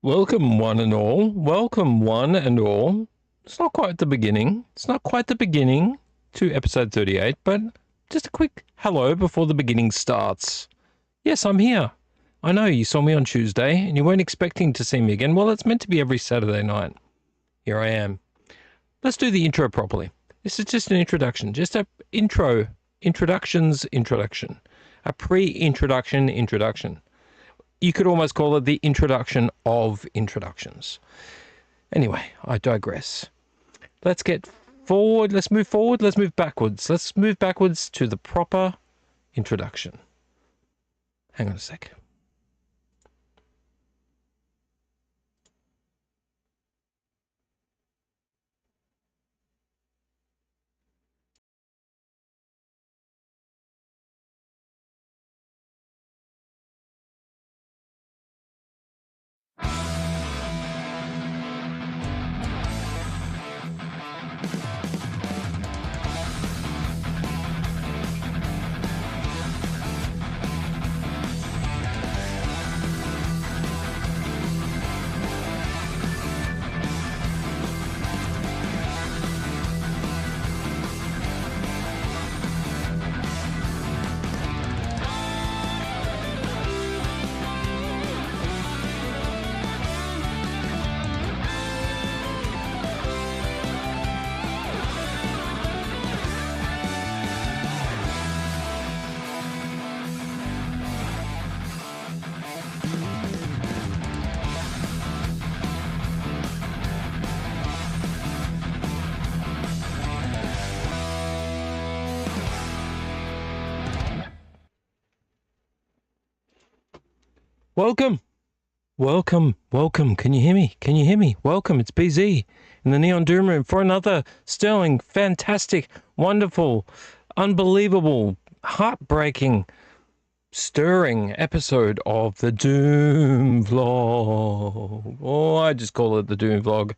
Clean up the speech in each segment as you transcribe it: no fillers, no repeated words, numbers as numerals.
Welcome one and all. Welcome one and all. It's not quite the beginning. It's not quite the beginning to episode 38, but just a quick hello before the beginning starts. Yes, I'm here. I know you saw me on Tuesday and you weren't expecting to see me again. Well, it's meant to be every Saturday night. Here I am. Let's do the intro properly. This is just an introduction, just a introduction. A pre-introduction introduction. You could almost call it the introduction of introductions. Anyway, I digress. Let's get forward. Let's move forward. Let's move backwards. Let's move backwards to the proper introduction. Hang on a sec. Welcome. Can you hear me? Welcome, it's BZ in the Neon Doom Room for another sterling, fantastic, wonderful, unbelievable, heartbreaking, stirring episode of the Doom Vlog. Oh, I just call it the Doom Vlog.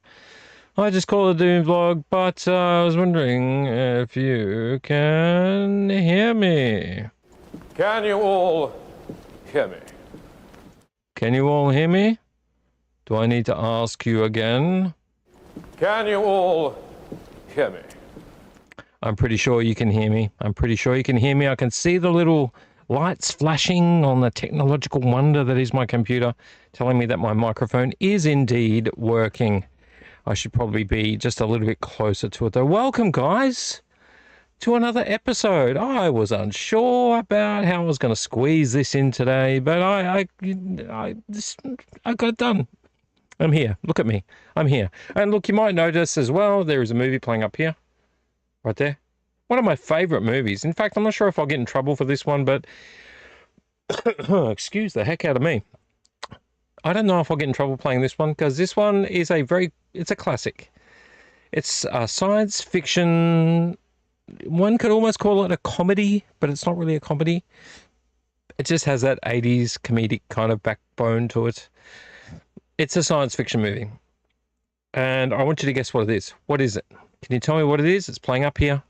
But I was wondering if you can hear me. Can you all hear me? Can you all hear me? Do I need to ask you again? Can you all hear me? I'm pretty sure you can hear me. I can see the little lights flashing on the technological wonder that is my computer, telling me that my microphone is indeed working. I should probably be just a little bit closer to it though. Welcome, guys, to another episode. I was unsure about how I was going to squeeze this in today, but I got it done. I'm here. Look at me. I'm here. And look, you might notice as well, there is a movie playing up here, right there. One of my favorite movies. In fact, I'm not sure if I'll get in trouble for this one, but excuse the heck out of me. I don't know if I'll get in trouble playing this one because this one is it's a classic. It's a science fiction. One could almost call it a comedy, but it's not really a comedy. It just has that 80s comedic kind of backbone to it. It's a science fiction movie. And I want you to guess what it is. What is it? Can you tell me what it is? It's playing up here.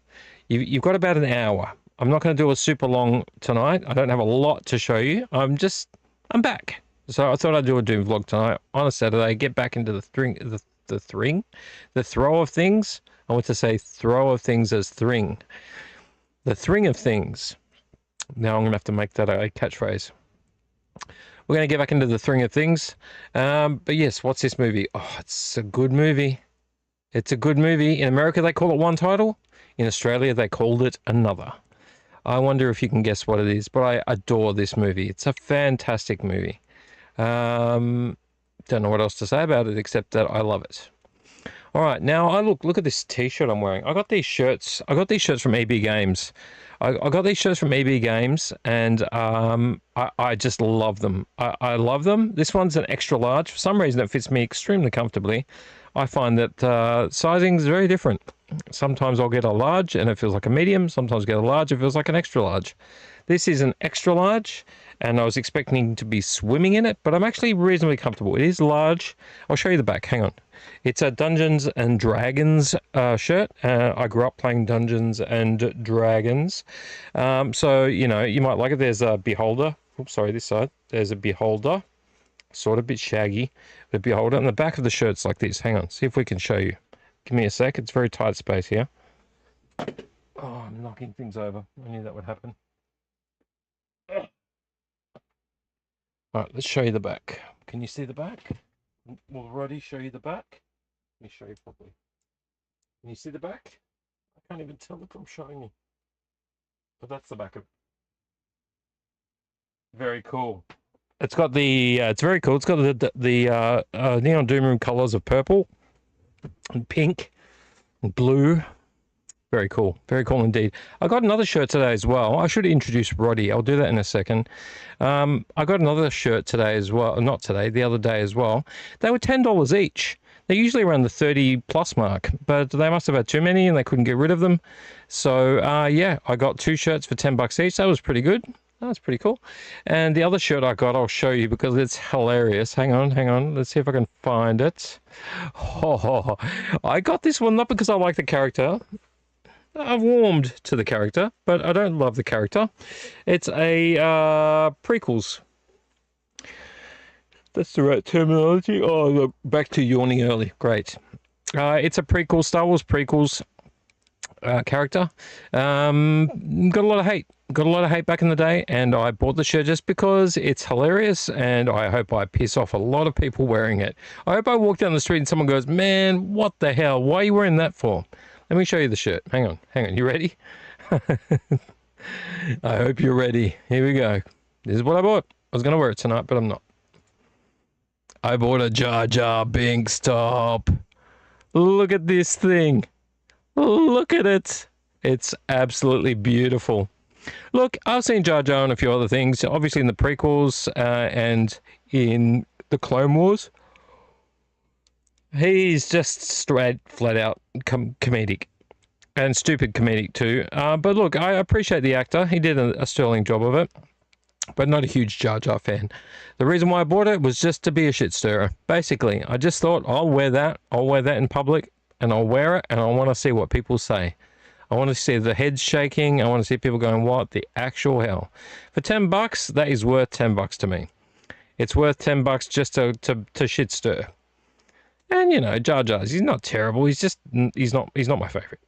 You've got about an hour. I'm not going to do a super long tonight. I don't have a lot to show you. I'm back. So I thought I'd do a Doom vlog tonight on a Saturday, get back into the throw of things. I want to say throw of things as thring. The thring of things. Now I'm going to have to make that a catchphrase. We're going to get back into the thring of things. But yes, what's this movie? Oh, it's a good movie. It's a good movie. In America, they call it one title. In Australia, they called it another. I wonder if you can guess what it is, but I adore this movie. It's a fantastic movie. Don't know what else to say about it except that I love it. All right, now look at this T-shirt I'm wearing. I got these shirts from EB Games. I got these shirts from EB Games, and I just love them. I love them. This one's an extra large. For some reason, it fits me extremely comfortably. I find that sizing is very different. Sometimes I'll get a large and it feels like a medium. Sometimes I get a large, it feels like an extra large. This is an extra large, and I was expecting to be swimming in it, but I'm actually reasonably comfortable. It is large. I'll show you the back. Hang on. It's a Dungeons and Dragons shirt. I grew up playing Dungeons and Dragons. So, you know, you might like it. There's a beholder. Oops, sorry, this side. There's a beholder. Sort of a bit shaggy. But behold, on the back of the shirt's like this. Hang on, see if we can show you. Give me a sec. It's very tight space here. Oh, I'm knocking things over. I knew that would happen. All right, let's show you the back. Can you see the back? Will Roddy show you the back? Let me show you properly. Can you see the back? I can't even tell if I'm showing you. But that's the back of it. Very cool. It's got the, it's very cool. It's got the Neon Doom Room colors of purple and pink and blue. Very cool. Very cool indeed. I got another shirt today as well. I should introduce Roddy. I'll do that in a second. I got another shirt today as well. Not today, the other day as well. They were $10 each. They're usually around the 30 plus mark, but they must have had too many and they couldn't get rid of them. So yeah, I got 2 shirts for $10 each. That was pretty good. That was pretty cool. And the other shirt I got, I'll show you because it's hilarious. Hang on. Let's see if I can find it. Oh, I got this one not because I like the character. I've warmed to the character, but I don't love the character. It's a prequels. That's the right terminology. Oh, look, back to yawning early. Great. It's a prequel, Star Wars prequels character. Got a lot of hate. Got a lot of hate back in the day, and I bought the shirt just because it's hilarious, and I hope I piss off a lot of people wearing it. I hope I walk down the street and someone goes, "Man, what the hell? Why are you wearing that for?" Let me show you the shirt. Hang on. You ready? I hope you're ready. Here we go. This is what I bought. I was going to wear it tonight, but I'm not. I bought a Jar Jar Binks top. Look at this thing. Look at it. It's absolutely beautiful. Look, I've seen Jar Jar and a few other things, obviously in the prequels and in the Clone Wars. He's just straight, flat out comedic. And stupid comedic too. But look, I appreciate the actor. He did a sterling job of it. But not a huge Jar Jar fan. The reason why I bought it was just to be a shit stirrer. Basically, I just thought I'll wear that. I'll wear that in public. And I'll wear it. And I want to see what people say. I want to see the heads shaking. I want to see people going, what the actual hell? For $10, that is worth $10 to me. It's worth $10 just to shit stir. And you know, Jar Jar's, he's not terrible. He's not my favorite.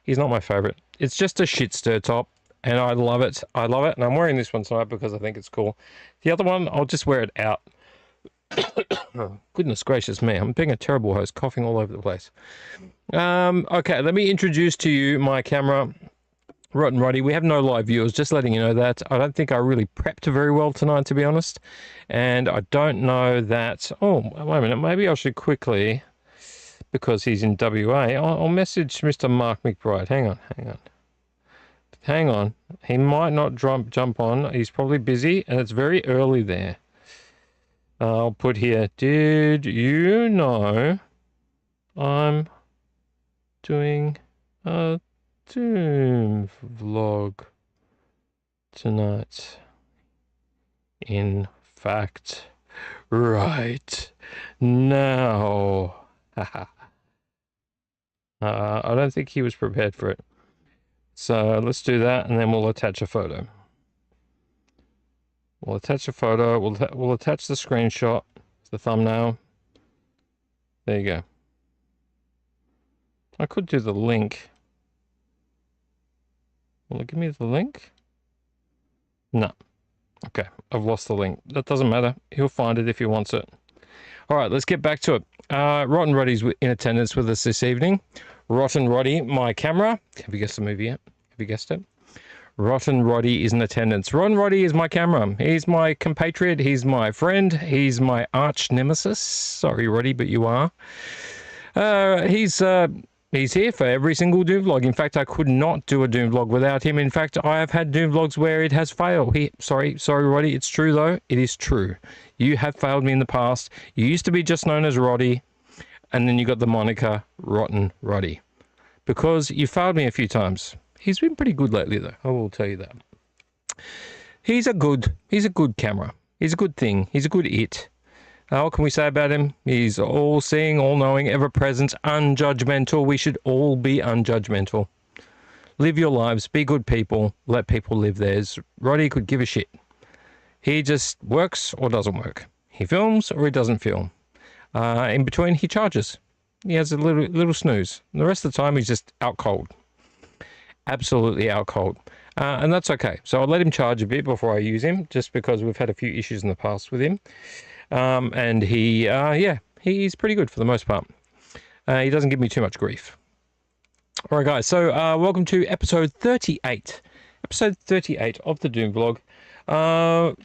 He's not my favorite. It's just a shit stir top, and I love it. I love it, and I'm wearing this one tonight because I think it's cool. The other one, I'll just wear it out. Oh, goodness gracious me, I'm being a terrible host, coughing all over the place. Okay, let me introduce to you my camera. Rotten Roddy, we have no live viewers, just letting you know that. I don't think I really prepped very well tonight, to be honest. And I don't know that... Oh, wait a minute, maybe I should quickly, because he's in WA, I'll message Mr. Mark McBride. Hang on. He might not jump on. He's probably busy, and it's very early there. I'll put here, did you know I'm doing a DOOOM vlog tonight? In fact, right now. I don't think he was prepared for it. So let's do that, and then we'll attach a photo. We'll attach a photo. We'll attach the screenshot, the thumbnail. There you go. I could do the link. Will it give me the link? No. Okay, I've lost the link. That doesn't matter. He'll find it if he wants it. All right, let's get back to it. Rotten Roddy's in attendance with us this evening. Rotten Roddy, my camera. Have you guessed the movie yet? Have you guessed it? Rotten Roddy is in attendance. Rotten Roddy is my camera. He's my compatriot. He's my friend. He's my arch nemesis. Sorry, Roddy, but you are. He's here for every single Doom vlog. In fact, I could not do a Doom vlog without him. In fact, I have had Doom vlogs where it has failed. Sorry, Roddy. It's true, though. It is true. You have failed me in the past. You used to be just known as Roddy, and then you got the moniker Rotten Roddy. Because you failed me a few times. He's been pretty good lately, though. I will tell you that. He's a good camera. He's a good thing. He's a good it. What can we say about him? He's all-seeing, all-knowing, ever-present, unjudgmental. We should all be unjudgmental. Live your lives. Be good people. Let people live theirs. Roddy could give a shit. He just works or doesn't work. He films or he doesn't film. In between, he charges. He has a little snooze. And the rest of the time, he's just out cold. Absolutely out cold. And that's okay. So I'll let him charge a bit before I use him, just because we've had a few issues in the past with him. And he's pretty good for the most part. He doesn't give me too much grief. All right, guys. So welcome to episode 38. Episode 38 of the Doom vlog.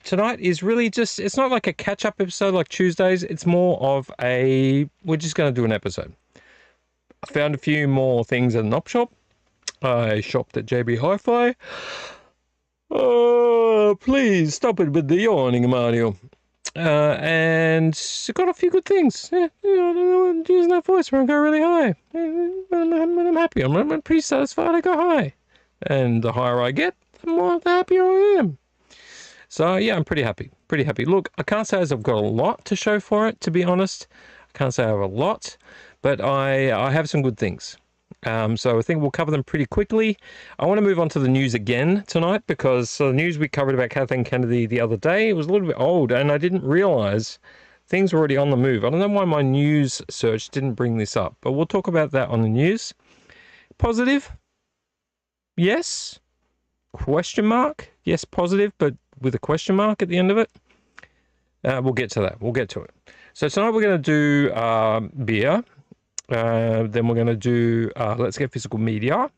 Tonight is really just, it's not like a catch-up episode like Tuesdays. It's more of we're just going to do an episode. I found a few more things at an op shop. I shopped at JB Hi-Fi. Oh, please stop it with the yawning, Mario. And got a few good things. Yeah, I don't know, using that voice where I go really high. I'm happy. I'm pretty satisfied I go high. And the higher I get, the happier I am. So yeah, I'm pretty happy. Pretty happy. Look, I can't say as I've got a lot to show for it, to be honest. I can't say I have a lot, but I have some good things. So I think we'll cover them pretty quickly. I want to move on to the news again tonight because the news we covered about Kathleen Kennedy the other day, it was a little bit old and I didn't realize things were already on the move. I don't know why my news search didn't bring this up, but we'll talk about that on the news. Positive? Yes? Question mark? Yes, positive, but with a question mark at the end of it. We'll get to that. We'll get to it. So tonight we're going to do beer. Then we're going to do Let's Get Physical Media,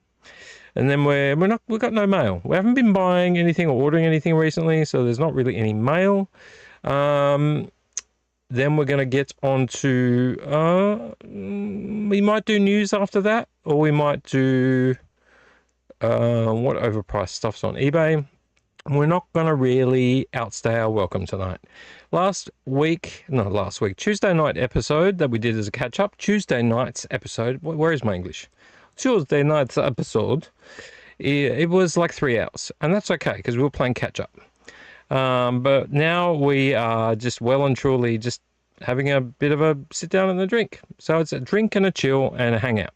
and then we've got no mail. We haven't been buying anything or ordering anything recently, so there's not really any mail. Then we're going to get on to we might do news after that, or we might do what overpriced stuff's on eBay. We're not going to really outstay our welcome tonight. Tuesday night episode that we did as a catch-up. Tuesday night's episode. Where is my English? Tuesday night's episode. It was like 3 hours. And that's okay, because we were playing catch-up. But now we are just well and truly just having a bit of a sit-down and a drink. So it's a drink and a chill and a hangout.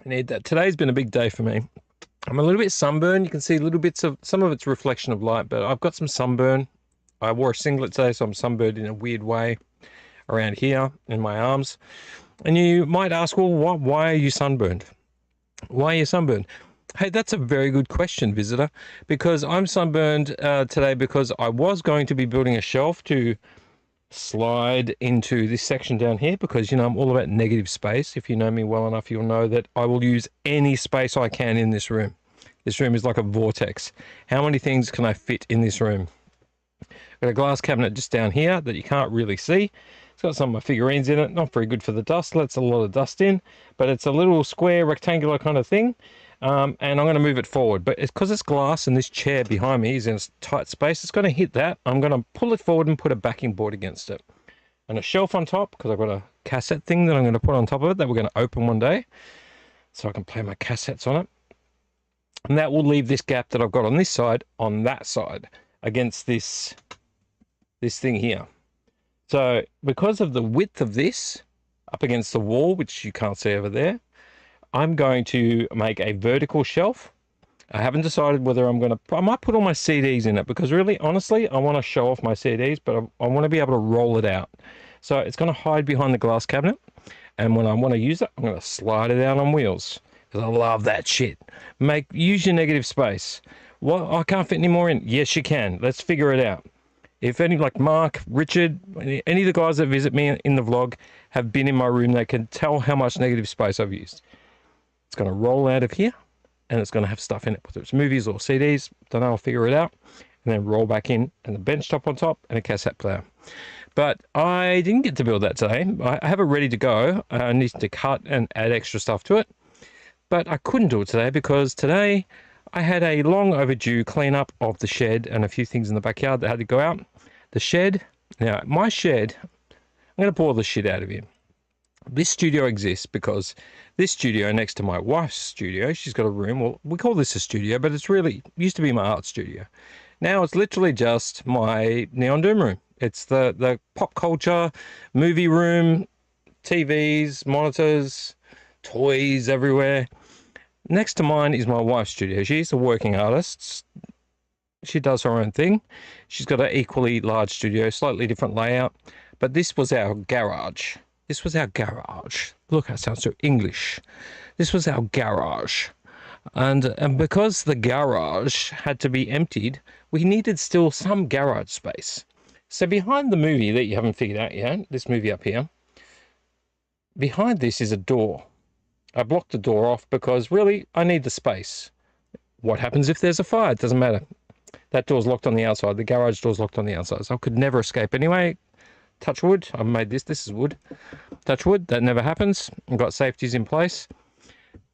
I need that. Today's been a big day for me. I'm a little bit sunburned. You can see little bits of, some of it's reflection of light, but I've got some sunburn. I wore a singlet today, so I'm sunburned in a weird way around here in my arms. And you might ask, well, why are you sunburned? Why are you sunburned? Hey, that's a very good question, visitor, because I'm sunburned today because I was going to be building a shelf to slide into this section down here because, you know, I'm all about negative space. If you know me well enough, you'll know that I will use any space I can in this room. This room is like a vortex. How many things can I fit in this room? I've got a glass cabinet just down here that you can't really see. It's got some of my figurines in it. Not very good for the dust. Lets a lot of dust in, but it's a little square rectangular kind of thing. And I'm going to move it forward, but it's because it's glass and this chair behind me is in a tight space. It's going to hit that. I'm going to pull it forward and put a backing board against it, and a shelf on top because I've got a cassette thing that I'm going to put on top of it that we're going to open one day, so I can play my cassettes on it. And that will leave this gap that I've got on this side on that side against this thing here. So because of the width of this up against the wall, which you can't see over there, I'm going to make a vertical shelf. I haven't decided whether I might put all my CDs in it because really, honestly, I want to show off my CDs, but I want to be able to roll it out. So it's going to hide behind the glass cabinet. And when I want to use it, I'm going to slide it out on wheels because I love that shit. Use your negative space. Well, I can't fit any more in. Yes, you can. Let's figure it out. If any, like Mark, Richard, any of the guys that visit me in the vlog have been in my room, they can tell how much negative space I've used. It's going to roll out of here and it's going to have stuff in it, whether it's movies or CDs. Don't know, I'll figure it out. And then roll back in and the bench top on top and a cassette player. But I didn't get to build that today. I have it ready to go. I need to cut and add extra stuff to it. But I couldn't do it today because today I had a long overdue cleanup of the shed and a few things in the backyard that had to go out. The shed, now my shed, I'm going to pour the shit out of here. This studio exists because this studio next to my wife's studio, she's got a room, well, we call this a studio, but it's really, used to be my art studio. Now it's literally just my Neon Doom room. It's the pop culture movie room, TVs, monitors, toys everywhere. Next to mine is my wife's studio. She's a working artist, She does her own thing. She's got an equally large studio, slightly different layout. But this was our garage. This was our garage. Look, that sounds so English. This was our garage. And because the garage had to be emptied, we needed still some garage space. So behind the movie that you haven't figured out yet, this movie up here, behind this is a door. I blocked the door off because really I need the space. What happens if there's a fire? It doesn't matter. That door's locked on the outside. The garage door's locked on the outside. So I could never escape anyway. Touch wood. I've made this. This is wood. Touch wood. That never happens. I've got safeties in place.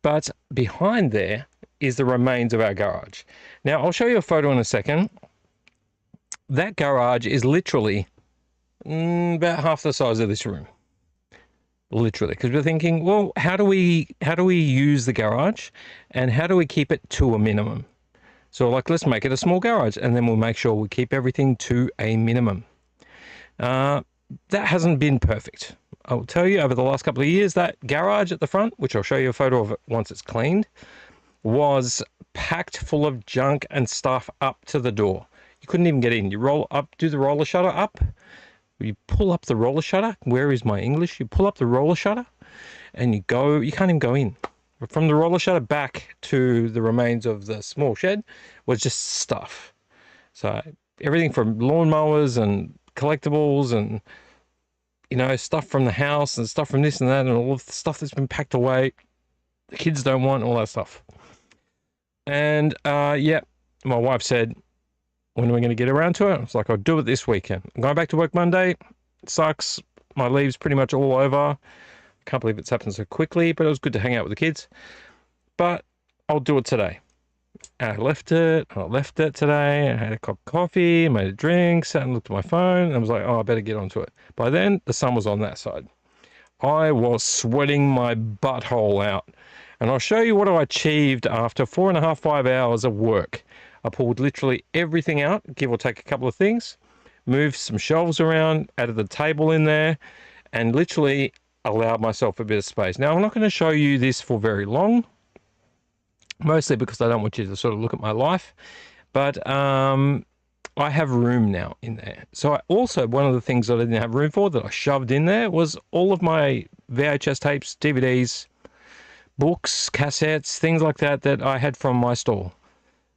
But behind there is the remains of our garage. Now, I'll show you a photo in a second. That garage is literally about half the size of this room. Literally, because we're thinking, well, how do we use the garage and how do we keep it to a minimum? So like, let's make it a small garage and then we'll make sure we keep everything to a minimum. That hasn't been perfect. I'll tell you, over the last couple of years, that garage at the front, which I'll show you a photo of it once it's cleaned, was packed full of junk and stuff up to the door. You couldn't even get in. You roll up, do the roller shutter up. You pull up the roller shutter. Where is my English? You pull up the roller shutter and you can't even go in. From the roller shutter back to the remains of the small shed was just stuff. So everything from lawnmowers and collectibles and, you know, stuff from the house and stuff from this and that and all of the stuff that's been packed away. The kids don't want all that stuff. And yeah, my wife said, when are we going to get around to it? I was like, I'll do it this weekend. I'm going back to work Monday. It sucks. My leave's pretty much all over. Can't believe it's happened so quickly, but it was good to hang out with the kids. But I'll do it today. And I left it today. I had a cup of coffee, made a drink, sat and looked at my phone, and I was like, oh, I better get onto it. By then, the sun was on that side. I was sweating my butthole out. And I'll show you what I achieved after 4.5, 5 hours of work. I pulled literally everything out, give or take a couple of things, moved some shelves around, added the table in there, and literally allowed myself a bit of space. Now, I'm not going to show you this for very long, mostly because I don't want you to sort of look at my life, but I have room now in there. So one of the things that I didn't have room for that I shoved in there was all of my VHS tapes, DVDs, books, cassettes, things like that that I had from my store.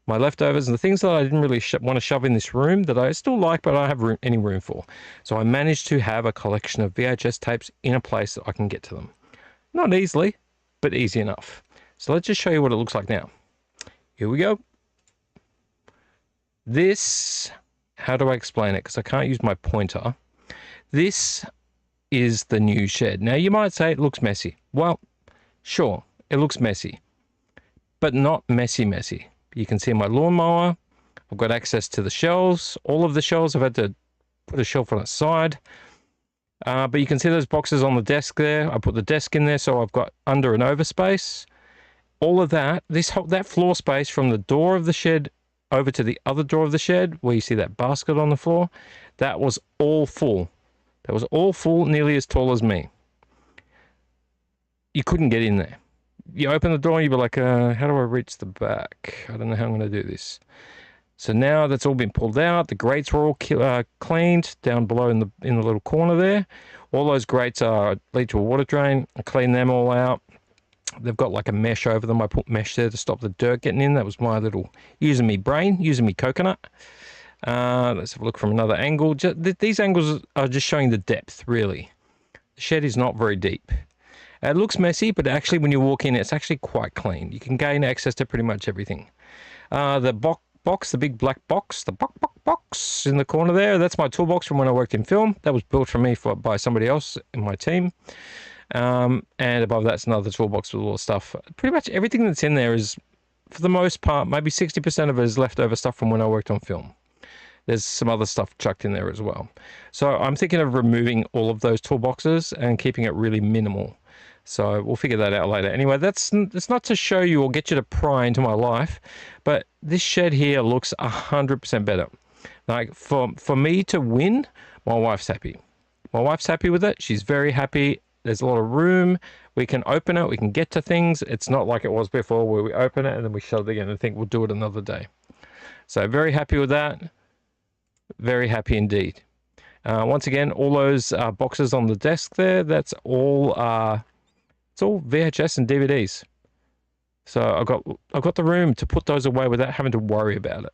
My leftovers and the things that I didn't really want to shove in this room that I still like, but I don't have any room for. So I managed to have a collection of VHS tapes in a place that I can get to them. Not easily, but easy enough. So let's just show you what it looks like now. Here we go. This, how do I explain it? Because I can't use my pointer. This is the new shed. Now you might say it looks messy. Well, sure, it looks messy, but not messy. You can see my lawnmower. I've got access to the shelves. All of the shelves, I've had to put a shelf on its side. But you can see those boxes on the desk there. I put the desk in there, so I've got under and over space. All of that, that floor space from the door of the shed over to the other door of the shed, where you see that basket on the floor, that was all full. That was all full, nearly as tall as me. You couldn't get in there. You open the door and you'd be like, how do I reach the back? I don't know how I'm going to do this. So now that's all been pulled out. The grates were all cleaned down below in the little corner there. All those grates lead to a water drain. I cleaned them all out. They've got like a mesh over them. I put mesh there to stop the dirt getting in. That was my little, using me brain, using me coconut. Let's have a look from another angle. These angles are just showing the depth, really. The shed is not very deep. It looks messy, but actually when you walk in, it's actually quite clean. You can gain access to pretty much everything. The box, the big black box, the box in the corner there, that's my toolbox from when I worked in film. That was built for me by somebody else in my team. And above that's another toolbox with all the stuff. Pretty much everything that's in there is, for the most part, maybe 60% of it is leftover stuff from when I worked on film. There's some other stuff chucked in there as well. So I'm thinking of removing all of those toolboxes and keeping it really minimal. So we'll figure that out later. Anyway, it's not to show you or get you to pry into my life, but this shed here looks 100% better. Like for me to win, my wife's happy. My wife's happy with it. She's very happy. There's a lot of room. We can open it. We can get to things. It's not like it was before where we open it and then we shut it again and think we'll do it another day. So very happy with that. Very happy indeed. Once again, all those boxes on the desk there, that's all it's all VHS and DVDs. So I've got the room to put those away without having to worry about it.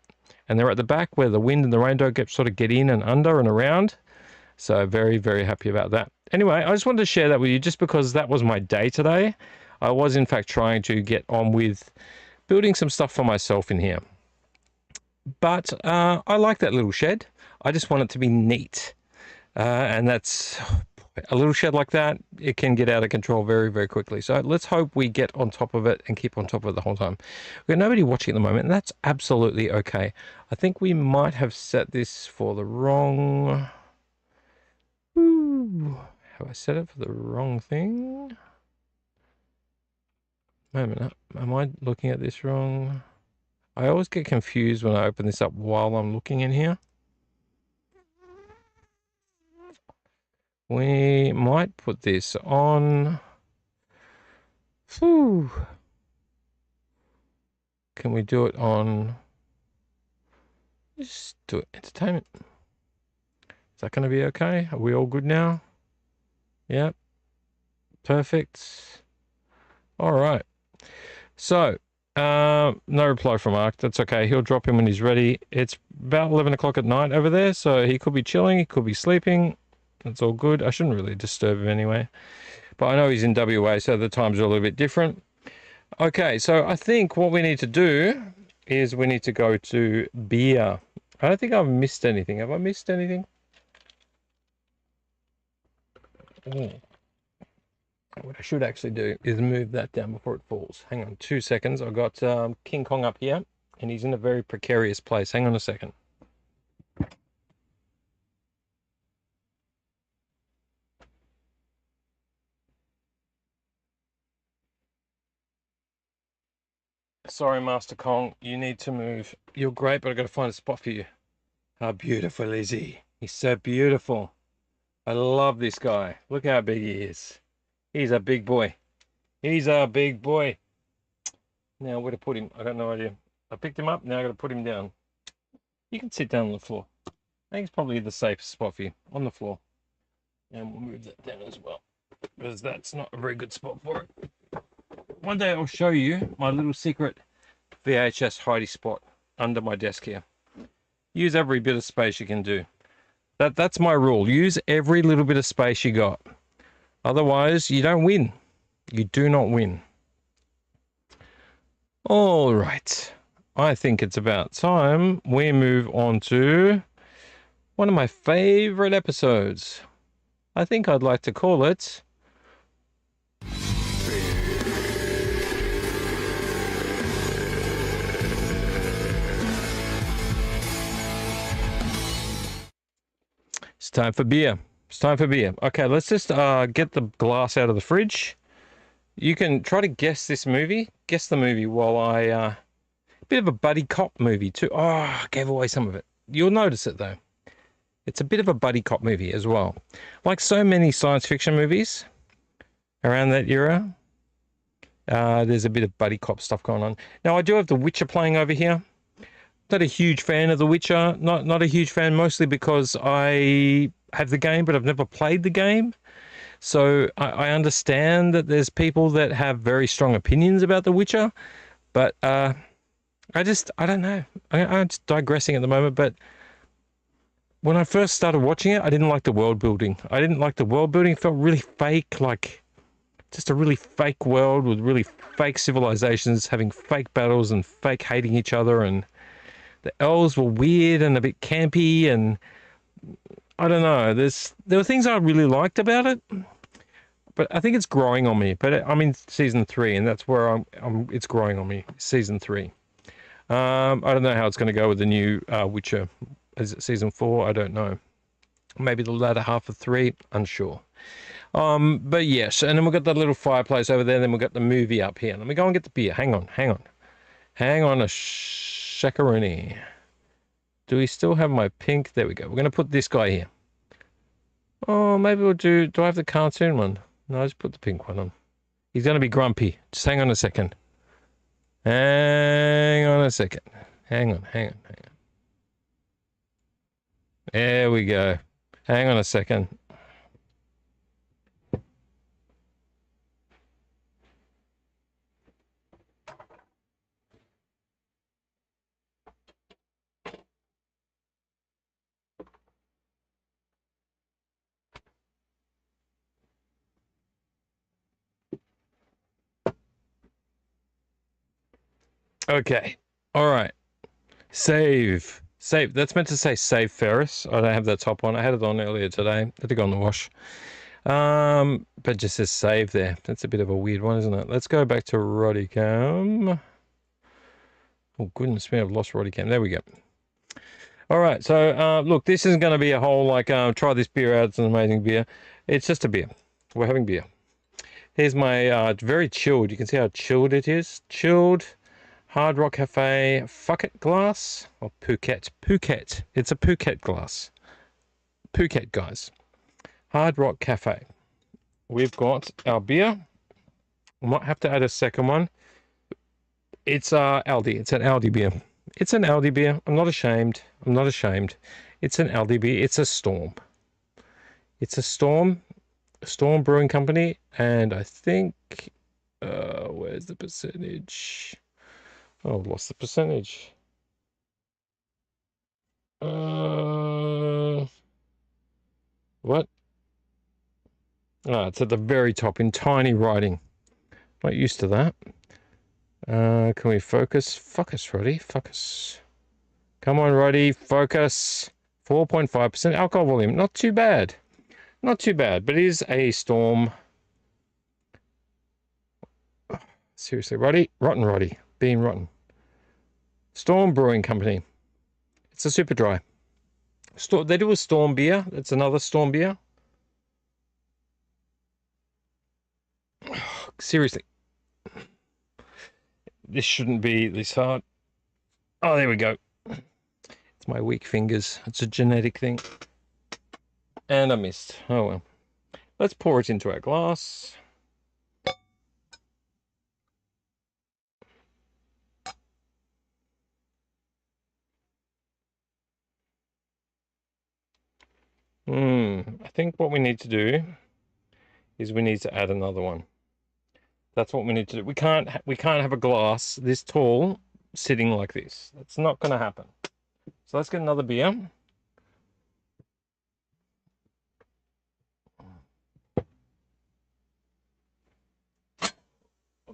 And they're at the back where the wind and the rain don't sort of get in and under and around. So very, very happy about that. Anyway, I just wanted to share that with you just because that was my day today. I was in fact trying to get on with building some stuff for myself in here. But I like that little shed. I just want it to be neat. And that's a little shed like that, it can get out of control very, very quickly. So let's hope we get on top of it and keep on top of it the whole time. We've got nobody watching at the moment, and that's absolutely okay. I think we might have set this for the wrong... Ooh, have I set it for the wrong thing? Moment, am I looking at this wrong? I always get confused when I open this up while I'm looking in here. We might put this on. Whew. Can we do it on? Just do it entertainment. Is that going to be okay? Are we all good now? Yep. Perfect. All right. So, no reply from Mark. That's okay. He'll drop him when he's ready. It's about 11 o'clock at night over there, so he could be chilling. He could be sleeping. That's all good. I shouldn't really disturb him anyway. But I know he's in WA, so the times are a little bit different. Okay, so I think what we need to do is we need to go to beer. I don't think I've missed anything. Have I missed anything? Ooh. What I should actually do is move that down before it falls. Hang on 2 seconds. I've got King Kong up here, and he's in a very precarious place. Hang on a second. Sorry, Master Kong, you need to move. You're great, but I've got to find a spot for you. How beautiful is he? He's so beautiful. I love this guy. Look how big he is. He's a big boy. He's a big boy. Now, where to put him? I got no idea. I picked him up, now I got to put him down. You can sit down on the floor. I think it's probably the safest spot for you, on the floor. And we'll move that down as well, because that's not a very good spot for it. One day I'll show you my little secret VHS hidey spot under my desk here. Use every bit of space you can do. That's my rule. Use every little bit of space you got. Otherwise, you don't win. You do not win. All right. I think it's about time we move on to one of my favorite episodes. I think I'd like to call it... It's time for beer. It's time for beer. Okay, let's just get the glass out of the fridge. You can try to guess this movie. Guess the movie while I... a bit of a buddy cop movie too. Oh, I gave away some of it. You'll notice it though. It's a bit of a buddy cop movie as well. Like so many science fiction movies around that era, there's a bit of buddy cop stuff going on. Now, I do have The Witcher playing over here. Not a huge fan of The Witcher. Not a huge fan, mostly because I have the game, but I've never played the game. So I understand that there's people that have very strong opinions about The Witcher, but I don't know. I'm just digressing at the moment, but when I first started watching it, I didn't like the world building. I didn't like the world building. It felt really fake, like just a really fake world with really fake civilizations having fake battles and fake hating each other, and the elves were weird and a bit campy, and I don't know. There were things I really liked about it, but I think it's growing on me. But I'm in season 3, and that's where it's growing on me. Season 3. I don't know how it's going to go with the new Witcher. Is it season 4? I don't know. Maybe the latter half of 3. Unsure. But yes, and then we've got that little fireplace over there. Then we've got the movie up here. Let me go and get the beer. Hang on a shakaroni. Do we still have my pink? There we go. We're going to put this guy here. Oh, maybe we'll do I have the cartoon one? No, just put the pink one on. He's going to be grumpy. Just hang on a second. Hang on a second. Hang on, hang on, hang on. There we go. Hang on a second. Okay. All right. Save. Save. That's meant to say save Ferris. I don't have that top one. I had it on earlier today. Had to go on the wash. But it just says save there. That's a bit of a weird one, isn't it? Let's go back to Roddycam. Oh, goodness me, I've lost Roddycam. There we go. All right. So, look, this isn't going to be a whole, like, try this beer out. It's an amazing beer. It's just a beer. We're having beer. Here's my very chilled. You can see how chilled it is. Chilled. Hard Rock Cafe Phuket glass or Phuket. Phuket. It's a Phuket glass. Phuket, guys. Hard Rock Cafe. We've got our beer. We might have to add a second one. It's Aldi. It's an Aldi beer. It's an Aldi beer. I'm not ashamed. I'm not ashamed. It's an Aldi beer. It's a Storm. It's a Storm Brewing Company, and I think where's the percentage? Oh, I've lost the percentage. What? Ah, it's at the very top in tiny writing. Not used to that. Can we focus? Focus, Roddy. Focus. Come on, Roddy. Focus. 4.5% alcohol volume. Not too bad. Not too bad, but it is a Storm. Seriously, Roddy? Rotten Roddy. Being rotten. Storm Brewing Company. It's a super dry. They do a Storm beer. It's another Storm beer. Seriously. This shouldn't be this hard. Oh, there we go. It's my weak fingers. It's a genetic thing. And I missed. Oh well. Let's pour it into our glass. I think what we need to do is we need to add another one. That's what we need to do. We can't have a glass this tall sitting like this. That's not going to happen. So let's get another beer. And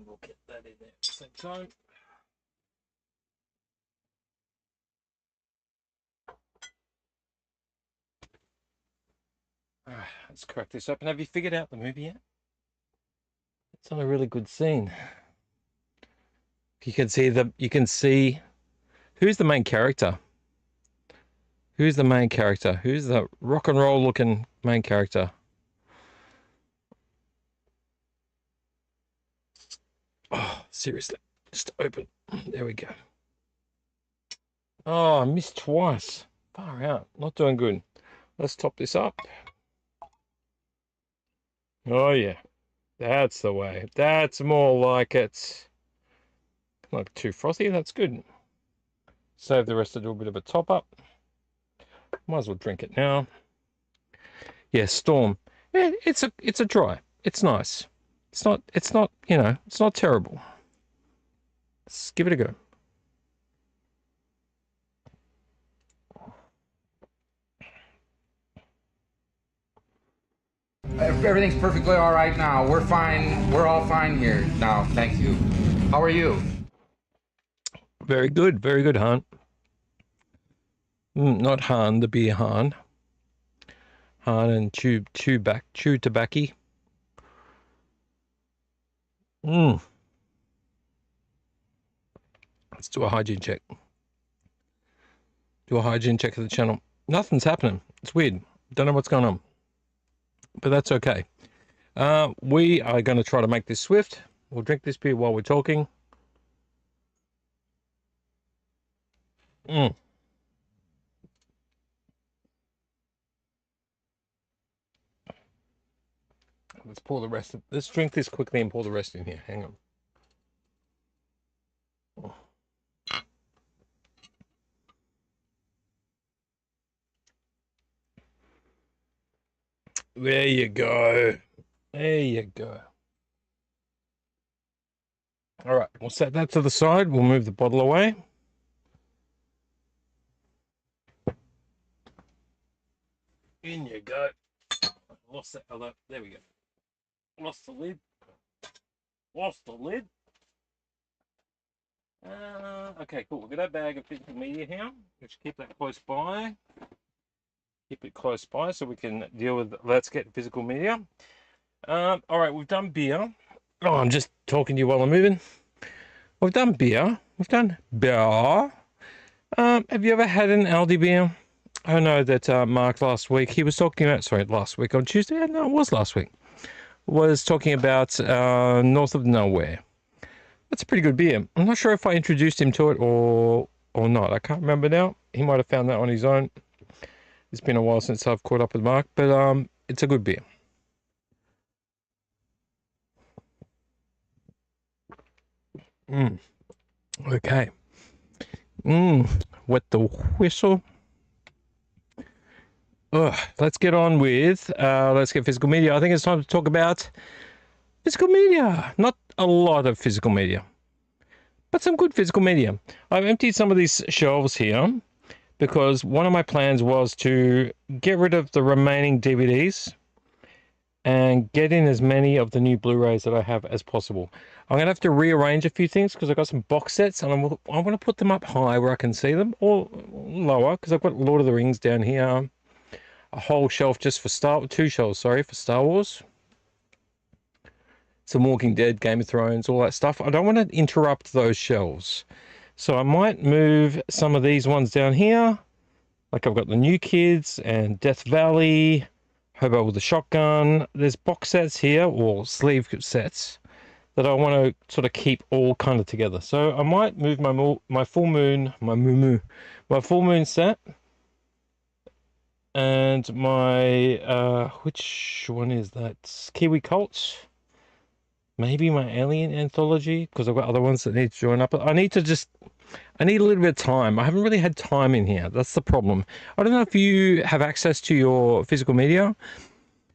we'll get that in there at the same time. All right, let's crack this open. Have you figured out the movie yet? It's not a really good scene. You can see who's the main character. Who's the main character? Who's the rock and roll looking main character? Oh, seriously. Just open. There we go. Oh, I missed twice. Far out. Not doing good. Let's top this up. Oh, yeah. That's the way. That's more like it. Not too frothy. That's good. Save the rest to do a bit of a top up. Might as well drink it now. Yeah, Storm. Yeah, it's a dry. It's nice. It's not, you know, it's not terrible. Let's give it a go. Everything's perfectly all right now. We're fine. We're all fine here now. Thank you. How are you? Very good. Very good, Han. Not Han, the beer Han. Han and chew tobacco. Let's do a hygiene check. Do a hygiene check of the channel. Nothing's happening. It's weird. Don't know what's going on. But that's okay. We are going to try to make this swift. We'll drink this beer while we're talking. Let's drink this quickly and pour the rest in here. Hang on. There you go. There you go. All right, we'll set that to the side. We'll move the bottle away. In you go. Lost that other. There we go. Lost the lid. Lost the lid. Okay, cool. We've got a bag of physical media here. Let's keep that close by. Keep it close by so we can deal with let's get physical media. All right, we've done beer. Oh, I'm just talking to you while I'm moving. We've done beer. We've done beer. Have you ever had an Aldi beer? I know that Mark last week, he was talking about, sorry, last week on Tuesday. No, it was last week. Was talking about North of Nowhere. That's a pretty good beer. I'm not sure if I introduced him to it or not. I can't remember now. He might have found that on his own. It's been a while since I've caught up with Mark, but it's a good beer. Okay. Wet the whistle. Let's get on with, let's get physical media. I think it's time to talk about physical media. Not a lot of physical media, but some good physical media. I've emptied some of these shelves here because one of my plans was to get rid of the remaining DVDs and get in as many of the new Blu-rays that I have as possible. I'm going to have to rearrange a few things because I've got some box sets and I want to put them up high where I can see them, or lower because I've got Lord of the Rings down here. A whole shelf just for two shelves, sorry, for Star Wars. Some Walking Dead, Game of Thrones, all that stuff. I don't want to interrupt those shelves. So I might move some of these ones down here. Like I've got the New Kids and Death Valley, Hobo with a Shotgun. There's box sets here, or sleeve sets, that I want to sort of keep all kind of together. So I might move my full moon set. And my, which one is that? Kiwi Cults? Maybe my Alien Anthology, because I've got other ones that need to join up. I need a little bit of time. I haven't really had time in here. That's the problem. I don't know if you have access to your physical media.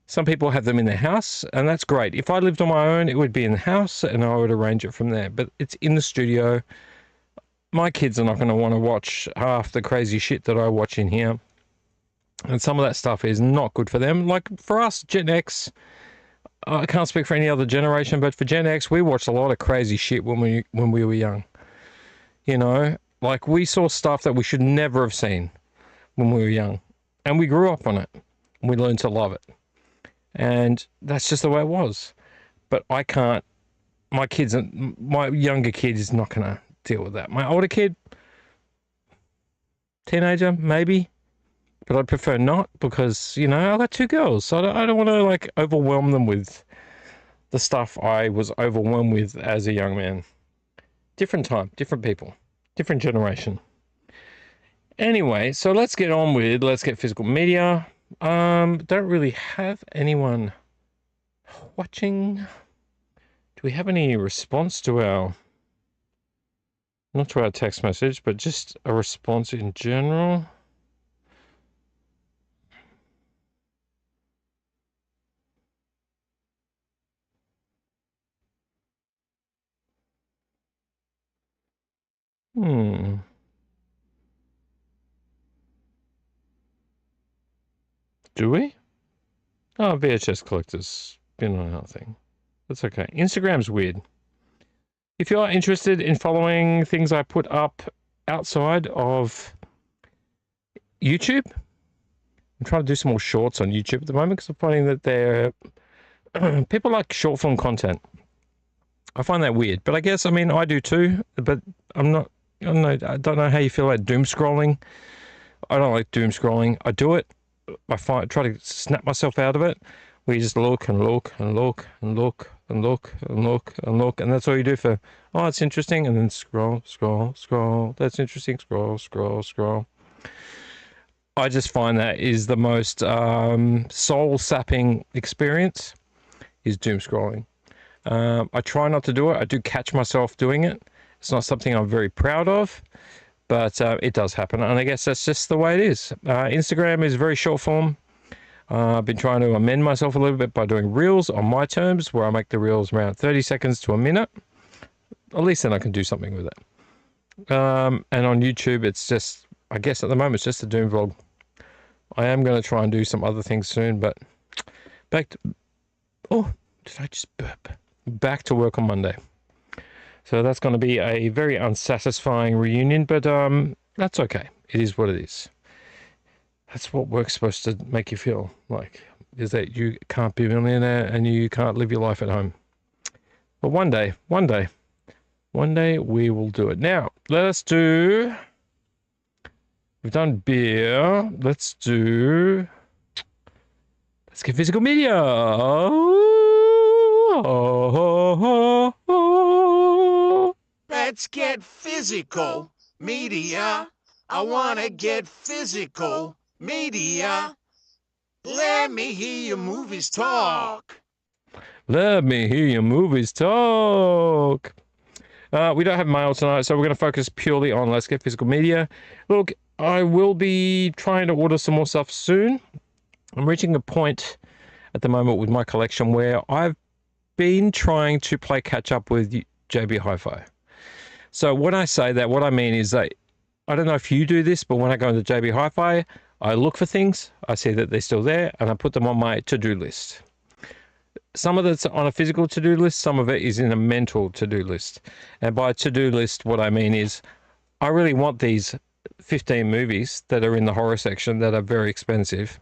Some people have them in their house, and that's great. If I lived on my own, it would be in the house, and I would arrange it from there. But it's in the studio. My kids are not going to want to watch half the crazy shit that I watch in here. And some of that stuff is not good for them. Like for us, Gen X, I can't speak for any other generation, but for Gen X, we watched a lot of crazy shit when we were young. You know, like we saw stuff that we should never have seen when we were young. And we grew up on it. We learned to love it. And that's just the way it was. But I can't, my younger kid is not going to deal with that. My older kid, teenager, maybe. But I'd prefer not because, you know, I've got two girls. So I don't want to, like, overwhelm them with the stuff I was overwhelmed with as a young man. Different time, different people, different generation. Anyway, so let's get on with, let's get physical media. Don't really have anyone watching. Do we have any response to not to our text message, but just a response in general? Do we? Oh, VHS collectors. Been on our thing. That's okay. Instagram's weird. If you're interested in following things I put up outside of YouTube, I'm trying to do some more shorts on YouTube at the moment because I'm finding that people like short form content. I find that weird, but I guess, I mean, I do too, but I don't know how you feel about doom scrolling. I don't like doom scrolling. I do it. I try to snap myself out of it. We just look and look and look and look and look and look and look, and that's all you do for, oh, it's interesting, and then scroll, scroll, scroll. That's interesting. Scroll, scroll, scroll. I just find that is the most soul-sapping experience is doom scrolling. I try not to do it. I do catch myself doing it. It's not something I'm very proud of, but it does happen, and I guess that's just the way it is. Instagram is very short form. I've been trying to amend myself a little bit by doing reels on my terms, where I make the reels around 30 seconds to a minute. At least then I can do something with it. And on YouTube, it's just, I guess at the moment, it's just a Doom vlog. I am going to try and do some other things soon, but back to, oh, did I just burp? Back to work on Monday. So that's going to be a very unsatisfying reunion, but that's okay. It is what it is. That's what work's supposed to make you feel like, is that you can't be a millionaire and you can't live your life at home. But one day we will do it. Now, let's get physical media. Let's get physical media. I wanna get physical media. Let me hear your movies talk. Let me hear your movies talk. We don't have mail tonight, so we're going to focus purely on Let's Get Physical Media. Look, I will be trying to order some more stuff soon. I'm reaching a point at the moment with my collection where I've been trying to play catch up with JB Hi-Fi. So when I say that, what I mean is that, I don't know if you do this, but when I go into JB Hi-Fi, I look for things, I see that they're still there, and I put them on my to-do list. Some of it's on a physical to-do list, some of it is in a mental to-do list. And by to-do list, what I mean is, I really want these 15 movies that are in the horror section that are very expensive.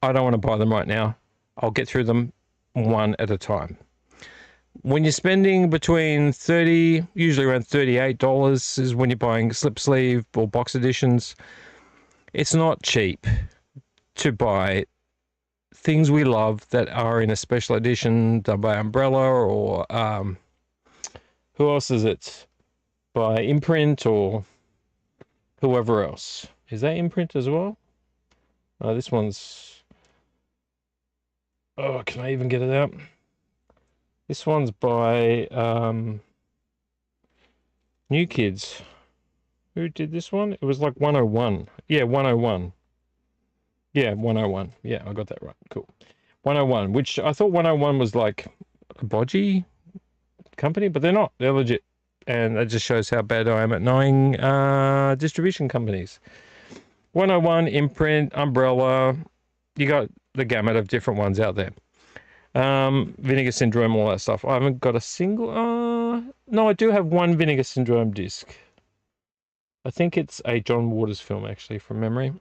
I don't want to buy them right now. I'll get through them one at a time. When you're spending between usually around $38 is when you're buying slip sleeve or box editions, it's not cheap to buy things we love that are in a special edition done by Umbrella or who else is it? By Imprint or whoever else. Is that Imprint as well? This one's... Oh, can I even get it out? This one's by New Kids. Who did this one? It was like 101. Yeah, 101. Yeah, 101. Yeah, I got that right. Cool. 101, which I thought 101 was like a bodgy company, but they're not. They're legit. And that just shows how bad I am at knowing distribution companies. 101, Imprint, Umbrella. You got the gamut of different ones out there. Vinegar Syndrome, all that stuff. I haven't got a single... no, I do have one Vinegar Syndrome disc. I think it's a John Waters film, actually, from memory.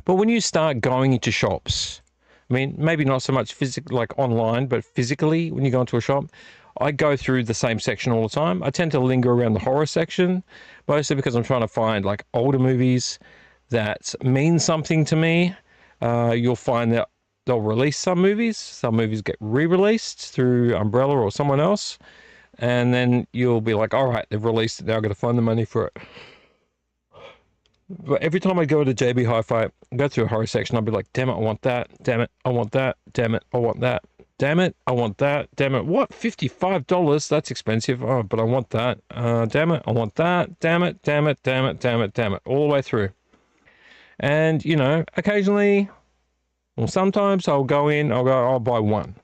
But when you start going into shops, I mean, maybe not so much like online, but physically, when you go into a shop, I go through the same section all the time. I tend to linger around the horror section, mostly because I'm trying to find like older movies that mean something to me. You'll find that they'll release some movies get re-released through Umbrella or someone else, and then you'll be like, all right, they've released it, now I've got to find the money for it. But every time I go to JB Hi-Fi, go through a horror section, I'll be like, damn it, I want that. Damn it, I want that. Damn it, I want that. Damn it, I want that. Damn it, what? $55? That's expensive. Oh, but I want that. Damn it, I want that. Damn it, damn it, damn it, damn it, damn it. All the way through. And, you know, occasionally, or sometimes I'll buy one.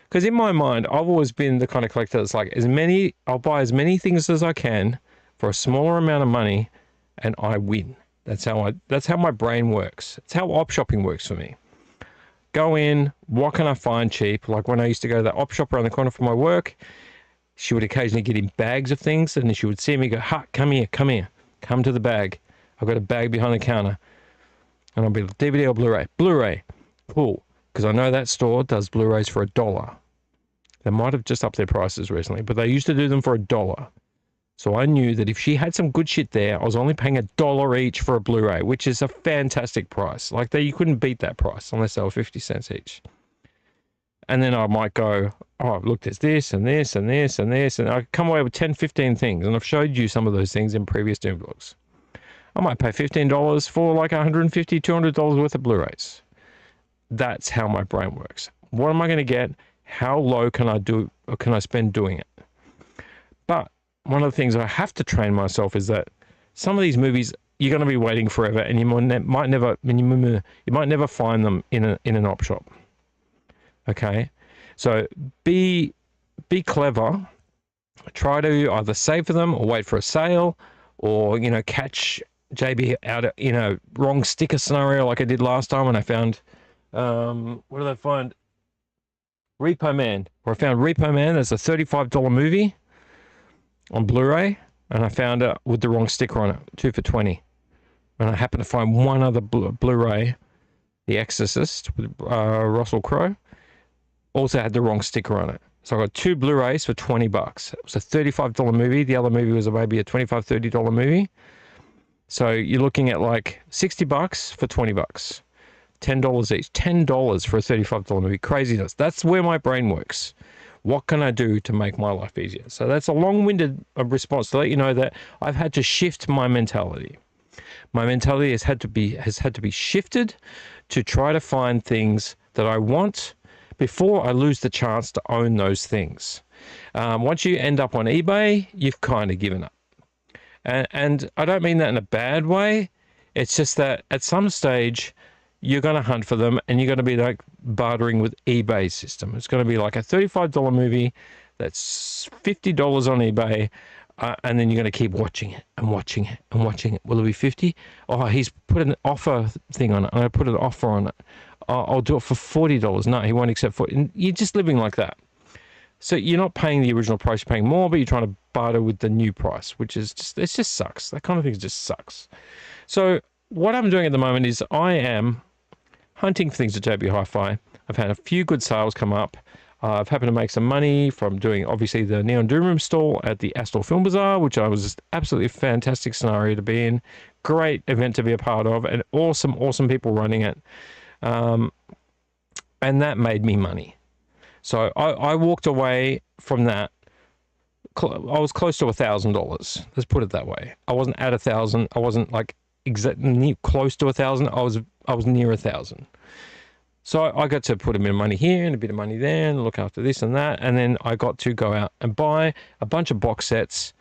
Because in my mind, I've always been the kind of collector that's like, I'll buy as many things as I can for a smaller amount of money, and I win. That's how my brain works. It's how op shopping works for me. Go in, what can I find cheap? Like when I used to go to that op shop around the corner from my work, she would occasionally get in bags of things, and then she would see me go, ha, come here, come to the bag. I've got a bag behind the counter. And I'll be like, DVD or Blu-ray? Blu-ray. Cool. Because I know that store does Blu-rays for $1. They might have just upped their prices recently, but they used to do them for $1. So I knew that if she had some good shit there, I was only paying $1 each for a Blu-ray, which is a fantastic price. Like, you couldn't beat that price unless they were 50 cents each. And then I might go, oh, look, there's this and this and this and this. And I come away with 10, 15 things. And I've showed you some of those things in previous Doom vlogs. I might pay $15 for like $150, $200 worth of Blu-rays. That's how my brain works. What am I going to get? How low can I do, or can I spend doing it? But one of the things I have to train myself is that some of these movies you're going to be waiting forever, and you might never find them in an op shop. Okay, so be clever. Try to either save for them or wait for a sale, or catch JB out wrong sticker scenario like I did last time when I found what did I find? Repo Man. Where I found Repo Man. There's a $35 movie on Blu-ray, and I found it with the wrong sticker on it, 2 for $20. And I happened to find one other Blu-ray, The Exorcist with Russell Crowe, also had the wrong sticker on it. So I got 2 Blu-rays for $20. It was a $35 movie. The other movie was maybe a $25, $30 movie. So you're looking at like $60 for $20. $10 each. $10 for a $35 movie. Craziness. That's where my brain works. What can I do to make my life easier? So that's a long-winded response to let you know that I've had to shift my mentality. My mentality has had to be shifted to try to find things that I want before I lose the chance to own those things. Once you end up on eBay, you've kind of given up. And I don't mean that in a bad way. It's just that at some stage, you're going to hunt for them, and you're going to be like bartering with eBay's system. It's going to be like a $35 movie that's $50 on eBay, and then you're going to keep watching it and watching it and watching it. Will it be 50? Oh, he's put an offer thing on it. I'm going to put an offer on it. I'll do it for $40. No, he won't accept $40. And you're just living like that. So you're not paying the original price, you're paying more, but you're trying to barter with the new price, which is just, it just sucks. That kind of thing just sucks. So what I'm doing at the moment is I am hunting for things at JB Hi-Fi. I've had a few good sales come up. I've happened to make some money from doing, obviously, the Neon Doom Room stall at the Astor Film Bazaar, which I was just absolutely fantastic scenario to be in. Great event to be a part of, and awesome, awesome people running it. And that made me money. So I walked away from that. I was close to $1,000. Let's put it that way. I wasn't at 1,000. I wasn't like exactly close to 1,000. I was near 1,000. So I got to put a bit of money here and a bit of money there and look after this and that. And then I got to go out and buy a bunch of box sets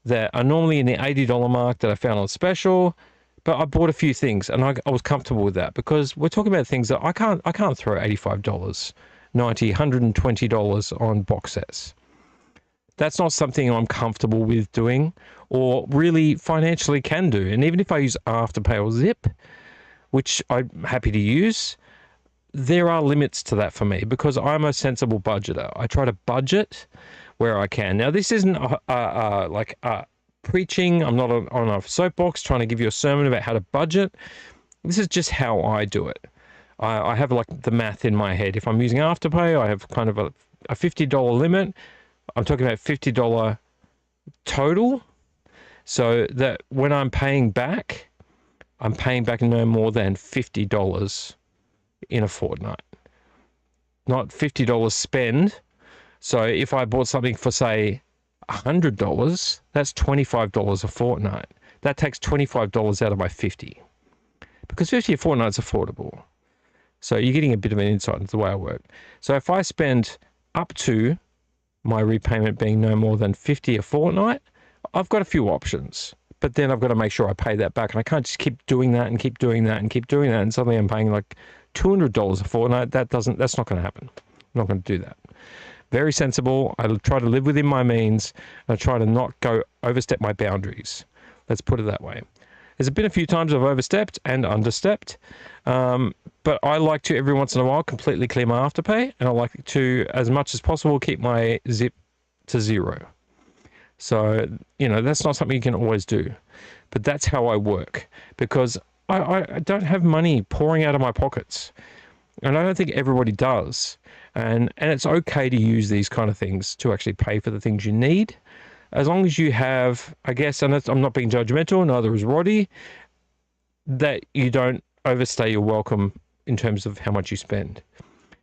that are normally in the $80 mark that I found on special. But I bought a few things, and I was comfortable with that, because we're talking about things that I can't throw $85, $90, $120 on box sets. That's not something I'm comfortable with doing, or really financially can do. And even if I use Afterpay or Zip, which I'm happy to use, there are limits to that for me, because I'm a sensible budgeter. I try to budget where I can. Now, this isn't like preaching. I'm not on a soapbox trying to give you a sermon about how to budget. This is just how I do it. I have like the math in my head. If I'm using Afterpay, I have kind of a $50 limit. I'm talking about $50 total, so that when I'm paying back no more than $50 in a fortnight. Not $50 spend. So if I bought something for, say, $100, that's $25 a fortnight. That takes $25 out of my $50, because $50 a fortnight is affordable. So you're getting a bit of an insight into the way I work. So if I spend up to my repayment being no more than $50 a fortnight, I've got a few options. But then I've got to make sure I pay that back, and I can't just keep doing that and keep doing that and keep doing that, and suddenly I'm paying like $200 a fortnight. That's not going to happen. I'm not going to do that. Very sensible. I try to live within my means. I try to not overstep my boundaries. Let's put it that way. There's been a few times I've overstepped and understepped, but I like to every once in a while completely clear my Afterpay, and I like to, as much as possible, keep my Zip to zero. So, that's not something you can always do, but that's how I work, because I don't have money pouring out of my pockets, and I don't think everybody does. And it's okay to use these kind of things to actually pay for the things you need, as long as you have, I guess, and I'm not being judgmental, neither is Roddy, that you don't overstay your welcome in terms of how much you spend.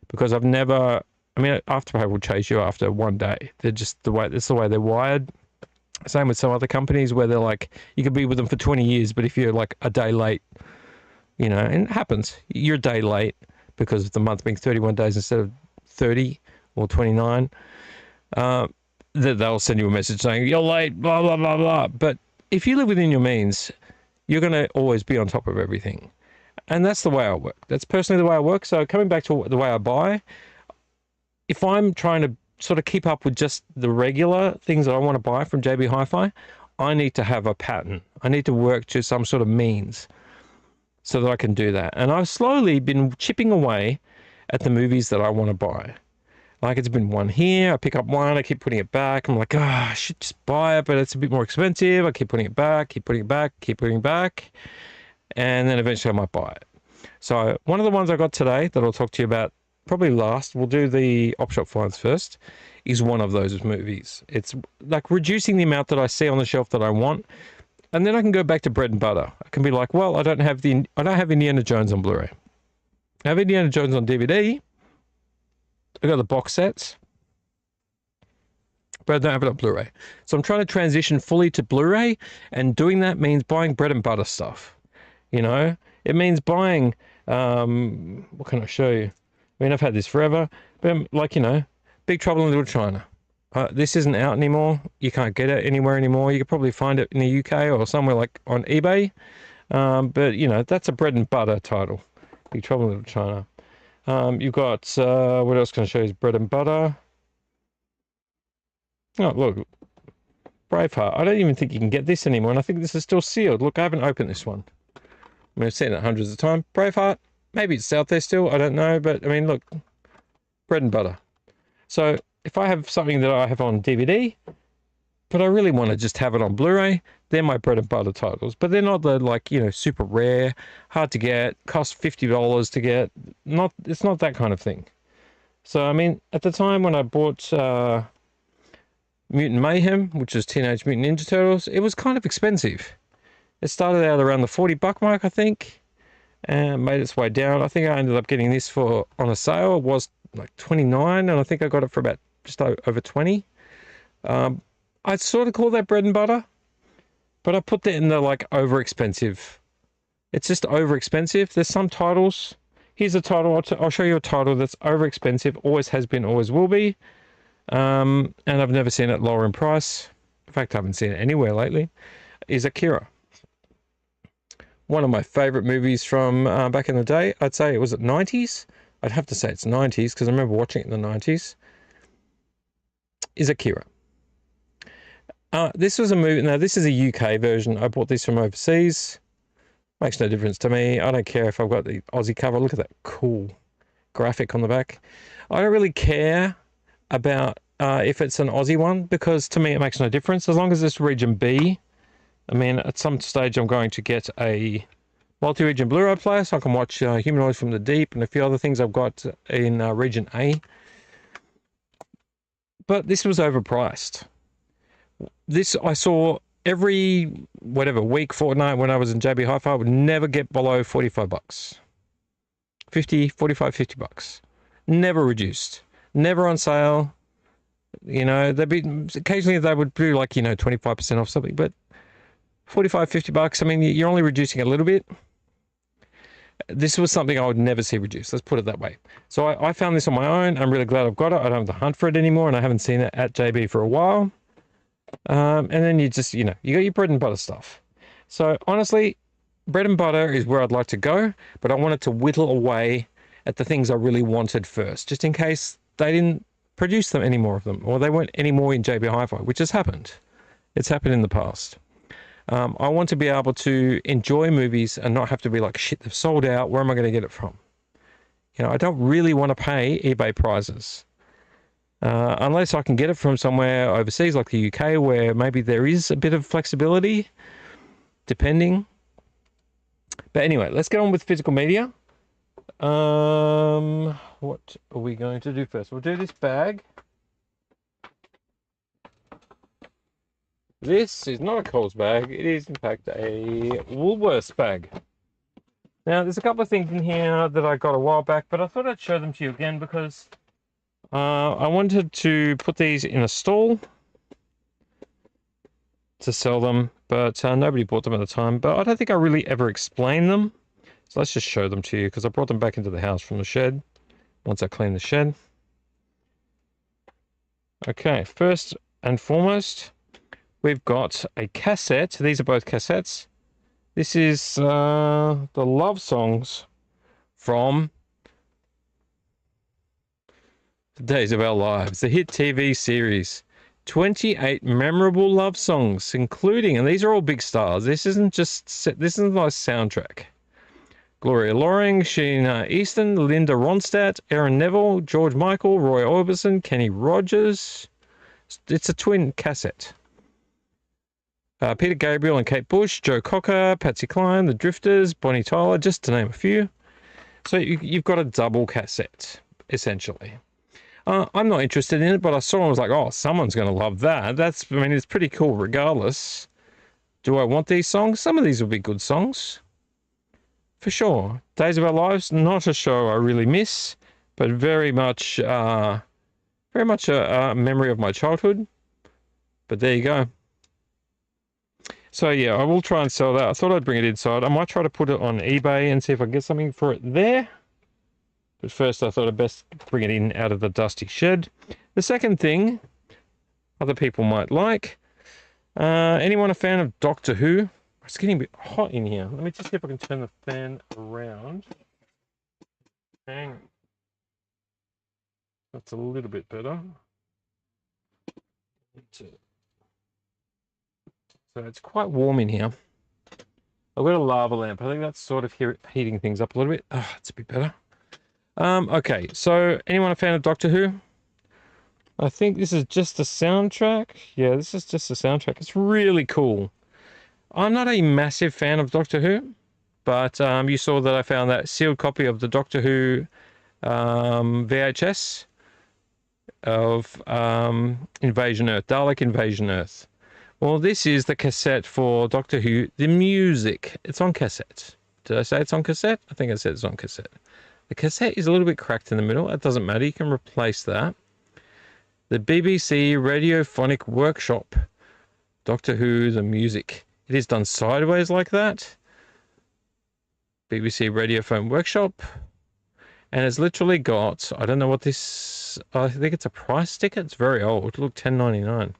Because Afterpay will chase you after one day. That's the way they're wired. Same with some other companies where they're like, you could be with them for 20 years, but if you're like a day late, and it happens, you're a day late because of the month being 31 days instead of 30 or 29, they'll send you a message saying, you're late, blah, blah, blah, blah. But if you live within your means, you're going to always be on top of everything. And that's the way I work. That's personally the way I work. So coming back to the way I buy, if I'm trying to sort of keep up with just the regular things that I want to buy from JB Hi-Fi, I need to have a pattern. I need to work to some sort of means so that I can do that. And I've slowly been chipping away at the movies that I want to buy. Like, it's been one here, I pick up one, I keep putting it back. I'm like, oh, I should just buy it, but it's a bit more expensive. I keep putting it back, keep putting it back, keep putting it back. And then eventually I might buy it. So one of the ones I got today that I'll talk to you about probably last, we'll do the op shop finds first, is one of those movies. It's like reducing the amount that I see on the shelf that I want. And then I can go back to bread and butter. I can be like, well, I don't have Indiana Jones on Blu-ray. I have Indiana Jones on DVD. I got the box sets, but I don't have it on Blu-ray. So I'm trying to transition fully to Blu-ray, and doing that means buying bread and butter stuff. You know, it means buying, what can I show you? I mean, I've had this forever, but like, you know, Big Trouble in Little China. This isn't out anymore. You can't get it anywhere anymore. You could probably find it in the UK or somewhere like on eBay. But, you know, that's a bread and butter title. Big Trouble in Little China. You've got, what else can I show you? Is bread and butter. Oh, look. Braveheart. I don't even think you can get this anymore, and I think this is still sealed. Look, I haven't opened this one. I mean, I've seen it hundreds of times. Braveheart. Maybe it's out there still. I don't know. But, I mean, look. Bread and butter. So, if I have something that I have on DVD, but I really want to just have it on Blu-ray, they're my bread and butter titles. But they're not the, like, you know, super rare, hard to get, cost $50 to get. It's not that kind of thing. So, I mean, at the time when I bought Mutant Mayhem, which is Teenage Mutant Ninja Turtles, it was kind of expensive. It started out around the $40 mark, I think, and made its way down. I think I ended up getting this on a sale. It was like $29, and I think I got it for about just over $20. I'd sort of call that bread and butter, but I put that in the like over expensive. It's just over expensive. There's some titles. Here's a title. I'll show you a title that's over expensive. Always has been, always will be. And I've never seen it lower in price. In fact, I haven't seen it anywhere lately. Is Akira. One of my favorite movies from back in the day. I'd say it was at 90s. I'd have to say it's 90s because I remember watching it in the 90s. Is Akira. This was a movie. Now, this is a UK version. I bought this from overseas. Makes no difference to me. I don't care if I've got the Aussie cover. Look at that cool graphic on the back. I don't really care about if it's an Aussie one, because to me it makes no difference as long as it's region B. I mean, at some stage I'm going to get a multi-region Blu-ray player so I can watch Humanoids from the Deep and a few other things I've got in region A. But this was overpriced. This I saw every week, fortnight when I was in JB Hi-Fi. I would never get below $45. 50, 45, $50. Never reduced. Never on sale. You know, occasionally they would do like, you know, 25% off something, but 45, $50. I mean, you're only reducing a little bit. This was something I would never see reduced. Let's put it that way. So I found this on my own. I'm really glad I've got it. I don't have to hunt for it anymore, and I haven't seen it at JB for a while. And then you just, you know, you got your bread and butter stuff. So honestly, bread and butter is where I'd like to go, but I wanted to whittle away at the things I really wanted first, just in case they didn't produce them any more of them, or they weren't any more in JB Hi-Fi, which has happened. It's happened in the past. I want to be able to enjoy movies and not have to be like, shit, they've sold out. Where am I going to get it from? You know, I don't really want to pay eBay prices. Unless I can get it from somewhere overseas like the UK, where maybe there is a bit of flexibility, depending. But anyway, let's get on with physical media. What are we going to do first? We'll do this bag. This is not a Coles bag. It is, in fact, a Woolworths bag. Now, there's a couple of things in here that I got a while back, but I thought I'd show them to you again because I wanted to put these in a stall to sell them, but nobody bought them at the time. But I don't think I really ever explained them. So let's just show them to you because I brought them back into the house from the shed once I cleaned the shed. Okay, first and foremost, we've got a cassette. These are both cassettes. This is the love songs from The Days of Our Lives, the hit TV series. 28 memorable love songs, including, and these are all big stars. This isn't this isn't like a soundtrack. Gloria Loring, Sheena Easton, Linda Ronstadt, Aaron Neville, George Michael, Roy Orbison, Kenny Rogers. It's a twin cassette. Peter Gabriel and Kate Bush, Joe Cocker, Patsy Cline, The Drifters, Bonnie Tyler, just to name a few. So you've got a double cassette, essentially. I'm not interested in it, but I saw it and was like, oh, someone's going to love that. I mean, it's pretty cool regardless. Do I want these songs? Some of these will be good songs. For sure. Days of Our Lives, not a show I really miss, but very much a memory of my childhood. But there you go. So yeah, I will try and sell that. I thought I'd bring it inside. I might try to put it on eBay and see if I can get something for it there. But first I thought I'd best bring it in out of the dusty shed. The second thing other people might like. Anyone a fan of Doctor Who? It's getting a bit hot in here. Let me just see if I can turn the fan around. Hang on. That's a little bit better. So it's quite warm in here. I've got a lava lamp. I think that's sort of heating things up a little bit. Oh, it's a bit better. Okay, so anyone a fan of Doctor Who? I think this is just a soundtrack. Yeah, this is just a soundtrack. It's really cool. I'm not a massive fan of Doctor Who, but you saw that I found that sealed copy of the Doctor Who VHS of Invasion Earth, Dalek Invasion Earth. Well, this is the cassette for Doctor Who, the music. It's on cassette. Did I say it's on cassette? I think I said it's on cassette. The cassette is a little bit cracked in the middle. That doesn't matter. You can replace that. The BBC Radiophonic Workshop, Doctor Who, the music. It is done sideways like that. BBC Radiophone Workshop. And it's literally got, I don't know what this, I think it's a price sticker. It's very old. Look, $10.99.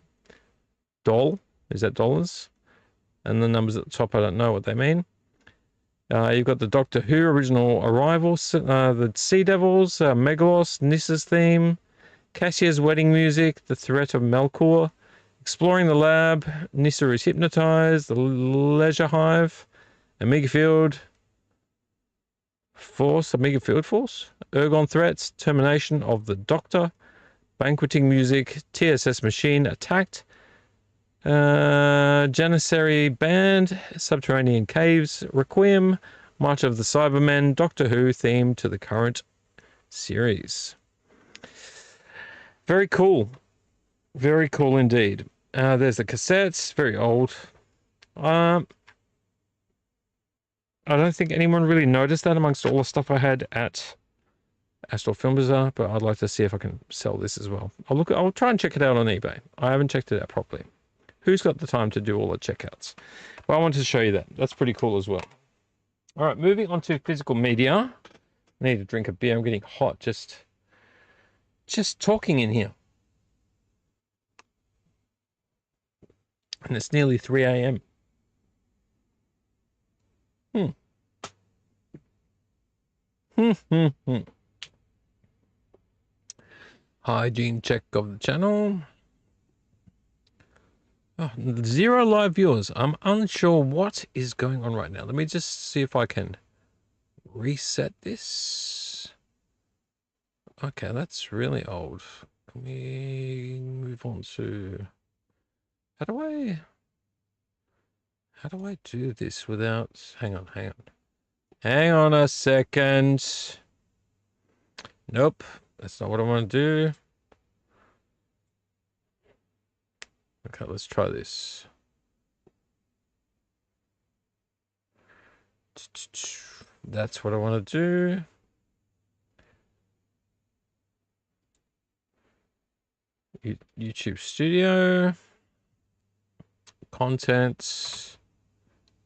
Doll. Is that dollars? And the numbers at the top, I don't know what they mean. You've got the Doctor Who original arrival, the Sea Devils, Megalos, Nissa's theme, Cassia's wedding music, the threat of Melkor, Exploring the Lab, Nissa is hypnotized, the Leisure Hive, Amiga Field Force, Ergon threats, termination of the Doctor, banqueting music, TSS machine attacked, Janissary Band, Subterranean Caves, Requiem, March of the Cybermen, Doctor Who theme to the current series. Very cool. Very cool indeed. There's the cassettes, very old. I don't think anyone really noticed that amongst all the stuff I had at Astral Film Bazaar, but I'd like to see if I can sell this as well. I'll try and check it out on eBay. I haven't checked it out properly. Who's got the time to do all the checkouts? Well, I wanted to show you that. That's pretty cool as well. All right, moving on to physical media. I need to drink a beer. I'm getting hot just talking in here. And it's nearly 3 a.m. Hygiene check of the channel. Oh, 0 live viewers. I'm unsure what is going on right now. Let me just see if I can reset this. Okay, that's really old. Can we move on to... How do I do this without... Hang on. Hang on a second. Nope, that's not what I want to do. Okay, let's try this. That's what I want to do. YouTube Studio. Content.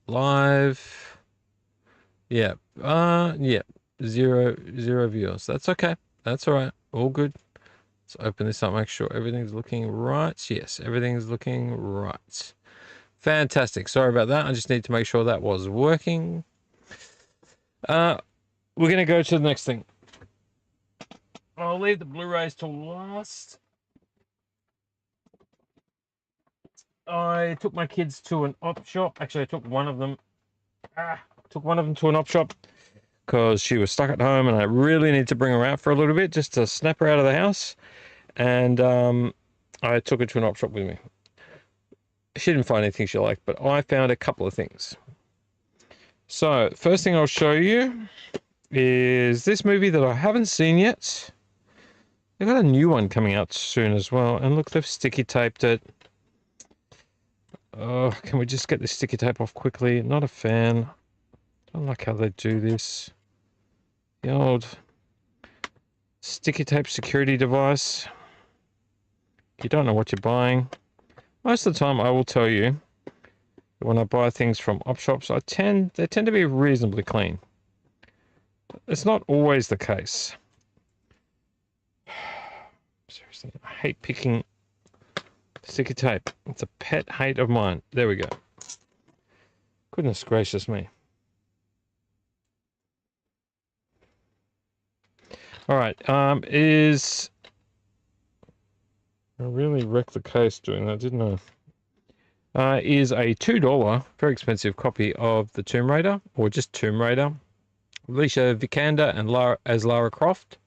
Live. Yeah. Yeah. Zero viewers. That's okay. That's all right. All good. Let's open this up. Make sure everything's looking right. Yes, everything's looking right. Fantastic. Sorry about that. I just need to make sure that was working. We're going to go to the next thing. I'll leave the Blu-rays till last. I took my kids to an op shop. Actually, I took one of them. To an op shop because she was stuck at home, and I really need to bring her out for a little bit just to snap her out of the house. And I took her to an op shop with me. She didn't find anything she liked, but I found a couple of things. So, first thing I'll show you is this movie that I haven't seen yet. They've got a new one coming out soon as well. And look, they've sticky taped it. Oh, can we just get this sticky tape off quickly? Not a fan. Don't like how they do this. The old sticky tape security device. You don't know what you're buying. Most of the time, I will tell you, when I buy things from op shops, they tend to be reasonably clean. It's not always the case. Seriously, I hate picking sticky tape. It's a pet hate of mine. There we go. Goodness gracious me. All right, I really wrecked the case doing that, didn't I? Is a $2, very expensive copy of the Tomb Raider, or just Tomb Raider. Alicia Vikander and Lara Croft.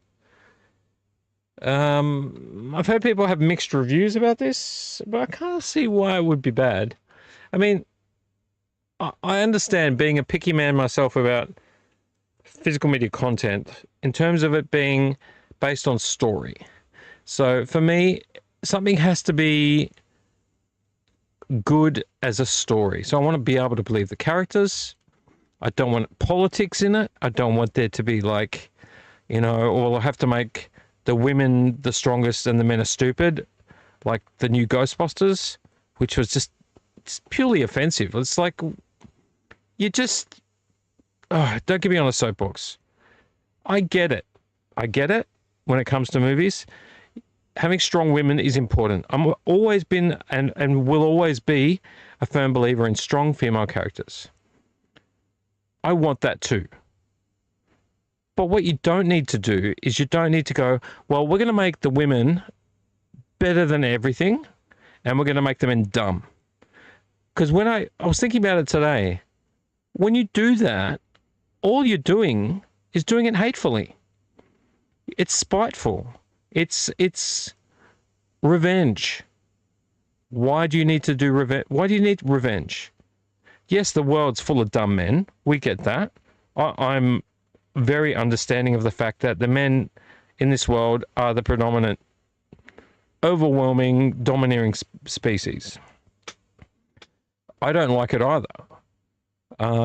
I've heard people have mixed reviews about this, but I can't see why it would be bad. I mean, I understand being a picky man myself about physical media content in terms of it being based on story. So for me, something has to be good as a story. So I want to be able to believe the characters. I don't want politics in it. I don't want there to be like, or I have to make the women the strongest and the men are stupid, like the new Ghostbusters, which was just purely offensive. It's like, don't get me on a soapbox. I get it when it comes to movies. Having strong women is important. I'm always been and will always be a firm believer in strong female characters. I want that too. But what you don't need to do is you don't need to go, well, we're going to make the women better than everything and we're going to make the men dumb. Because when I was thinking about it today, when you do that, all you're doing is doing it hatefully. It's spiteful. It's revenge. Why do you need to do revenge? Why do you need revenge? Yes, the world's full of dumb men. We get that. I'm very understanding of the fact that the men in this world are the predominant, overwhelming, domineering species. I don't like it either.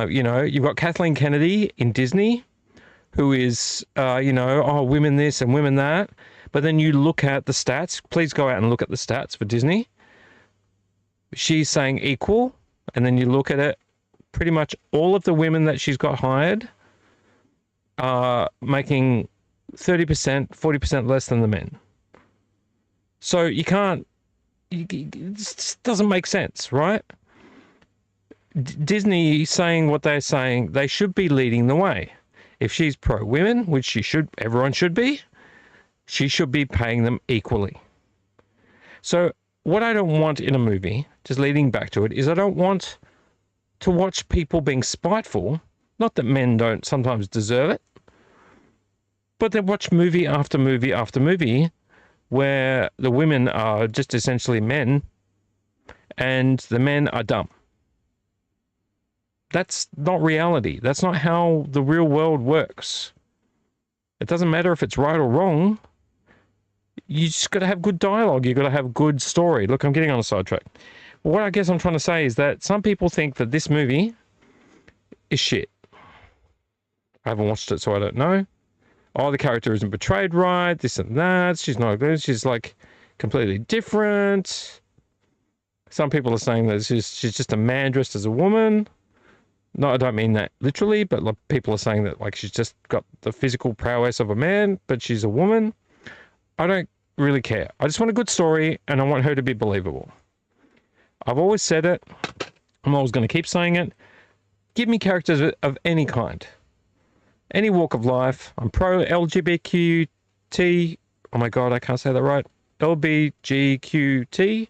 You've got Kathleen Kennedy in Disney, who is, women this and women that. But then you look at the stats. Please go out and look at the stats for Disney. She's saying equal. And then you look at it, pretty much all of the women that she's got hired are making 30%, 40% less than the men. So it just doesn't make sense, right? Disney saying what they're saying, they should be leading the way. If she's pro-women, which everyone should be, she should be paying them equally. So what I don't want in a movie, just leading back to it, is I don't want to watch people being spiteful. Not that men don't sometimes deserve it, but then watch movie after movie after movie where the women are just essentially men and the men are dumb. That's not reality. That's not how the real world works. It doesn't matter if it's right or wrong. You just got to have good dialogue. You got to have good story. Look, I'm getting on a sidetrack. What I guess I'm trying to say is that some people think that this movie is shit. I haven't watched it, so I don't know. Oh, the character isn't portrayed right, this and that. She's not good. She's like completely different. Some people are saying that she's just a man dressed as a woman. No, I don't mean that literally, but like, people are saying that like she's just got the physical prowess of a man, but she's a woman. I don't really care. I just want a good story, and I want her to be believable. I've always said it. I'm always going to keep saying it. Give me characters of any kind, any walk of life. I'm pro LGBTQT. Oh my God, I can't say that right. LBGQT.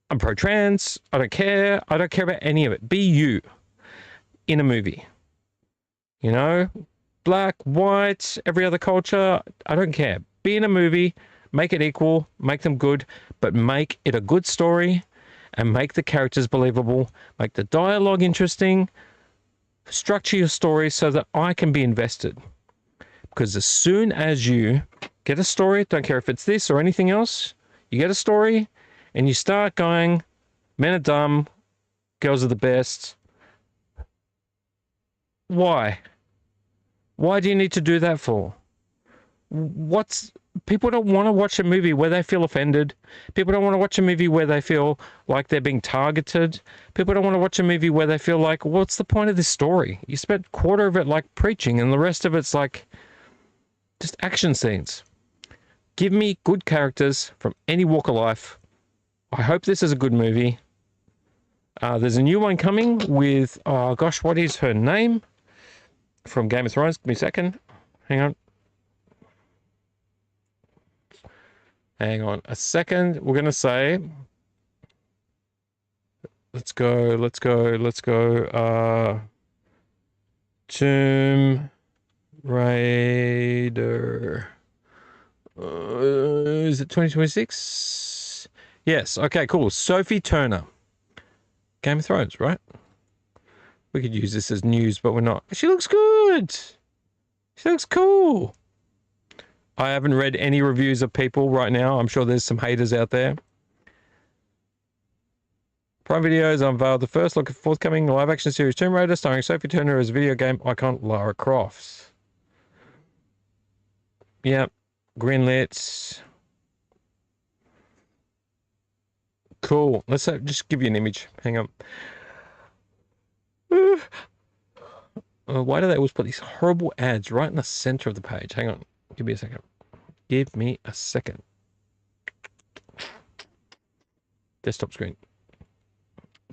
I'm pro trans. I don't care. I don't care about any of it. Be you in a movie. You know, black, white, every other culture. I don't care. Be in a movie. Make it equal. Make them good. But make it a good story. And make the characters believable. Make the dialogue interesting. Structure your story so that I can be invested. Because as soon as you get a story, don't care if it's this or anything else, you get a story and you start going, men are dumb, girls are the best. Why? Why do you need to do that for? People don't want to watch a movie where they feel offended. People don't want to watch a movie where they feel like they're being targeted. People don't want to watch a movie where they feel like, what's the point of this story? You spent a quarter of it like preaching and the rest of it's like just action scenes. Give me good characters from any walk of life. I hope this is a good movie. There's a new one coming with, oh gosh, what is her name? From Game of Thrones. Give me a second. Hang on. Hang on a second. We're going to say, let's go. Tomb Raider. Is it 2026? Yes. Okay, cool. Sophie Turner. Game of Thrones, right? We could use this as news, but we're not. She looks good. She looks cool. I haven't read any reviews of people right now. I'm sure there's some haters out there. Prime Video's unveiled the first look at forthcoming live-action series Tomb Raider, starring Sophie Turner as video game icon Lara Croft. Yep. Greenlit. Cool. Let's just give you an image. Hang on. Why do they always put these horrible ads right in the center of the page? Hang on. Give me a second. Give me a second. Desktop screen.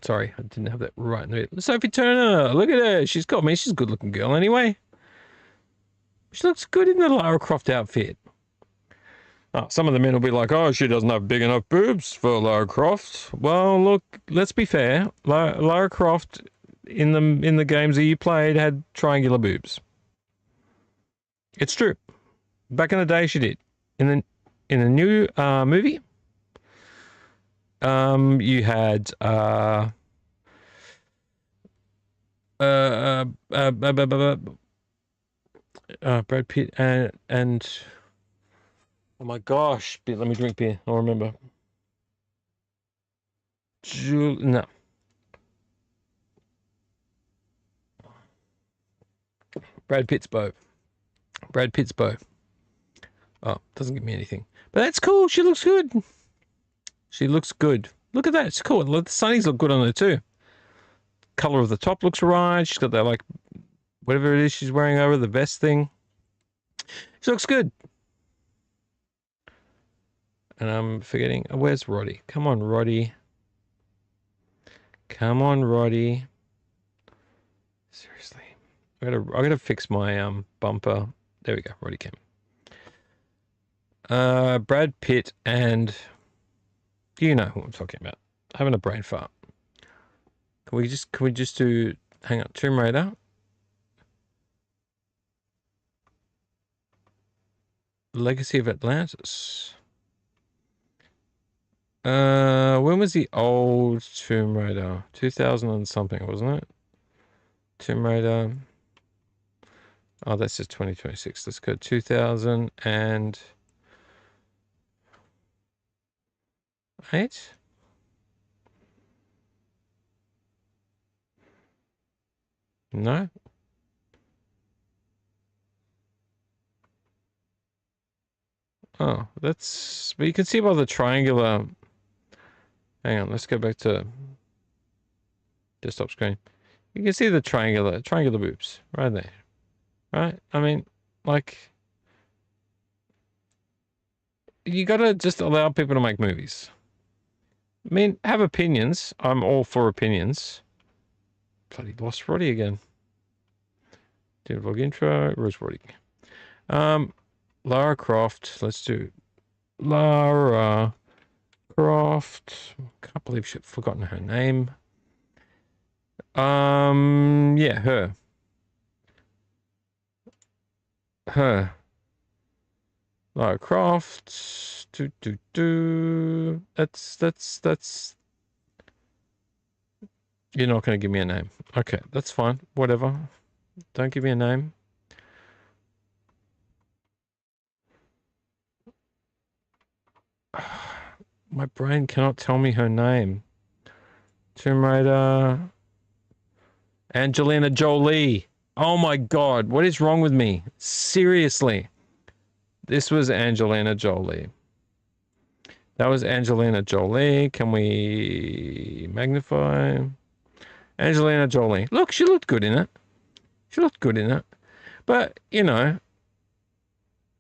Sorry, I didn't have that right in the middle. Sophie Turner, look at her. She's got me. She's a good-looking girl anyway. She looks good in the Lara Croft outfit. Oh, some of the men will be like, oh, she doesn't have big enough boobs for Lara Croft. Well, look, let's be fair. Lara Croft in the games that you played had triangular boobs. It's true. Back in the day, she did. In the new movie, you had Brad Pitt and oh my gosh, let me drink beer. I'll remember. No. Brad Pitt's bow. Oh, doesn't give me anything. But that's cool. She looks good. Look at that. It's cool. The sunnies look good on her too. Color of the top looks right. She's got that like whatever it is she's wearing over the vest thing. She looks good. And I'm forgetting. Oh, where's Roddy? Come on, Roddy. Seriously. I gotta fix my bumper. There we go. Roddy came. Brad Pitt and you know who I'm talking about. Having a brain fart. Can we just do hang on, Tomb Raider? Legacy of Atlantis. When was the old Tomb Raider? 2000 and something, wasn't it? Tomb Raider. Oh, that's just 2026. Let's go 2008. No. Oh, but you can see by the triangular. Hang on, let's go back to desktop screen. You can see the triangular boobs right there. Right? I mean, like, you gotta just allow people to make movies. I mean, have opinions. I'm all for opinions. Bloody lost Roddy again. Did vlog intro. Where's Roddy? Lara Croft. Let's do Lara Croft. Can't believe she'd forgotten her name. Yeah, her. Lara Croft. That's. You're not going to give me a name. Okay, that's fine. Whatever. Don't give me a name. My brain cannot tell me her name. Tomb Raider. Angelina Jolie. Oh my God. What is wrong with me? Seriously. This was Angelina Jolie. That was Angelina Jolie. Can we magnify? Angelina Jolie. Look, she looked good in it. She looked good in it. But, you know,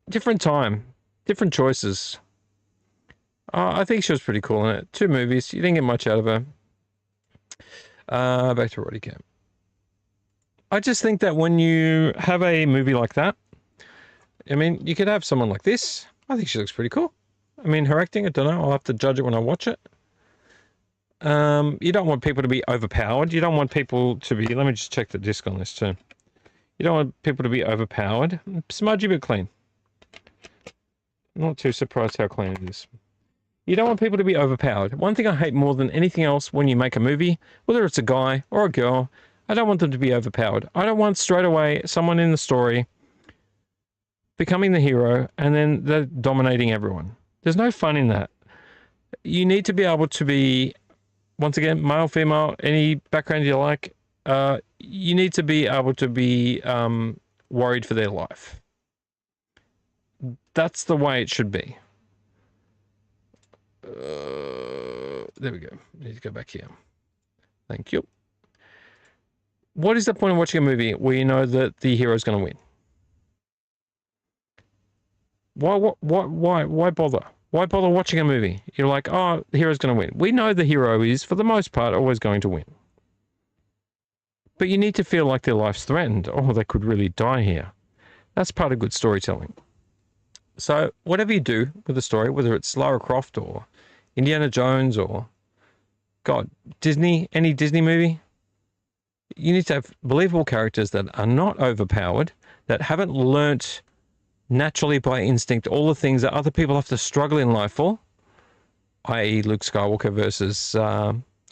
different time, different choices. I think she was pretty cool in it. 2 movies. You didn't get much out of her. Back to Roddy Camp. I just think that when you have a movie like that, I mean, you could have someone like this. I think she looks pretty cool. I mean, her acting, I don't know. I'll have to judge it when I watch it. You don't want people to be overpowered. You don't want people to be... Let me just check the disc on this too. You don't want people to be overpowered. Smudgy but clean. Not too surprised how clean it is. You don't want people to be overpowered. One thing I hate more than anything else when you make a movie, whether it's a guy or a girl, I don't want them to be overpowered. I don't want straight away someone in the story becoming the hero and then they're dominating everyone. There's no fun in that. You need to be able to be, once again, male, female, any background you like, you need to be able to be worried for their life. That's the way it should be. There we go. Need to go back here. Thank you. What is the point of watching a movie where you know that the hero is going to win? Why bother? Why bother watching a movie? You're like, oh, the hero's going to win. We know the hero is, for the most part, always going to win. But you need to feel like their life's threatened. Oh, they could really die here. That's part of good storytelling. So whatever you do with a story, whether it's Lara Croft or Indiana Jones or, God, Disney, any Disney movie, you need to have believable characters that are not overpowered, that haven't learnt naturally by instinct all the things that other people have to struggle in life for, i.e. Luke Skywalker versus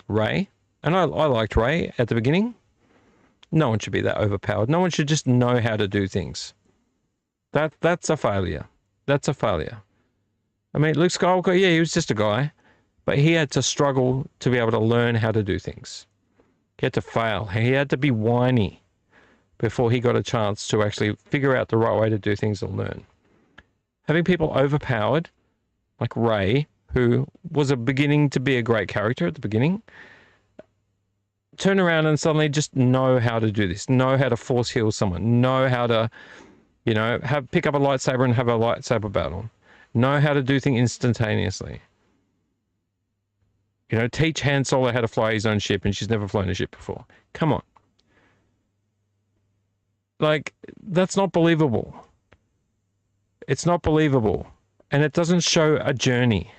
Rey. And I liked Rey at the beginning. No one should be that overpowered. No one should just know how to do things. That's a failure. That's a failure. I mean, Luke Skywalker, yeah, he was just a guy, but he had to struggle to be able to learn how to do things. He had to fail. He had to be whiny before he got a chance to actually figure out the right way to do things and learn. Having people overpowered, like Rey, who was beginning to be a great character at the beginning, turn around and suddenly just know how to do this, know how to force heal someone, know how to, you know, pick up a lightsaber and have a lightsaber battle, know how to do things instantaneously. You know, teach Han Solo how to fly his own ship and she's never flown a ship before. Come on. Like, that's not believable. It's not believable. And it doesn't show a journey.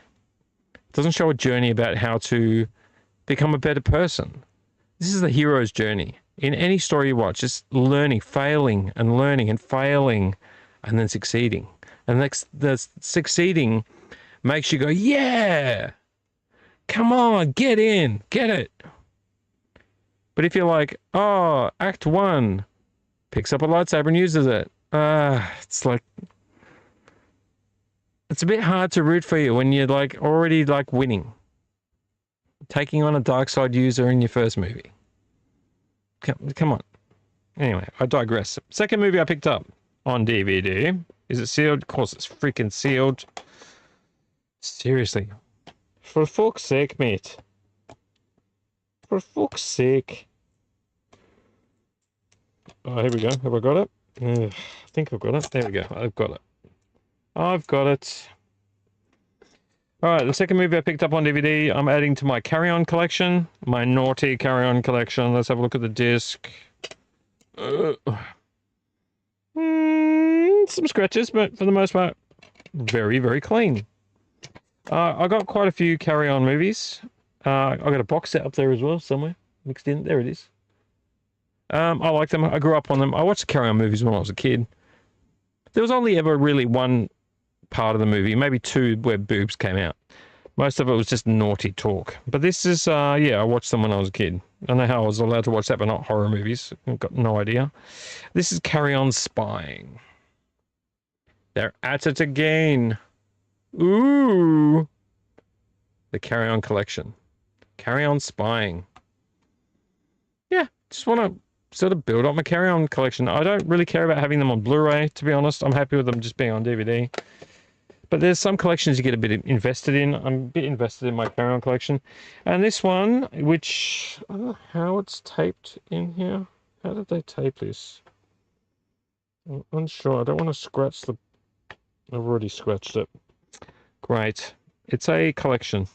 It doesn't show a journey about how to become a better person. This is the hero's journey. In any story you watch, it's learning, failing and failing and then succeeding. And the succeeding makes you go, yeah, come on, get in, get it. But if you're like, oh, Act 1, picks up a lightsaber and uses it. It's like, it's a bit hard to root for you when you're like already like winning. Taking on a dark side user in your first movie. Come on. Anyway, I digress. Second movie I picked up on DVD. Is it sealed? Of course it's freaking sealed. Seriously. For fuck's sake, mate. For fuck's sake. Oh, here we go. Have I got it? I think I've got it. There we go. I've got it. I've got it. All right, the second movie I picked up on DVD, I'm adding to my carry-on collection, my naughty carry-on collection. Let's have a look at the disc. Some scratches, but for the most part, very, very clean. I got quite a few carry-on movies. I got a box set up there as well, somewhere mixed in. There it is. I like them. I grew up on them. I watched the carry-on movies when I was a kid. There was only ever really one part of the movie, maybe two, where boobs came out. Most of it was just naughty talk. But this is, yeah, I watched them when I was a kid. I don't know how I was allowed to watch that, but not horror movies. I've got no idea. This is Carry On Spying. They're at it again. Ooh. The Carry On collection. Carry On Spying. Yeah, just want to sort of build up my Carry On collection. I don't really care about having them on Blu-ray, to be honest. I'm happy with them just being on DVD. But there's some collections you get a bit invested in. I'm a bit invested in my Carry On collection. And this one, which, I don't know how it's taped in here. How did they tape this? I'm unsure. I don't want to scratch the... I've already scratched it. Great. It's a collection.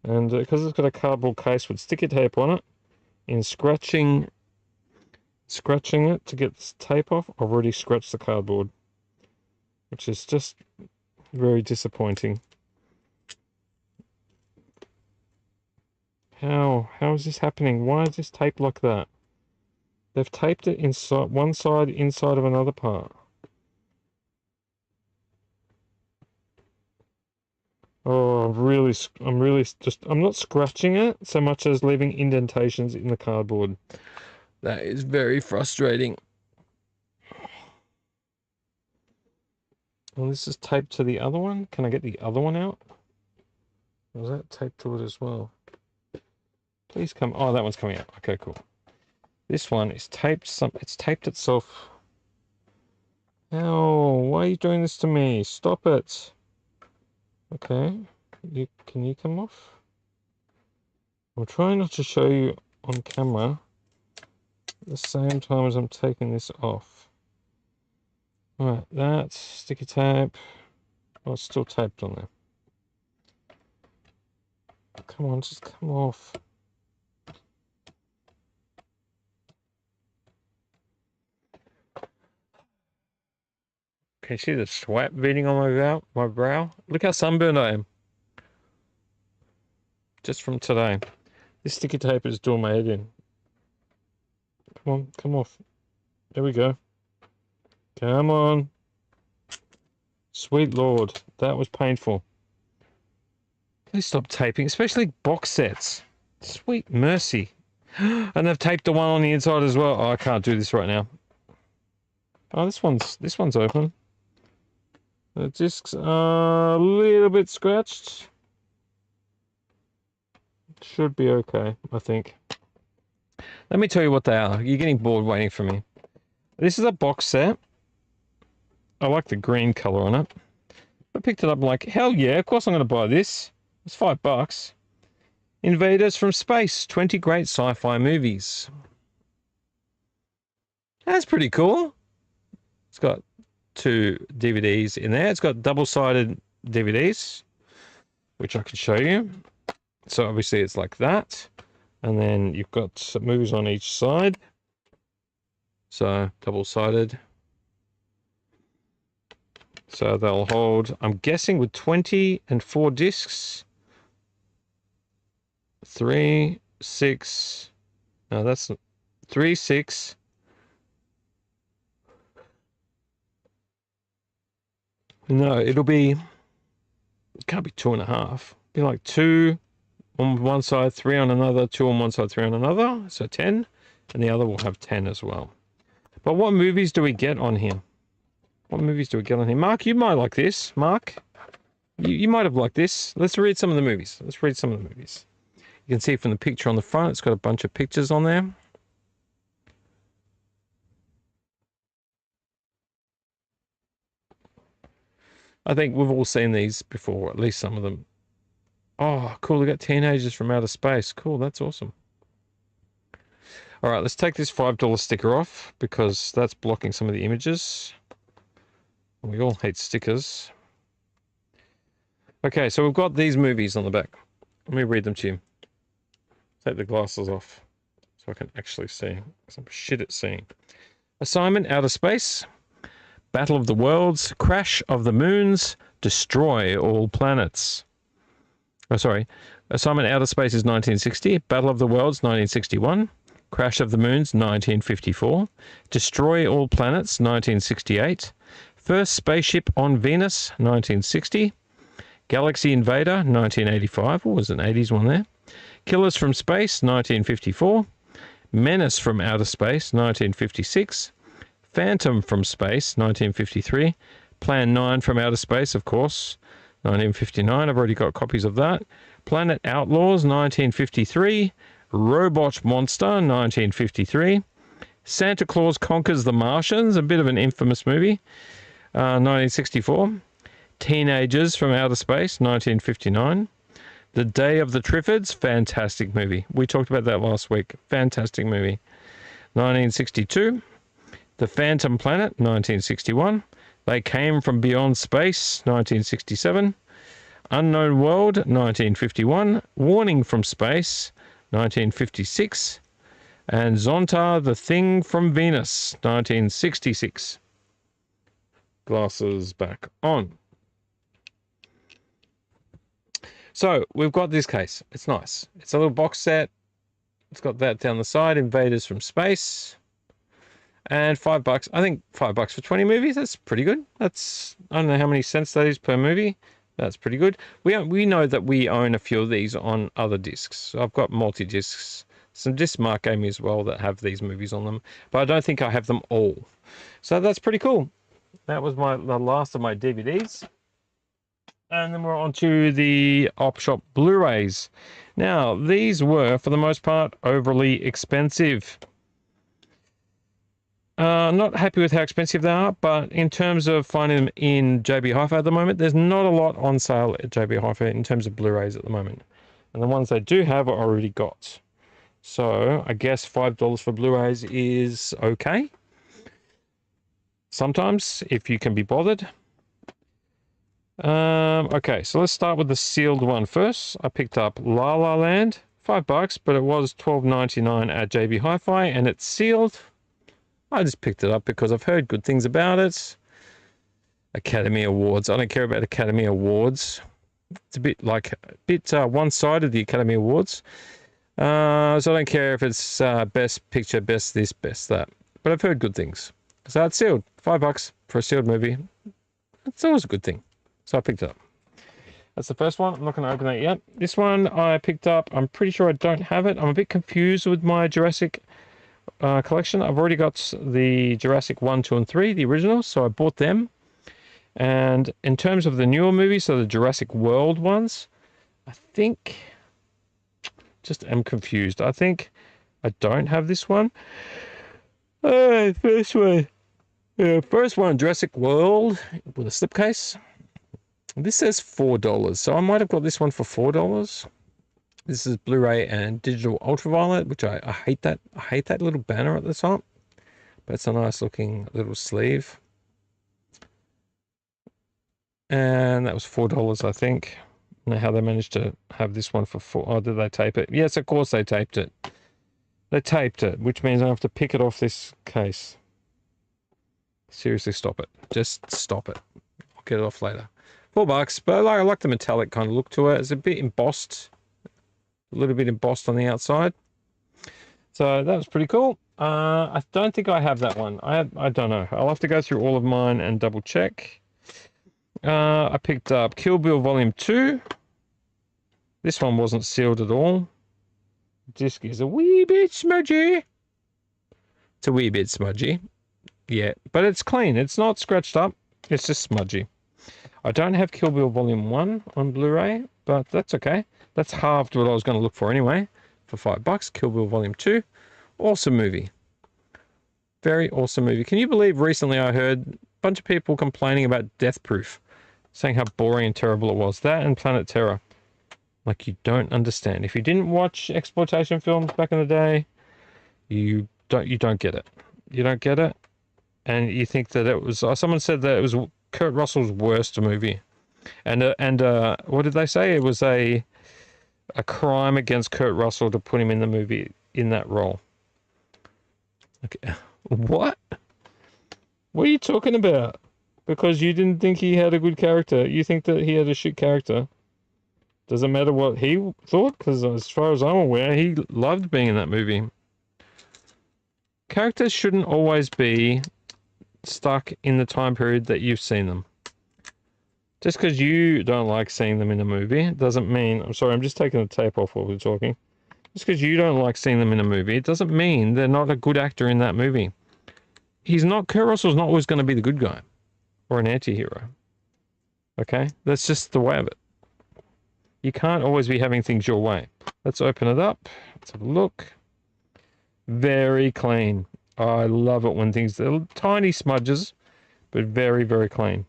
And because it's got a cardboard case with sticky tape on it, in scratching it to get this tape off, I've already scratched the cardboard. Which is just very disappointing. How is this happening? Why is this taped like that? They've taped it inside one side inside of another part. Oh, I'm not scratching it so much as leaving indentations in the cardboard. That is very frustrating. Well, this is taped to the other one. Can I get the other one out? Or is that taped to it as well? Please come. Oh, that one's coming out. Okay, cool. This one is taped. It's taped itself. Ow, why are you doing this to me? Stop it. Okay. Can you come off? I'm trying not to show you on camera at the same time as I'm taking this off. Right, that's sticky tape. Oh, it's still taped on there. Come on, just come off. Can you see the sweat beading on my brow? Look how sunburned I am. Just from today. This sticky tape is doing my head in. Come on, come off. There we go. Come on. Sweet Lord, that was painful. Please stop taping, especially box sets. Sweet mercy. And they've taped the one on the inside as well. Oh, I can't do this right now. Oh, this one's open. The discs are a little bit scratched. Should be okay, I think. Let me tell you what they are. You're getting bored waiting for me. This is a box set. I like the green color on it. I picked it up like, hell yeah, of course I'm going to buy this. It's $5. Invaders from Space, 20 great sci-fi movies. That's pretty cool. It's got 2 DVDs in there. It's got double-sided DVDs, which I can show you. So obviously it's like that. And then you've got some movies on each side. So double-sided. So they'll hold, I'm guessing with 20 and 4 discs. 3, 6. No, that's 3, 6. No, it can't be 2.5. It'll be like 2 on one side, 3 on another, 2 on one side, 3 on another. So 10. And the other will have 10 as well. But what movies do we get on here? What movies do we get on here? Mark, you might like this. Mark, you might have liked this. Let's read some of the movies. You can see from the picture on the front, it's got a bunch of pictures on there. I think we've all seen these before, at least some of them. Oh, cool. We got Teenagers from Outer Space. Cool. That's awesome. All right, let's take this $5 sticker off because that's blocking some of the images. We all hate stickers. Okay, so we've got these movies on the back. Let me read them to you. Take the glasses off so I can actually see. Because I'm shit at seeing. Assignment: Outer Space. Battle of the Worlds. Crash of the Moons. Destroy All Planets. Oh, sorry. Assignment: Outer Space is 1960. Battle of the Worlds, 1961. Crash of the Moons, 1954. Destroy All Planets, 1968. First Spaceship on Venus, 1960. Galaxy Invader, 1985. Oh, was an 80s one there. Killers from Space, 1954. Menace from Outer Space, 1956. Phantom from Space, 1953. Plan 9 from Outer Space, of course, 1959. I've already got copies of that. Planet Outlaws, 1953. Robot Monster, 1953. Santa Claus Conquers the Martians, a bit of an infamous movie, 1964. Teenagers from Outer Space, 1959. The Day of the Triffids, fantastic movie. We talked about that last week. Fantastic movie. 1962. The Phantom Planet, 1961. They Came from Beyond Space, 1967. Unknown World, 1951. Warning from Space, 1956. And Zonta, The Thing from Venus, 1966. Glasses back on. So we've got this case. It's nice. It's a little box set. It's got that down the side. Invaders from Space. And $5. I think $5 for 20 movies. That's pretty good. That's, I don't know how many cents that is per movie. That's pretty good. We know that we own a few of these on other discs. So I've got multi-discs. Some discs Mark gave me as well that have these movies on them. But I don't think I have them all. So that's pretty cool. That was the last of my DVDs. And then we're on to the Op Shop Blu-rays. Now, these were, for the most part, overly expensive. Not happy with how expensive they are, but in terms of finding them in JB Hi-Fi at the moment, there's not a lot on sale at JB Hi-Fi in terms of Blu-rays at the moment. And the ones they do have are already got. So I guess $5 for Blu-rays is okay. Sometimes, if you can be bothered. Okay, so let's start with the sealed one first. I picked up La La Land, $5, but it was $12.99 at JB Hi-Fi, and it's sealed. I just picked it up because I've heard good things about it. Academy Awards. I don't care about Academy Awards. It's a bit one-sided, the Academy Awards. So I don't care if it's best picture, best this, best that. But I've heard good things. So it's sealed. $5 for a sealed movie. It's always a good thing. So I picked it up. That's the first one. I'm not going to open that yet. This one I picked up. I'm pretty sure I don't have it. I'm a bit confused with my Jurassic collection. I've already got the Jurassic 1, 2, and 3, the originals, so I bought them. And in terms of the newer movies, so the Jurassic World ones, I think, just am confused. I think I don't have this one. First one. First one, Jurassic World with a slipcase. This says $4, so I might have got this one for $4. This is Blu-ray and digital ultraviolet, which I hate that. I hate that little banner at the top, but it's a nice looking little sleeve. And that was $4, I think. I don't know how they managed to have this one for $4. Oh, did they tape it? Yes, of course they taped it. They taped it, which means I have to pick it off this case. Seriously, stop it. Just stop it. I'll get it off later. $4, but I like the metallic kind of look to it. It's a bit embossed. A little bit embossed on the outside. So that was pretty cool. I don't think I have that one. I don't know. I'll have to go through all of mine and double check. I picked up Kill Bill Volume 2. This one wasn't sealed at all. Disc is a wee bit smudgy. It's a wee bit smudgy. Yeah, but it's clean. It's not scratched up. It's just smudgy. I don't have Kill Bill Volume 1 on Blu-ray, but that's okay. That's halved what I was going to look for anyway. For $5, Kill Bill Volume 2. Awesome movie. Very awesome movie. Can you believe recently I heard a bunch of people complaining about Death Proof, saying how boring and terrible it was. That and Planet Terror. Like, you don't understand. If you didn't watch exploitation films back in the day, you don't get it. You don't get it. And you think that it was... someone said that it was Kurt Russell's worst movie. And what did they say? It was a crime against Kurt Russell to put him in the movie in that role. Okay. What? What are you talking about? Because you didn't think he had a good character. You think that he had a shit character. Doesn't matter what he thought, because as far as I'm aware, he loved being in that movie. Characters shouldn't always be stuck in the time period that you've seen them. Just because you don't like seeing them in a movie doesn't mean... I'm sorry, I'm just taking the tape off while we're talking. Just because you don't like seeing them in a movie, it doesn't mean they're not a good actor in that movie. Kurt Russell's not always going to be the good guy. Or an anti-hero. Okay? That's just the way of it. You can't always be having things your way. Let's open it up. Let's have a look. Very clean. I love it when things... They're tiny smudges, but very, very clean.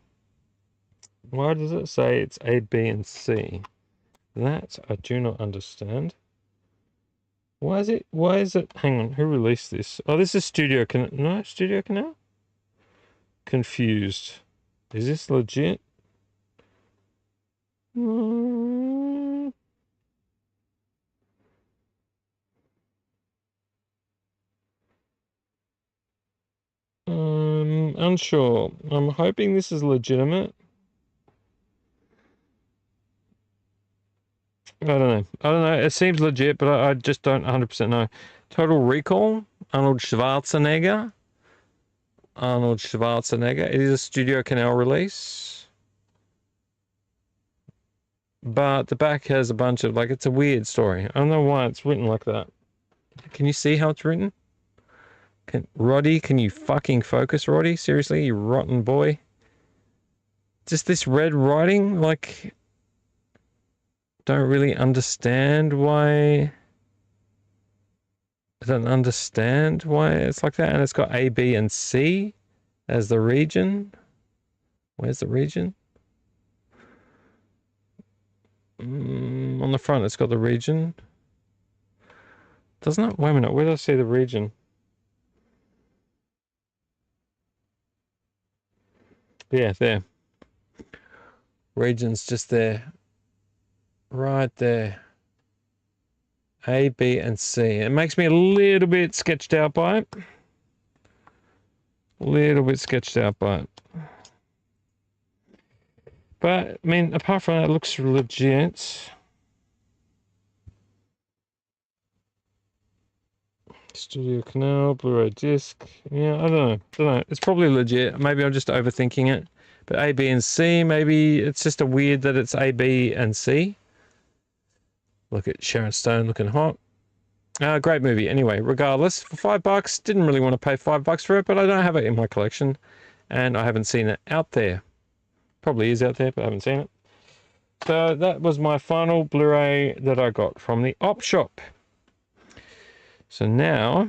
Why does it say it's A, B, and C? That I do not understand. Why is it... Hang on, who released this? Oh, this is Studio Canal. No, Studio Canal? Confused. Is this legit? Unsure. I'm hoping this is legitimate. I don't know. It seems legit, but I just don't 100% know. Total Recall. Arnold Schwarzenegger. It is a Studio Canal release. But the back has a bunch of, it's a weird story. I don't know why it's written like that. Can you see how it's written? Roddy, can you fucking focus, Roddy? Seriously, you rotten boy. Just this red writing, don't really understand why... I don't understand why it's like that. And it's got A, B, and C as the region. Where's the region? On the front, it's got the region. Doesn't it? Wait a minute. Where do I see the region? Yeah, there. Region's just there. Right there. A, B, and C. It makes me a little bit sketched out by it. But, I mean, apart from that, it looks legit. Studio Canal, Blu-ray disc. Yeah, I don't know. It's probably legit. Maybe I'm just overthinking it. But A, B, and C, maybe it's just a weird that it's A, B, and C. Look at Sharon Stone looking hot. Great movie. Anyway, regardless, for $5, didn't really want to pay $5 for it, but I don't have it in my collection. And I haven't seen it out there. Probably is out there, but I haven't seen it. So that was my final Blu-ray that I got from the op shop. So now,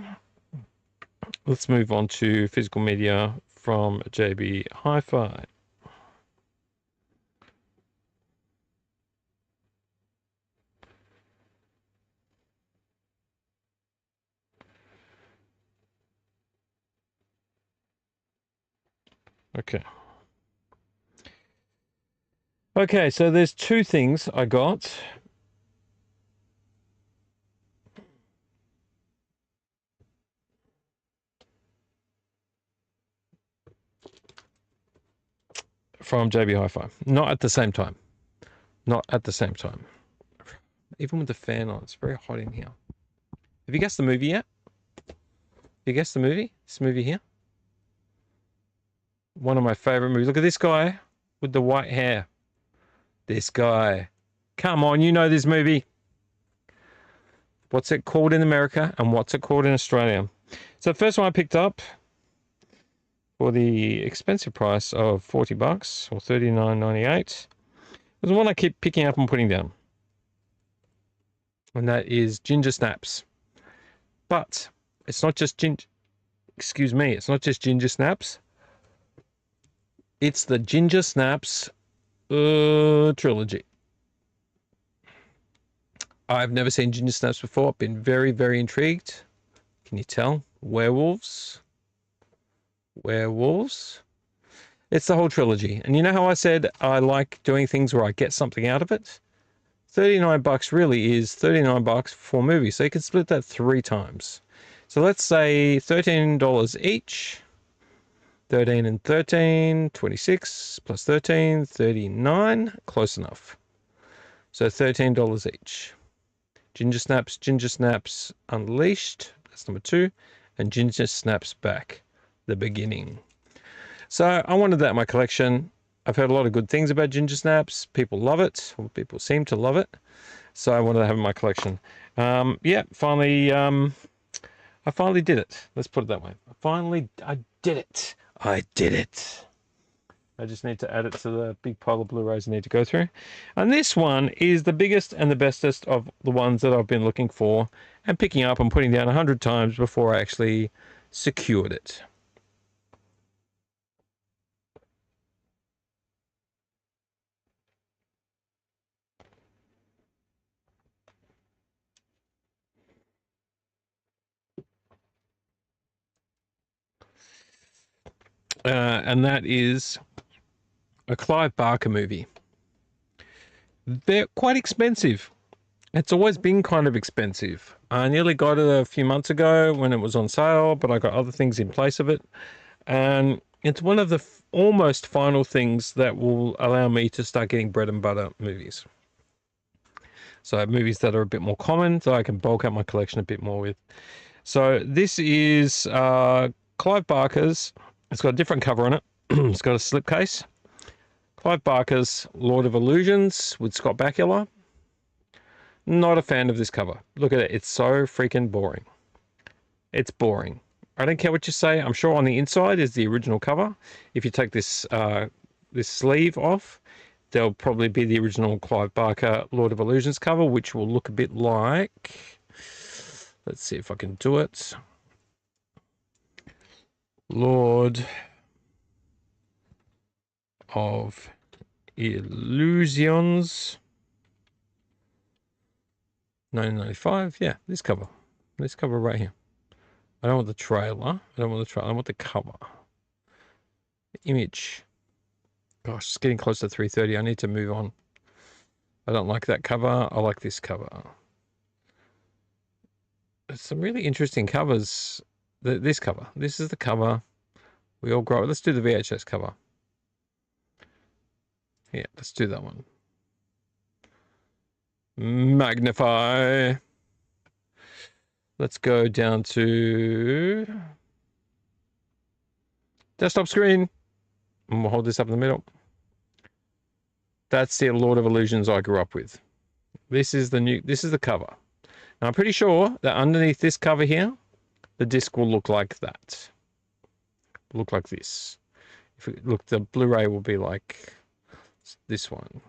let's move on to physical media from JB Hi-Fi. Okay, so there's two things I got. From JB Hi-Fi. Not at the same time. Even with the fan on, it's very hot in here. Have you guessed the movie yet? This movie here? One of my favorite movies. Look at this guy with the white hair. This guy. Come on, you know this movie. What's it called in America and what's it called in Australia? So the first one I picked up for the expensive price of $40 or $39.98 was the one I keep picking up and putting down. And that is Ginger Snaps. But it's not just ginger... Excuse me, it's not just Ginger Snaps. It's the Ginger Snaps trilogy. I've never seen Ginger Snaps before. Been very, very intrigued. Can you tell? Werewolves. It's the whole trilogy. And you know how I said I like doing things where I get something out of it? $39 really is $39 for movies. So you can split that 3 times. So let's say $13 each. 13 and 13, 26 plus 13, 39. Close enough. So $13 each. Ginger Snaps Unleashed. That's number 2. And Ginger Snaps Back, the beginning. So I wanted that in my collection. I've heard a lot of good things about Ginger Snaps. People love it. Or people seem to love it. So I wanted to have it in my collection. Yeah, finally, I finally did it. Let's put it that way. I did it. I did it. I just need to add it to the big pile of Blu-rays I need to go through. And this one is the biggest and the bestest of the ones that I've been looking for and picking up and putting down 100 times before I actually secured it. And that is a Clive Barker movie. They're quite expensive. It's always been kind of expensive. I nearly got it a few months ago when it was on sale, but I got other things in place of it. And it's one of the almost final things that will allow me to start getting bread and butter movies. So movies that are a bit more common, so I can bulk out my collection a bit more with. So this is Clive Barker's. It's got a different cover on it. It's got a slipcase. Clive Barker's Lord of Illusions with Scott Bakula. Not a fan of this cover. Look at it. It's so freaking boring. It's boring. I don't care what you say. I'm sure on the inside is the original cover. If you take this this sleeve off, there'll probably be the original Clive Barker Lord of Illusions cover, which will look a bit like... Let's see if I can do it. Lord of Illusions 1995. Yeah, this cover right here. I don't want the trailer. I want the cover. The image. Gosh, it's getting close to 3:30. I need to move on. I don't like that cover. I like this cover. There's some really interesting covers. This cover. This is the cover. We all grow. Let's do the VHS cover. Yeah, let's do that one. Magnify. Let's go down to desktop screen. And we'll hold this up in the middle. That's the Lord of Illusions I grew up with. This is the cover. Now I'm pretty sure that underneath this cover here, the disc will look like that. Look like this. Look, the Blu-ray will be like this one.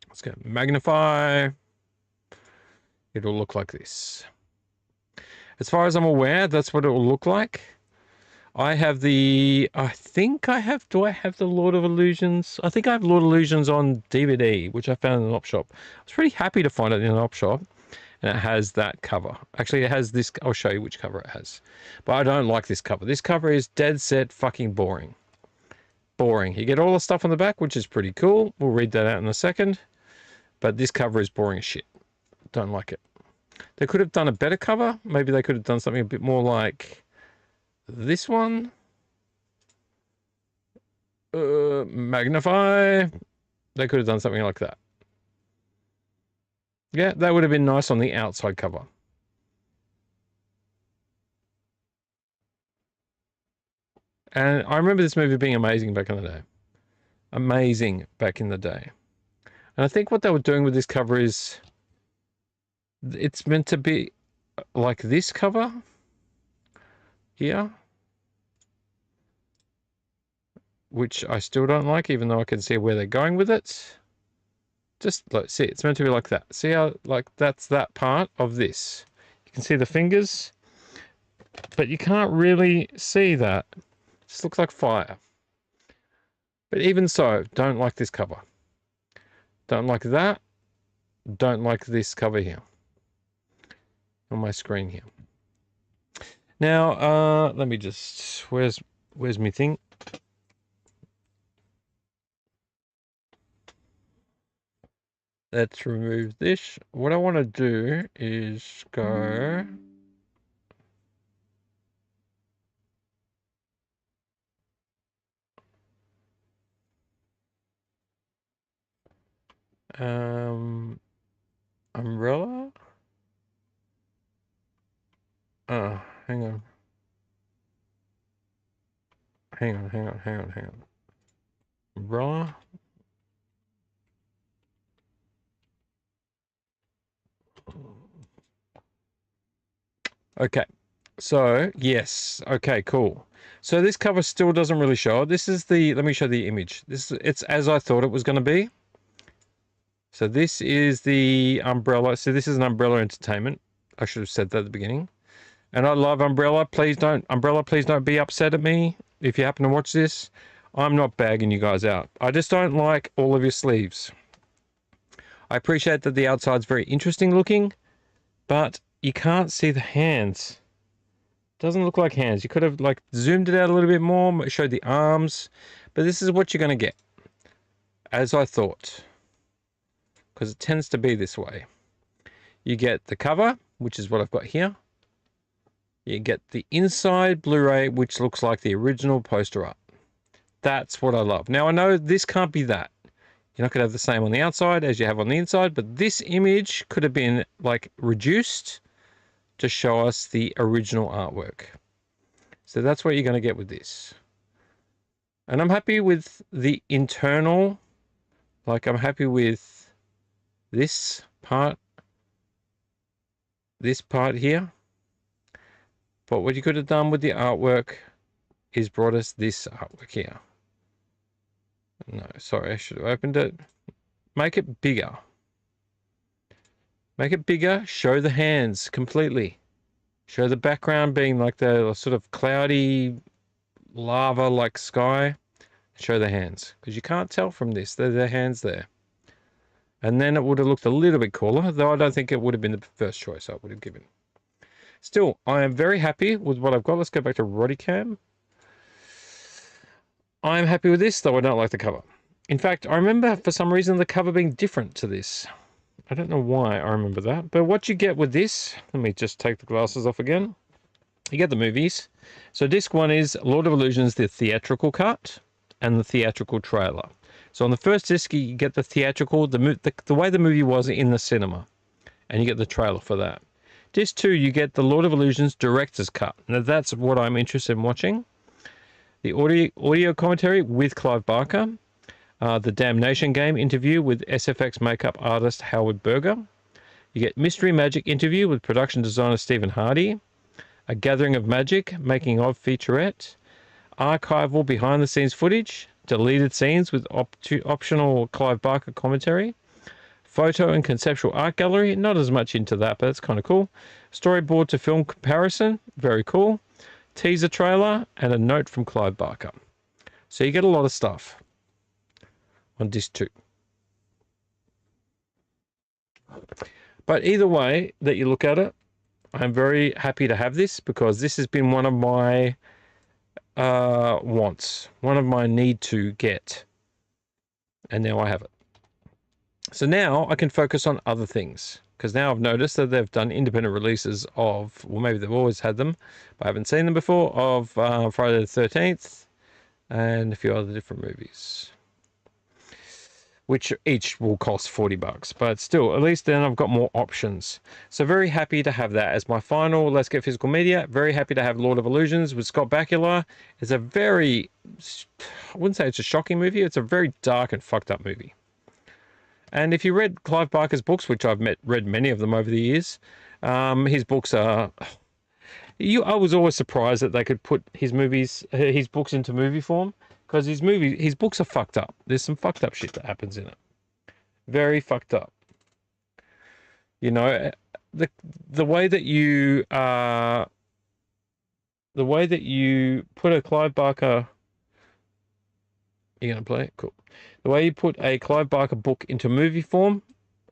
Let's go magnify. It'll look like this. As far as I'm aware, that's what it will look like. I have do I have the Lord of Illusions? I think I have Lord of Illusions on DVD, which I found in an op shop. I was pretty happy to find it in an op shop. And it has that cover. Actually, it has this. I'll show you which cover it has. But I don't like this cover. This cover is dead set fucking boring. Boring. You get all the stuff on the back, which is pretty cool. We'll read that out in a second. But this cover is boring as shit. Don't like it. They could have done a better cover. Maybe they could have done something a bit more like this one. Magnify. They could have done something like that. Yeah, that would have been nice on the outside cover. And I remember this movie being amazing back in the day. Amazing back in the day. And I think what they were doing with this cover is it's meant to be like this cover here, which I still don't like, even though I can see where they're going with it. Just like, see, it's meant to be like that. See how, like, that's that part of this. You can see the fingers, but you can't really see that. It just looks like fire. But even so, don't like this cover. Don't like that. Don't like this cover here on my screen here. Now, let me just, where's my thing? Let's remove this. What I want to do is go... umbrella? Oh, hang on. Hang on. Umbrella? Okay. So, yes. Okay, cool. So this cover still doesn't really show. This is the... Let me show the image. It's as I thought it was going to be. So this is the umbrella. So this is an Umbrella Entertainment. I should have said that at the beginning. And I love Umbrella. Please don't be upset at me if you happen to watch this. I'm not bagging you guys out. I just don't like all of your sleeves. I appreciate that the outside's very interesting looking, but you can't see the hands. Doesn't look like hands. You could have like zoomed it out a little bit more, showed the arms, but this is what you're going to get, as I thought, because it tends to be this way. You get the cover, which is what I've got here. You get the inside Blu-ray, which looks like the original poster art. That's what I love. Now, I know this can't be that. You're not going to have the same on the outside as you have on the inside, but this image could have been like reduced to show us the original artwork. So that's what you're going to get with this. And I'm happy with the internal, like I'm happy with this part here. But what you could have done with the artwork is brought us this artwork here. No, sorry, I should have opened it. Make it bigger. Make it bigger, show the hands completely. Show the background being like the sort of cloudy lava-like sky. Show the hands, because you can't tell from this. They're their hands there. And then it would have looked a little bit cooler, though I don't think it would have been the first choice I would have given. Still, I am very happy with what I've got. Let's go back to Roddycam. I'm happy with this, though I don't like the cover. In fact, I remember for some reason the cover being different to this. I don't know why I remember that. But what you get with this, let me just take the glasses off again. You get the movies. So disc one is Lord of Illusions, the theatrical cut and the theatrical trailer. So on the first disc, you get the theatrical, the way the movie was in the cinema. And you get the trailer for that. Disc 2, you get the Lord of Illusions director's cut. Now that's what I'm interested in watching. The audio commentary with Clive Barker. The Damnation Game interview with SFX makeup artist Howard Berger. You get Mystery Magic interview with production designer Stephen Hardy. A Gathering of Magic making of featurette. Archival behind the scenes footage. Deleted scenes with optional Clive Barker commentary. Photo and conceptual art gallery, not as much into that, but it's kind of cool. Storyboard to film comparison, very cool. Teaser trailer, and a note from Clive Barker. So you get a lot of stuff on disc 2. But either way that you look at it, I'm very happy to have this, because this has been one of my wants, one of my need to get. And now I have it. So now I can focus on other things, because now I've noticed that they've done independent releases of, well, maybe they've always had them, but I haven't seen them before, of Friday the 13th and a few other different movies, which each will cost $40, but still, at least then I've got more options. So very happy to have that as my final Let's Get Physical Media. Very happy to have Lord of Illusions with Scott Bakula. It's a very, I wouldn't say it's a shocking movie, it's a very dark and fucked up movie. And if you read Clive Barker's books, which I've read many of them over the years, his books are... I was always surprised that they could put his books into movie form, because his books are fucked up. There's some fucked up shit that happens in it. Very fucked up. You know, the way that you put a Clive Barker... You're going to play it? Cool. The way you put a Clive Barker book into movie form,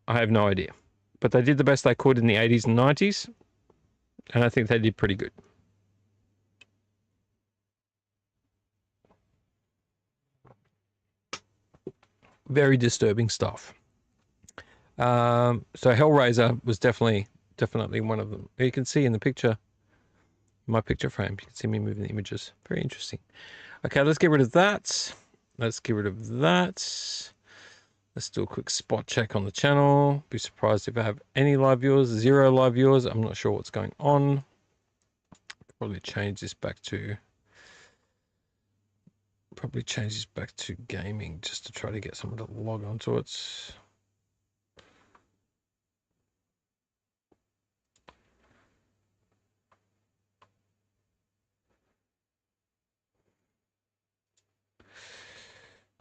I have no idea. But they did the best they could in the 80s and 90s, and I think they did pretty good. Very disturbing stuff. So Hellraiser was definitely one of them. You can see in the picture, my picture frame, you can see me moving the images. Very interesting. Okay, let's get rid of that. Let's get rid of that. Let's do a quick spot check on the channel. Be surprised if I have any live viewers. 0 live viewers. I'm not sure what's going on. Probably change this back to gaming just to try to get someone to log onto it.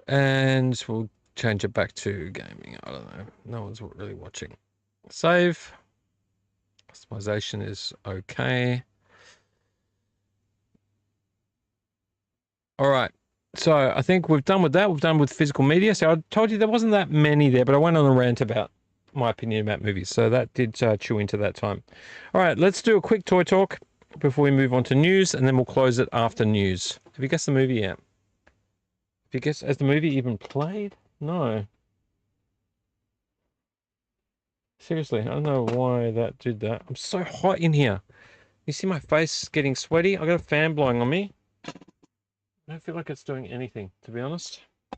And we'll change it back to gaming. I don't know. No one's really watching. Save. Customization is okay. All right. So I think we've done with that. We've done with physical media. So I told you there wasn't that many there, but I went on a rant about my opinion about movies. So that did chew into that time. All right. Let's do a quick toy talk before we move on to news, and then we'll close it after news. Have you guessed the movie yet? Have you guessed, has the movie even played? No. Seriously, I don't know why that did that. I'm so hot in here. You see my face getting sweaty? I got a fan blowing on me. I don't feel like it's doing anything, to be honest. I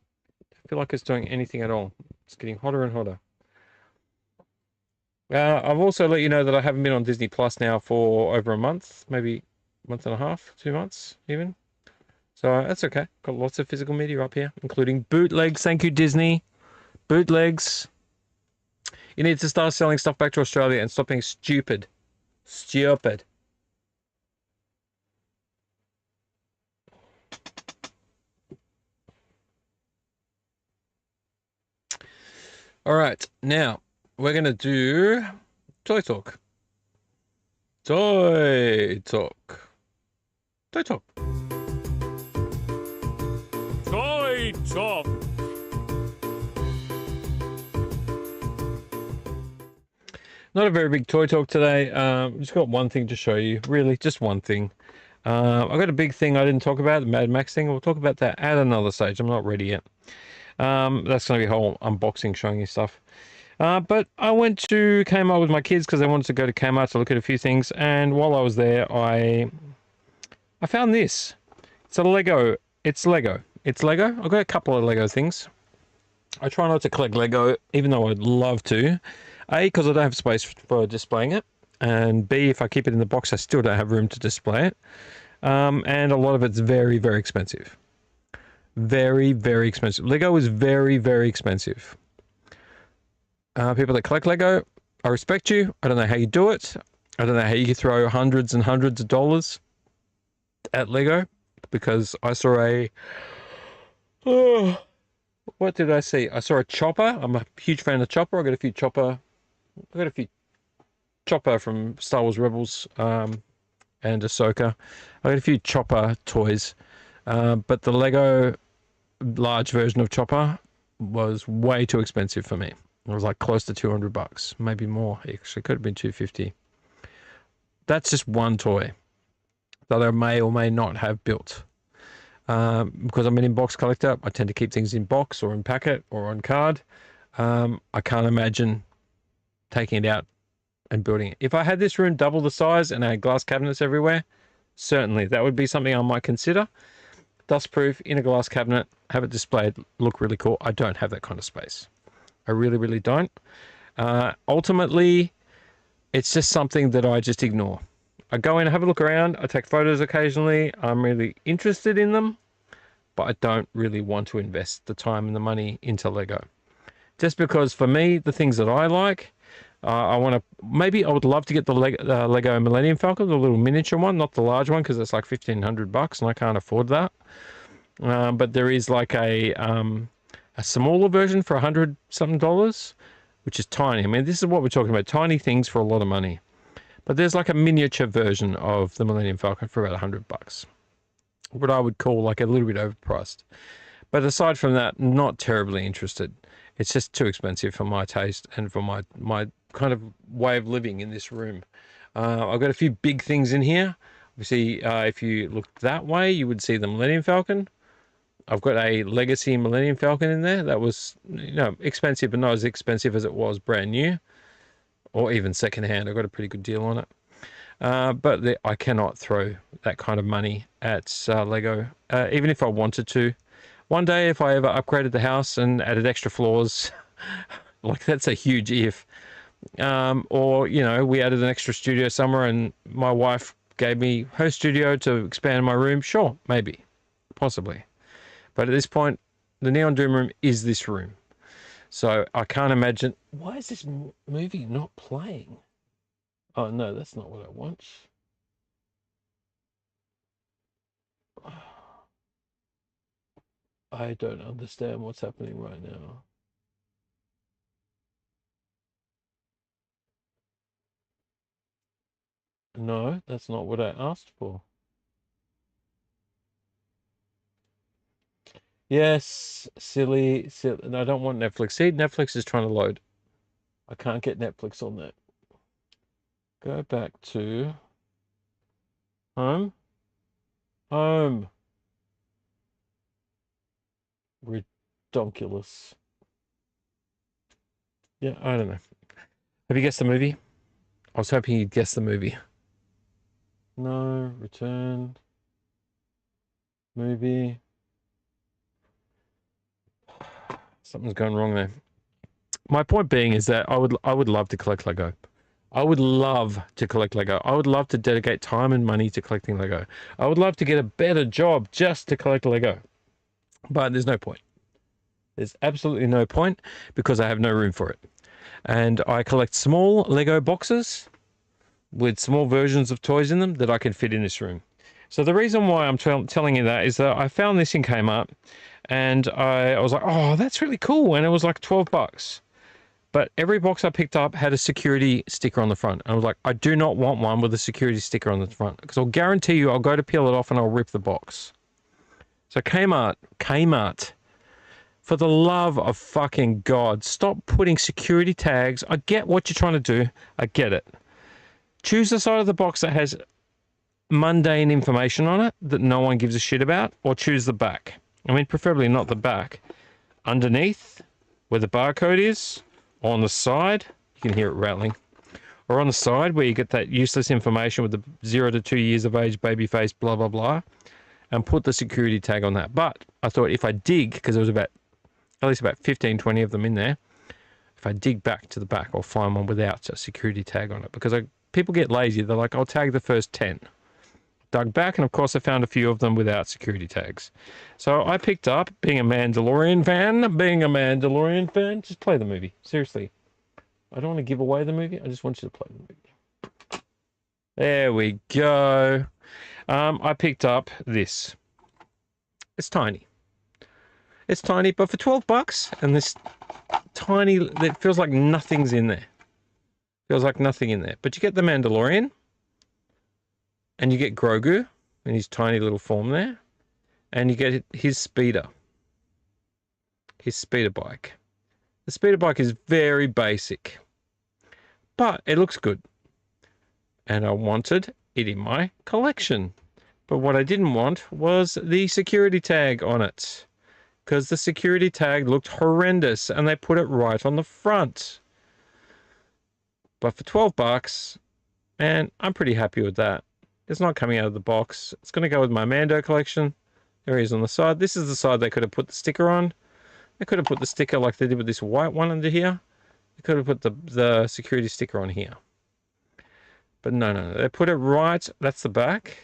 don't feel like it's doing anything at all. It's getting hotter and hotter. I've also let you know that I haven't been on Disney Plus now for over a month, maybe a month and a half, 2 months even. So that's okay. Got lots of physical media up here, including bootlegs. Thank you, Disney. Bootlegs. You need to start selling stuff back to Australia and stop being stupid. Stupid. All right. Now, we're going to do Toy Talk. Toy Talk. Toy Talk. Toy Talk. Not a very big toy talk today. Just got one thing to show you. Really, just one thing. I've got a big thing I didn't talk about, the Mad Max thing. We'll talk about that at another stage. I'm not ready yet. That's going to be a whole unboxing showing you stuff. But I went to Kmart with my kids because they wanted to go to Kmart to look at a few things. And while I was there, I found this. It's a Lego. It's Lego. It's Lego. I've got a couple of Lego things. I try not to collect Lego, even though I'd love to. A, because I don't have space for displaying it. And B, if I keep it in the box, I still don't have room to display it. And a lot of it's very, very expensive. Very, very expensive. Lego is very, very expensive. People that collect Lego, I respect you. I don't know how you do it. I don't know how you throw hundreds and hundreds of dollars at Lego, because I saw a... Oh, what did I see? I saw a chopper. I'm a huge fan of chopper. I got a few chopper from Star Wars Rebels and Ahsoka. I got a few chopper toys, but the Lego large version of chopper was way too expensive for me. It was like close to $200, maybe more. Actually, could have been $250. That's just one toy that I may or may not have built. Because I'm an in-box collector, I tend to keep things in box or in packet or on card. I can't imagine taking it out and building it. If I had this room double the size and I had glass cabinets everywhere, certainly that would be something I might consider. Dustproof, in a glass cabinet, have it displayed, look really cool. I don't have that kind of space. I really, really don't. Ultimately, it's just something that I just ignore. I go in, have a look around, I take photos occasionally. I'm really interested in them, but I don't really want to invest the time and the money into Lego. Just because for me, the things that I like, I would love to get the Lego Millennium Falcon, the little miniature one, not the large one, because it's like $1,500 and I can't afford that. But there is like a smaller version for $100-something, which is tiny. I mean, this is what we're talking about, tiny things for a lot of money. But there's like a miniature version of the Millennium Falcon for about $100. What I would call like a little bit overpriced. But aside from that, not terribly interested. It's just too expensive for my taste and for my kind of way of living in this room. I've got a few big things in here. Obviously, if you look that way, you would see the Millennium Falcon. I've got a Legacy Millennium Falcon in there. That was, expensive, but not as expensive as it was brand new or even secondhand. I got a pretty good deal on it. But I cannot throw that kind of money at Lego, even if I wanted to. One day, if I ever upgraded the house and added extra floors, like that's a huge if. Or, we added an extra studio somewhere and my wife gave me her studio to expand my room. Sure, maybe, possibly. But at this point, the Neon Doom room is this room. So I can't imagine. Why is this movie not playing? Oh, no, that's not what I want. I don't understand what's happening right now. No, that's not what I asked for. Yes, silly. No, I don't want Netflix. See, Netflix is trying to load. I can't get Netflix on that. Go back to home. Home. Redonkulous. Yeah, I don't know. Have you guessed the movie? I was hoping you'd guess the movie. No, return. Movie. Something's going wrong there. My point being is that I would love to collect Lego. I would love to collect Lego. I would love to dedicate time and money to collecting Lego. I would love to get a better job just to collect Lego. But there's no point. There's absolutely no point because I have no room for it. And I collect small Lego boxes with small versions of toys in them that I can fit in this room. So the reason why I'm telling you that is that I found this in Kmart and I was like, oh, that's really cool. And it was like $12. But every box I picked up had a security sticker on the front. And I was like, I do not want one with a security sticker on the front because I'll guarantee you I'll go to peel it off and I'll rip the box. So Kmart, for the love of fucking God, stop putting security tags. I get what you're trying to do. I get it. Choose the side of the box that has mundane information on it that no one gives a shit about, or choose the back. I mean, preferably not the back. Underneath, where the barcode is, on the side, you can hear it rattling, or on the side where you get that useless information with the 0 to 2 years of age, baby face, blah, blah, blah, and put the security tag on that. But I thought if I dig, because there was at least about 15, 20 of them in there, if I dig back to the back, I'll find one without a security tag on it, because people get lazy. They're like, I'll tag the first 10. Dug back, and of course I found a few of them without security tags. So I picked up, being a Mandalorian fan, just play the movie. Seriously. I don't want to give away the movie. I just want you to play the movie. There we go. I picked up this. It's tiny. It's tiny, but for $12, and this tiny, it feels like nothing's in there. Feels like nothing in there. But you get the Mandalorian, and you get Grogu in his tiny little form there, and you get his speeder bike. The speeder bike is very basic, but it looks good. And I wanted it in my collection. But what I didn't want was the security tag on it, because the security tag looked horrendous, and they put it right on the front. But for $12, man, I'm pretty happy with that. It's not coming out of the box. It's going to go with my Mando collection. There he is on the side. This is the side they could have put the sticker on. They could have put the sticker like they did with this white one under here. They could have put the security sticker on here. But no. They put it right. That's the back.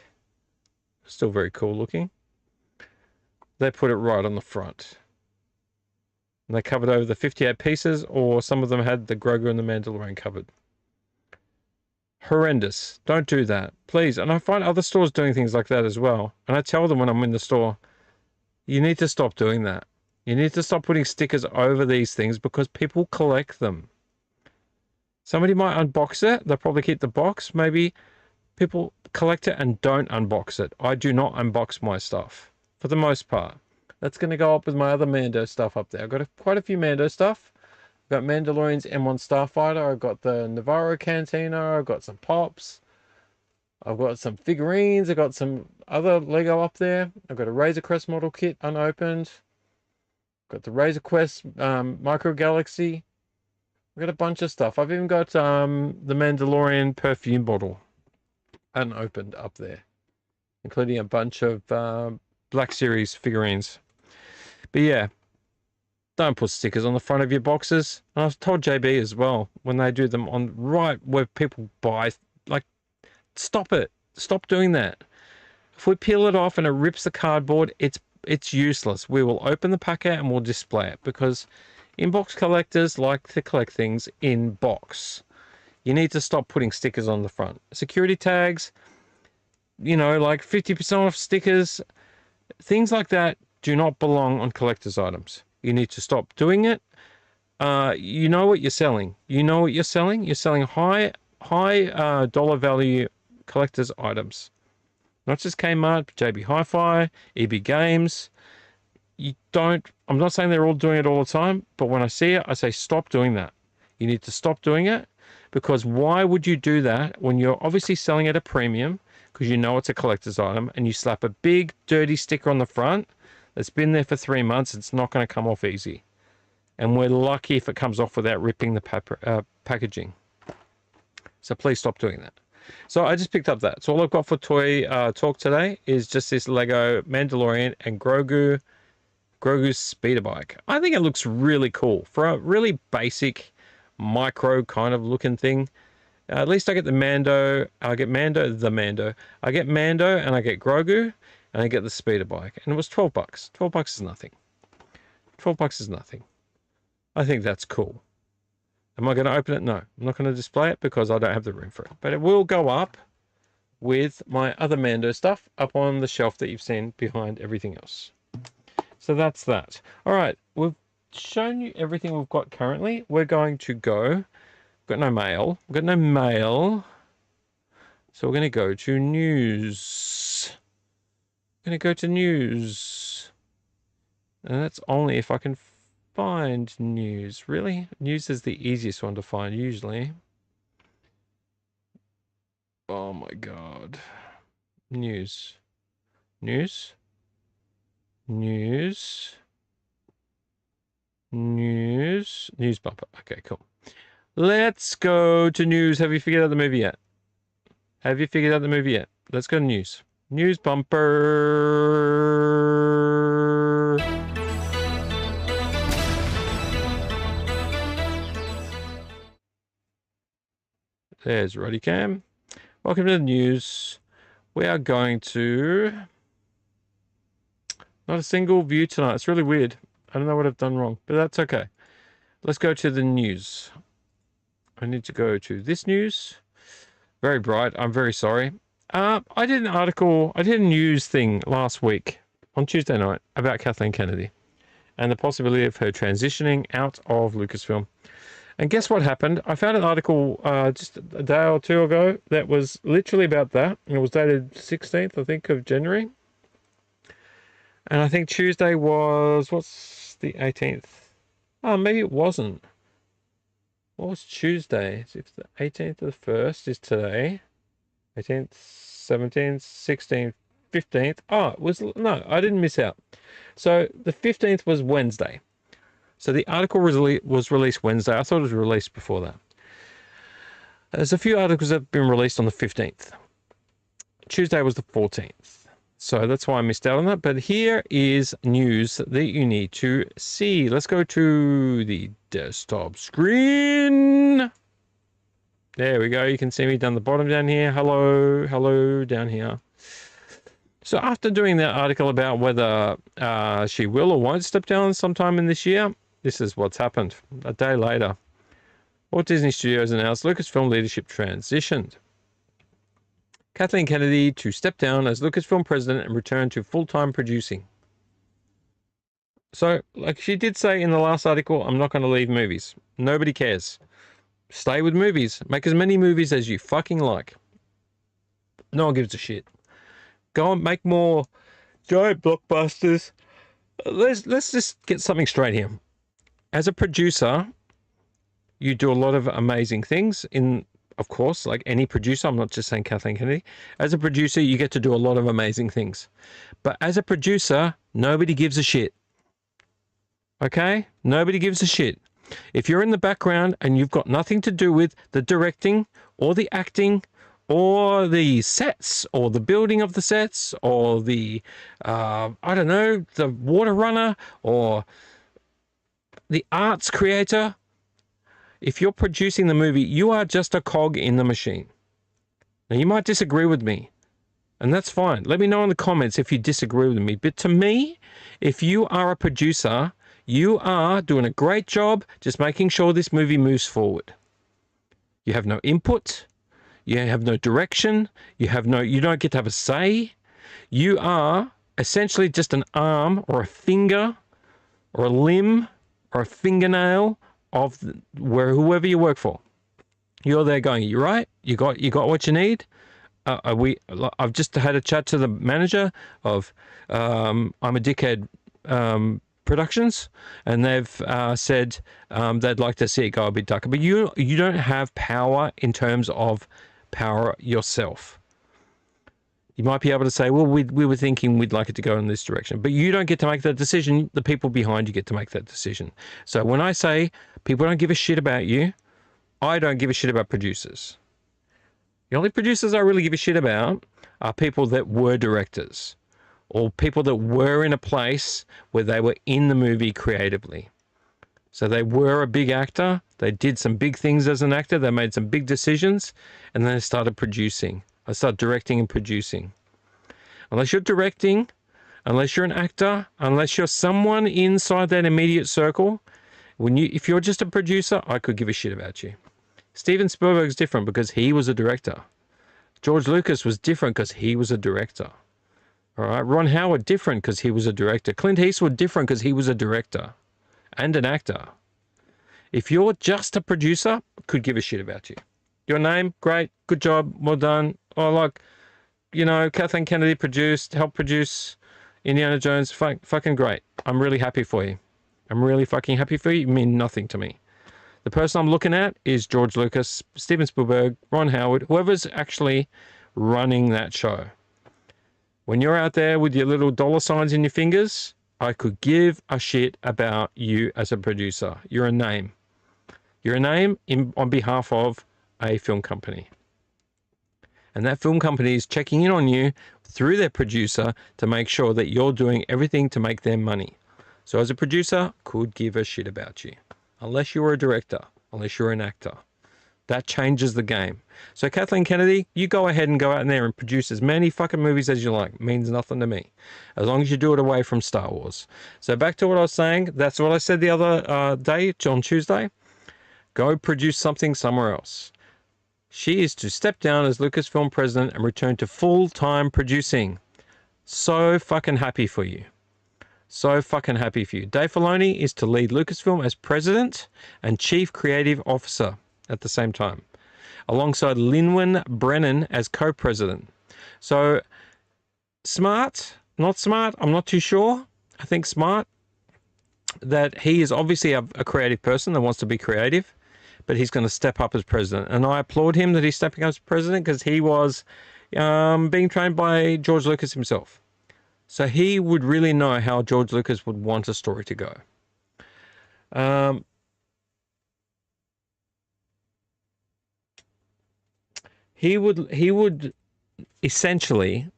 Still very cool looking. They put it right on the front. And they covered over the 58 pieces, or some of them had the Grogu and the Mandalorian covered. Horrendous. Don't do that, please. And I find other stores doing things like that as well. And I tell them when I'm in the store, you need to stop doing that. You need to stop putting stickers over these things because people collect them. Somebody might unbox it. They'll probably keep the box. Maybe people collect it and don't unbox it. I do not unbox my stuff for the most part. That's going to go up with my other Mando stuff up there. I've got quite a few Mando stuff. I've got Mandalorian's M1 Starfighter. I've got the Navarro Cantina. I've got some Pops. I've got some figurines. I've got some other Lego up there. I've got a Razor Crest model kit unopened. Got the Razor Quest Micro Galaxy. I've got a bunch of stuff. I've even got the Mandalorian perfume bottle unopened up there, including a bunch of Black Series figurines. But yeah, don't put stickers on the front of your boxes. And I've told JB as well, when they do them on right where people buy, like, stop it. Stop doing that. If we peel it off and it rips the cardboard, it's useless. We will open the packet and we'll display it, because inbox collectors like to collect things in box. You need to stop putting stickers on the front. Security tags, you know, like 50% off stickers, things like that do not belong on collector's items. You need to stop doing it. You know what you're selling. You know what you're selling. You're selling high dollar value collector's items. Not just Kmart, JB Hi-Fi, EB Games. I'm not saying they're all doing it all the time, but when I see it, I say stop doing that. You need to stop doing it, because why would you do that when you're obviously selling at a premium, because you know it's a collector's item, and you slap a big dirty sticker on the front that's been there for 3 months, it's not going to come off easy. And we're lucky if it comes off without ripping the packaging. So please stop doing that. So I just picked up that. So all I've got for toy talk today is just this Lego Mandalorian and Grogu's speeder bike. I think it looks really cool for a really basic micro kind of looking thing. At least I get the Mando. I get Mando and I get Grogu, and I get the speeder bike. And it was $12. $12 is nothing. $12 is nothing. I think that's cool. Am I going to open it? No. I'm not going to display it because I don't have the room for it. But it will go up with my other Mando stuff up on the shelf that you've seen behind everything else. So that's that. All right. We've shown you everything we've got currently. We're going to go. We've got no mail. We've got no mail. So we're going to go to news. We're going to go to news. And that's only if I can find news. Really? News is the easiest one to find usually. Oh my god. News. News. News. News. News bumper. Okay, cool. Let's go to news. Have you figured out the movie yet? Have you figured out the movie yet? Let's go to news. News bumper. There's Roddy Cam. Welcome to the news. We are going to... Not a single view tonight. It's really weird. I don't know what I've done wrong, but that's okay. Let's go to the news. I need to go to this news. Very bright. I'm very sorry. I did an article, I did a news thing last week on Tuesday night about Kathleen Kennedy and the possibility of her transitioning out of Lucasfilm. And guess what happened? I found an article just a day or two ago that was literally about that. It was dated 16th, I think, of January. And I think Tuesday was, what's the 18th? Oh, maybe it wasn't. What was Tuesday? If the 18th of the 1st is today. 18th, 17th, 16th, 15th. Oh, it was, no, I didn't miss out. So the 15th was Wednesday. So the article was released Wednesday. I thought it was released before that. There's a few articles that have been released on the 15th. Tuesday was the 14th. So that's why I missed out on that. But here is news that you need to see. Let's go to the desktop screen. There we go. You can see me down the bottom down here. Hello, hello down here. So after doing that article about whether she will or won't step down sometime in this year, this is what's happened. A day later, Walt Disney Studios announced Lucasfilm leadership transitioned. Kathleen Kennedy to step down as Lucasfilm president and return to full-time producing. So, like she did say in the last article, I'm not going to leave movies. Nobody cares. Stay with movies. Make as many movies as you fucking like. No one gives a shit. Go and make more giant blockbusters. Let's just get something straight here. As a producer, you do a lot of amazing things in of course, like any producer. I'm not just saying Kathleen Kennedy. As a producer, you get to do a lot of amazing things. But as a producer, nobody gives a shit. Okay? Nobody gives a shit. If you're in the background and you've got nothing to do with the directing or the acting or the sets or the building of the sets or the, I don't know, the water runner or the arts creator, if you're producing the movie, you are just a cog in the machine. Now, you might disagree with me, and that's fine. Let me know in the comments if you disagree with me. But to me, if you are a producer, you are doing a great job just making sure this movie moves forward. You have no input. You have no direction. You don't get to have a say. You are essentially just an arm or a finger or a limb or a fingernail of whoever you work for. You're there going, you right? You got what you need? I've just had a chat to the manager of I'm a Dickhead Productions, and they've said they'd like to see it go a bit darker. But you don't have power in terms of power yourself. You might be able to say, well, we were thinking we'd like it to go in this direction, but you don't get to make that decision. The people behind you get to make that decision. So when I say people don't give a shit about you, I don't give a shit about producers. The only producers I really give a shit about are people that were directors or people that were in a place where they were in the movie creatively. So they were a big actor. They did some big things as an actor. They made some big decisions, and then they started producing. I started directing and producing. Unless you're directing, unless you're an actor, unless you're someone inside that immediate circle, if you're just a producer, I could give a shit about you. Steven Spielberg's different because he was a director. George Lucas was different because he was a director. All right, Ron Howard different because he was a director. Clint Eastwood different because he was a director and an actor. If you're just a producer, I could give a shit about you. Your name, great, good job, well done. Oh, like, Kathleen Kennedy helped produce Indiana Jones, fucking great. I'm really happy for you. I'm really fucking happy for you. You mean nothing to me. The person I'm looking at is George Lucas, Steven Spielberg, Ron Howard, whoever's actually running that show. When you're out there with your little dollar signs in your fingers, I could give a shit about you as a producer. You're a name. You're a name on behalf of a film company. And that film company is checking in on you through their producer to make sure that you're doing everything to make them money. So as a producer, could give a shit about you. Unless you're a director, unless you're an actor. That changes the game. So Kathleen Kennedy, you go ahead and go out in there and produce as many fucking movies as you like. It means nothing to me. As long as you do it away from Star Wars. So back to what I was saying. That's what I said the other day on Tuesday. Go produce something somewhere else. She is to step down as Lucasfilm president and return to full-time producing. So fucking happy for you. So fucking happy for you. Dave Filoni is to lead Lucasfilm as president and chief creative officer at the same time, alongside Lin-Wen Brennan as co-president. So smart, not smart, I'm not too sure. I think smart that he is obviously a creative person that wants to be creative, but he's going to step up as president. And I applaud him that he's stepping up as president because he was being trained by George Lucas himself. So he would really know how George Lucas would want a story to go. He would essentially,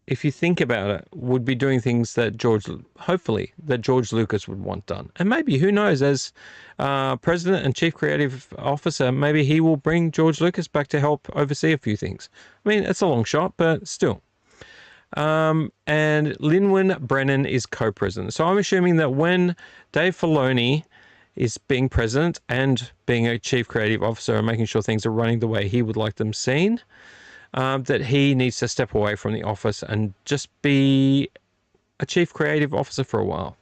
if you think about it, would be doing things that George Lucas would want done. And maybe, who knows, as president and chief creative officer, maybe he will bring George Lucas back to help oversee a few things. I mean, it's a long shot, but still. And Lin-Wen Brennan is co-president. So I'm assuming that when Dave Filoni is being president and being a chief creative officer and making sure things are running the way he would like them seen, that he needs to step away from the office and just be a chief creative officer for a while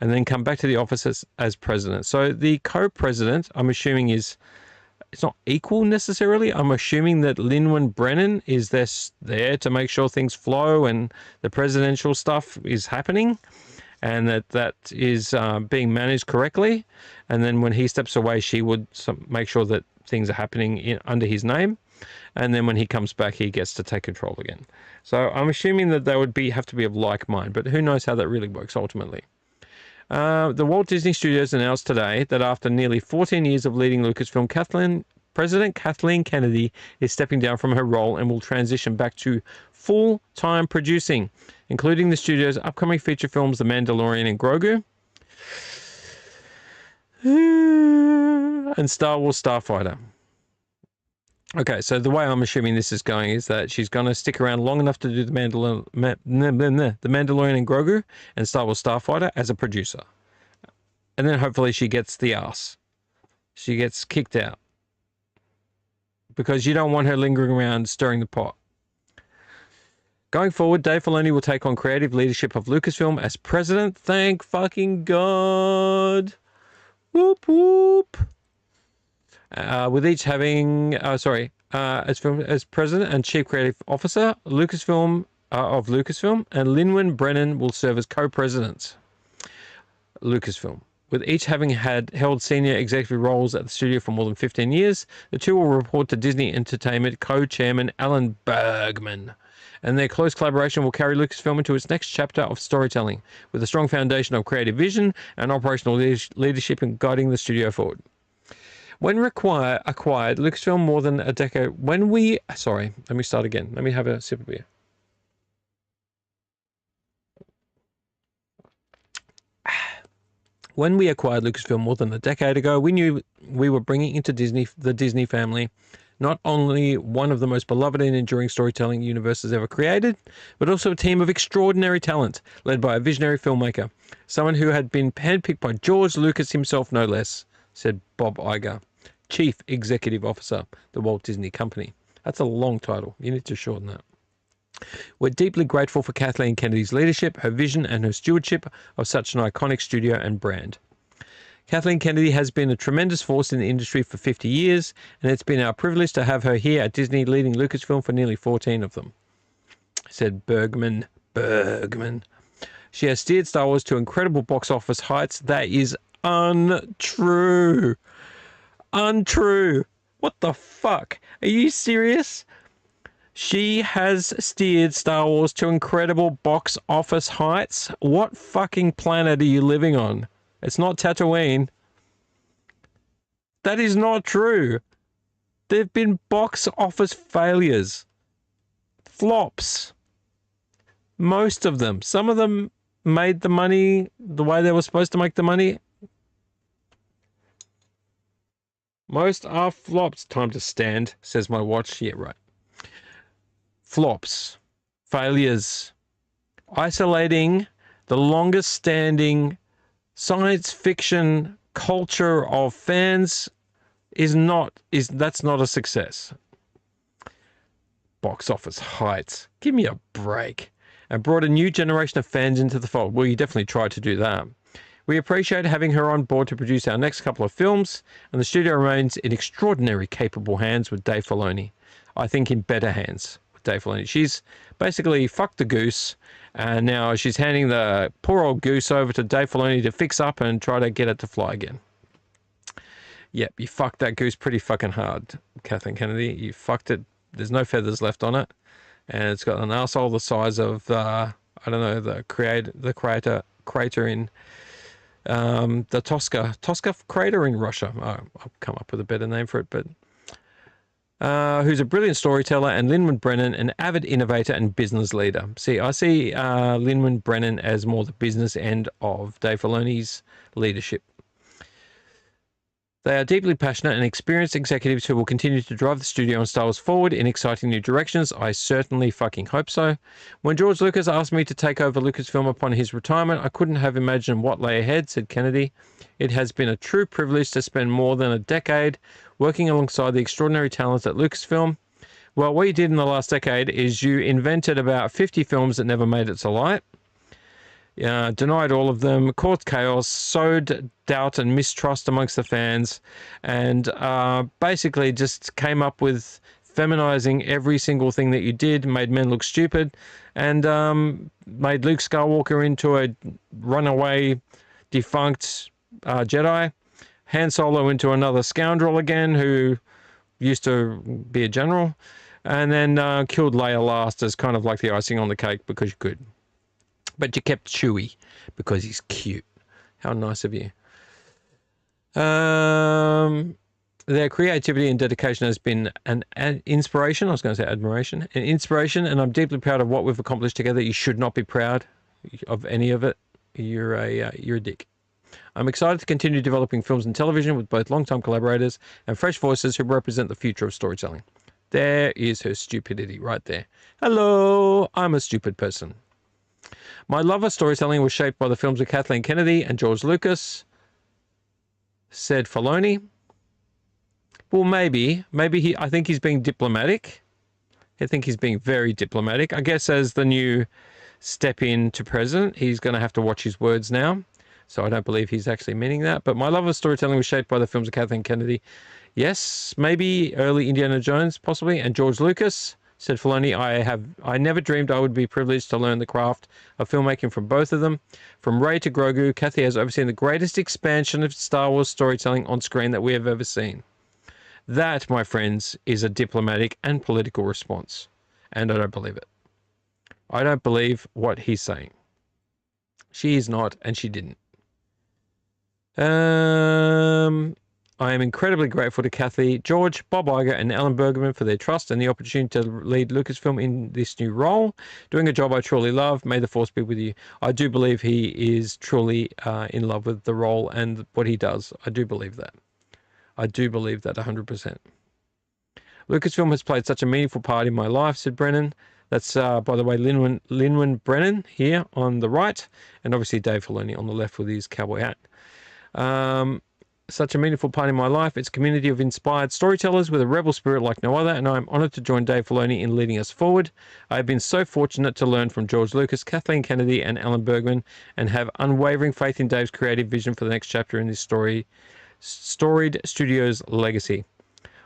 and then come back to the office as president. So the co-president, I'm assuming, it's not equal necessarily. I'm assuming that Lin-Wen Brennan is there to make sure things flow and the presidential stuff is happening. and that is being managed correctly. And then when he steps away, she would make sure that things are happening under his name. And then when he comes back, he gets to take control again. So I'm assuming that they would have to be of like mind, but who knows how that really works ultimately. The Walt Disney Studios announced today that after nearly 14 years of leading Lucasfilm, President Kathleen Kennedy is stepping down from her role and will transition back to full-time producing, including the studio's upcoming feature films The Mandalorian and Grogu, and Star Wars Starfighter. Okay, so the way I'm assuming this is going is that she's going to stick around long enough to do the Mandalorian and Grogu and Star Wars Starfighter as a producer. And then hopefully she gets the ass. She gets kicked out. Because you don't want her lingering around stirring the pot. Going forward, Dave Filoni will take on creative leadership of Lucasfilm as president. Thank fucking God. Whoop whoop. With each having, as president and chief creative officer, of Lucasfilm, and Lin-Wen Brennan will serve as co-presidents. Lucasfilm. With each having held senior executive roles at the studio for more than 15 years, the two will report to Disney Entertainment co-chairman Alan Bergman, and their close collaboration will carry Lucasfilm into its next chapter of storytelling, with a strong foundation of creative vision and operational leadership in guiding the studio forward. When acquired Lucasfilm more than a decade... Let me start again. Let me have a sip of beer. When we acquired Lucasfilm more than a decade ago, we knew we were bringing into the Disney family not only one of the most beloved and enduring storytelling universes ever created, but also a team of extraordinary talent led by a visionary filmmaker, someone who had been handpicked by George Lucas himself, no less, said Bob Iger, Chief Executive Officer, the Walt Disney Company. That's a long title. You need to shorten that. We're deeply grateful for Kathleen Kennedy's leadership, her vision, and her stewardship of such an iconic studio and brand. Kathleen Kennedy has been a tremendous force in the industry for 50 years, and it's been our privilege to have her here at Disney leading Lucasfilm for nearly 14 of them, said Bergman. She has steered Star Wars to incredible box office heights. That is untrue. Untrue. What the fuck? Are you serious? She has steered Star Wars to incredible box office heights? What fucking planet are you living on? It's not Tatooine. That is not true. There have been box office failures. Flops. Most of them. Some of them made the money the way they were supposed to make the money. Most are flops. Time to stand, says my watch. Yeah, right. Flops. Failures. Isolating the longest standing science fiction culture of fans that's not a success. Box office heights. Give me a break. And brought a new generation of fans into the fold. Well, you definitely tried to do that. We appreciate having her on board to produce our next couple of films, and the studio remains in extraordinary capable hands with Dave Filoni. I think in better hands with Dave Filoni. She's basically fucked the goose, and now she's handing the poor old goose over to Dave Filoni to fix up and try to get it to fly again. Yep, you fucked that goose pretty fucking hard, Kathleen Kennedy. You fucked it. There's no feathers left on it, and it's got an arsehole the size of the crater in the Tosca crater in Russia. I'll come up with a better name for it, but who's a brilliant storyteller, and Lin-Wen Brennan, an avid innovator and business leader. See, I see Lin-Wen Brennan as more the business end of Dave Filoni's leadership. They are deeply passionate and experienced executives who will continue to drive the studio and Star Wars forward in exciting new directions. I certainly fucking hope so. When George Lucas asked me to take over Lucasfilm upon his retirement, I couldn't have imagined what lay ahead, said Kennedy. It has been a true privilege to spend more than a decade working alongside the extraordinary talents at Lucasfilm. Well, what you did in the last decade is you invented about 50 films that never made it to light. Denied all of them, caused chaos, sowed doubt and mistrust amongst the fans, and basically just came up with feminizing every single thing that you did, made men look stupid, and made Luke Skywalker into a runaway, defunct Jedi, Han Solo into another scoundrel again who used to be a general, and then killed Leia last as kind of like the icing on the cake because you could. But you kept Chewie because he's cute. How nice of you. Their creativity and dedication has been an inspiration. I was going to say admiration. An inspiration, and I'm deeply proud of what we've accomplished together. You should not be proud of any of it. You're a dick. I'm excited to continue developing films and television with both long-time collaborators and fresh voices who represent the future of storytelling. There is her stupidity right there. Hello, I'm a stupid person. My love of storytelling was shaped by the films of Kathleen Kennedy and George Lucas, said Filoni. Well, maybe I think he's being diplomatic. I think he's being very diplomatic. I guess as the new step in to president, he's going to have to watch his words now. So I don't believe he's actually meaning that. But my love of storytelling was shaped by the films of Kathleen Kennedy. Yes, maybe early Indiana Jones, possibly, and George Lucas, said Filoni. I never dreamed I would be privileged to learn the craft of filmmaking from both of them. From Rey to Grogu, Kathy has overseen the greatest expansion of Star Wars storytelling on screen that we have ever seen. That, my friends, is a diplomatic and political response. And I don't believe it. I don't believe what he's saying. She is not, and she didn't. I am incredibly grateful to Kathy, George, Bob Iger, and Alan Bergman for their trust and the opportunity to lead Lucasfilm in this new role. Doing a job I truly love. May the force be with you. I do believe he is truly in love with the role and what he does. I do believe that. I do believe that 100%. Lucasfilm has played such a meaningful part in my life, said Brennan. That's, by the way, Linwin Brennan here on the right, and obviously Dave Filoni on the left with his cowboy hat. Such a meaningful part in my life. It's a community of inspired storytellers with a rebel spirit like no other, and I'm honoured to join Dave Filoni in leading us forward. I have been so fortunate to learn from George Lucas, Kathleen Kennedy, and Alan Bergman, and have unwavering faith in Dave's creative vision for the next chapter in this storied studio's legacy.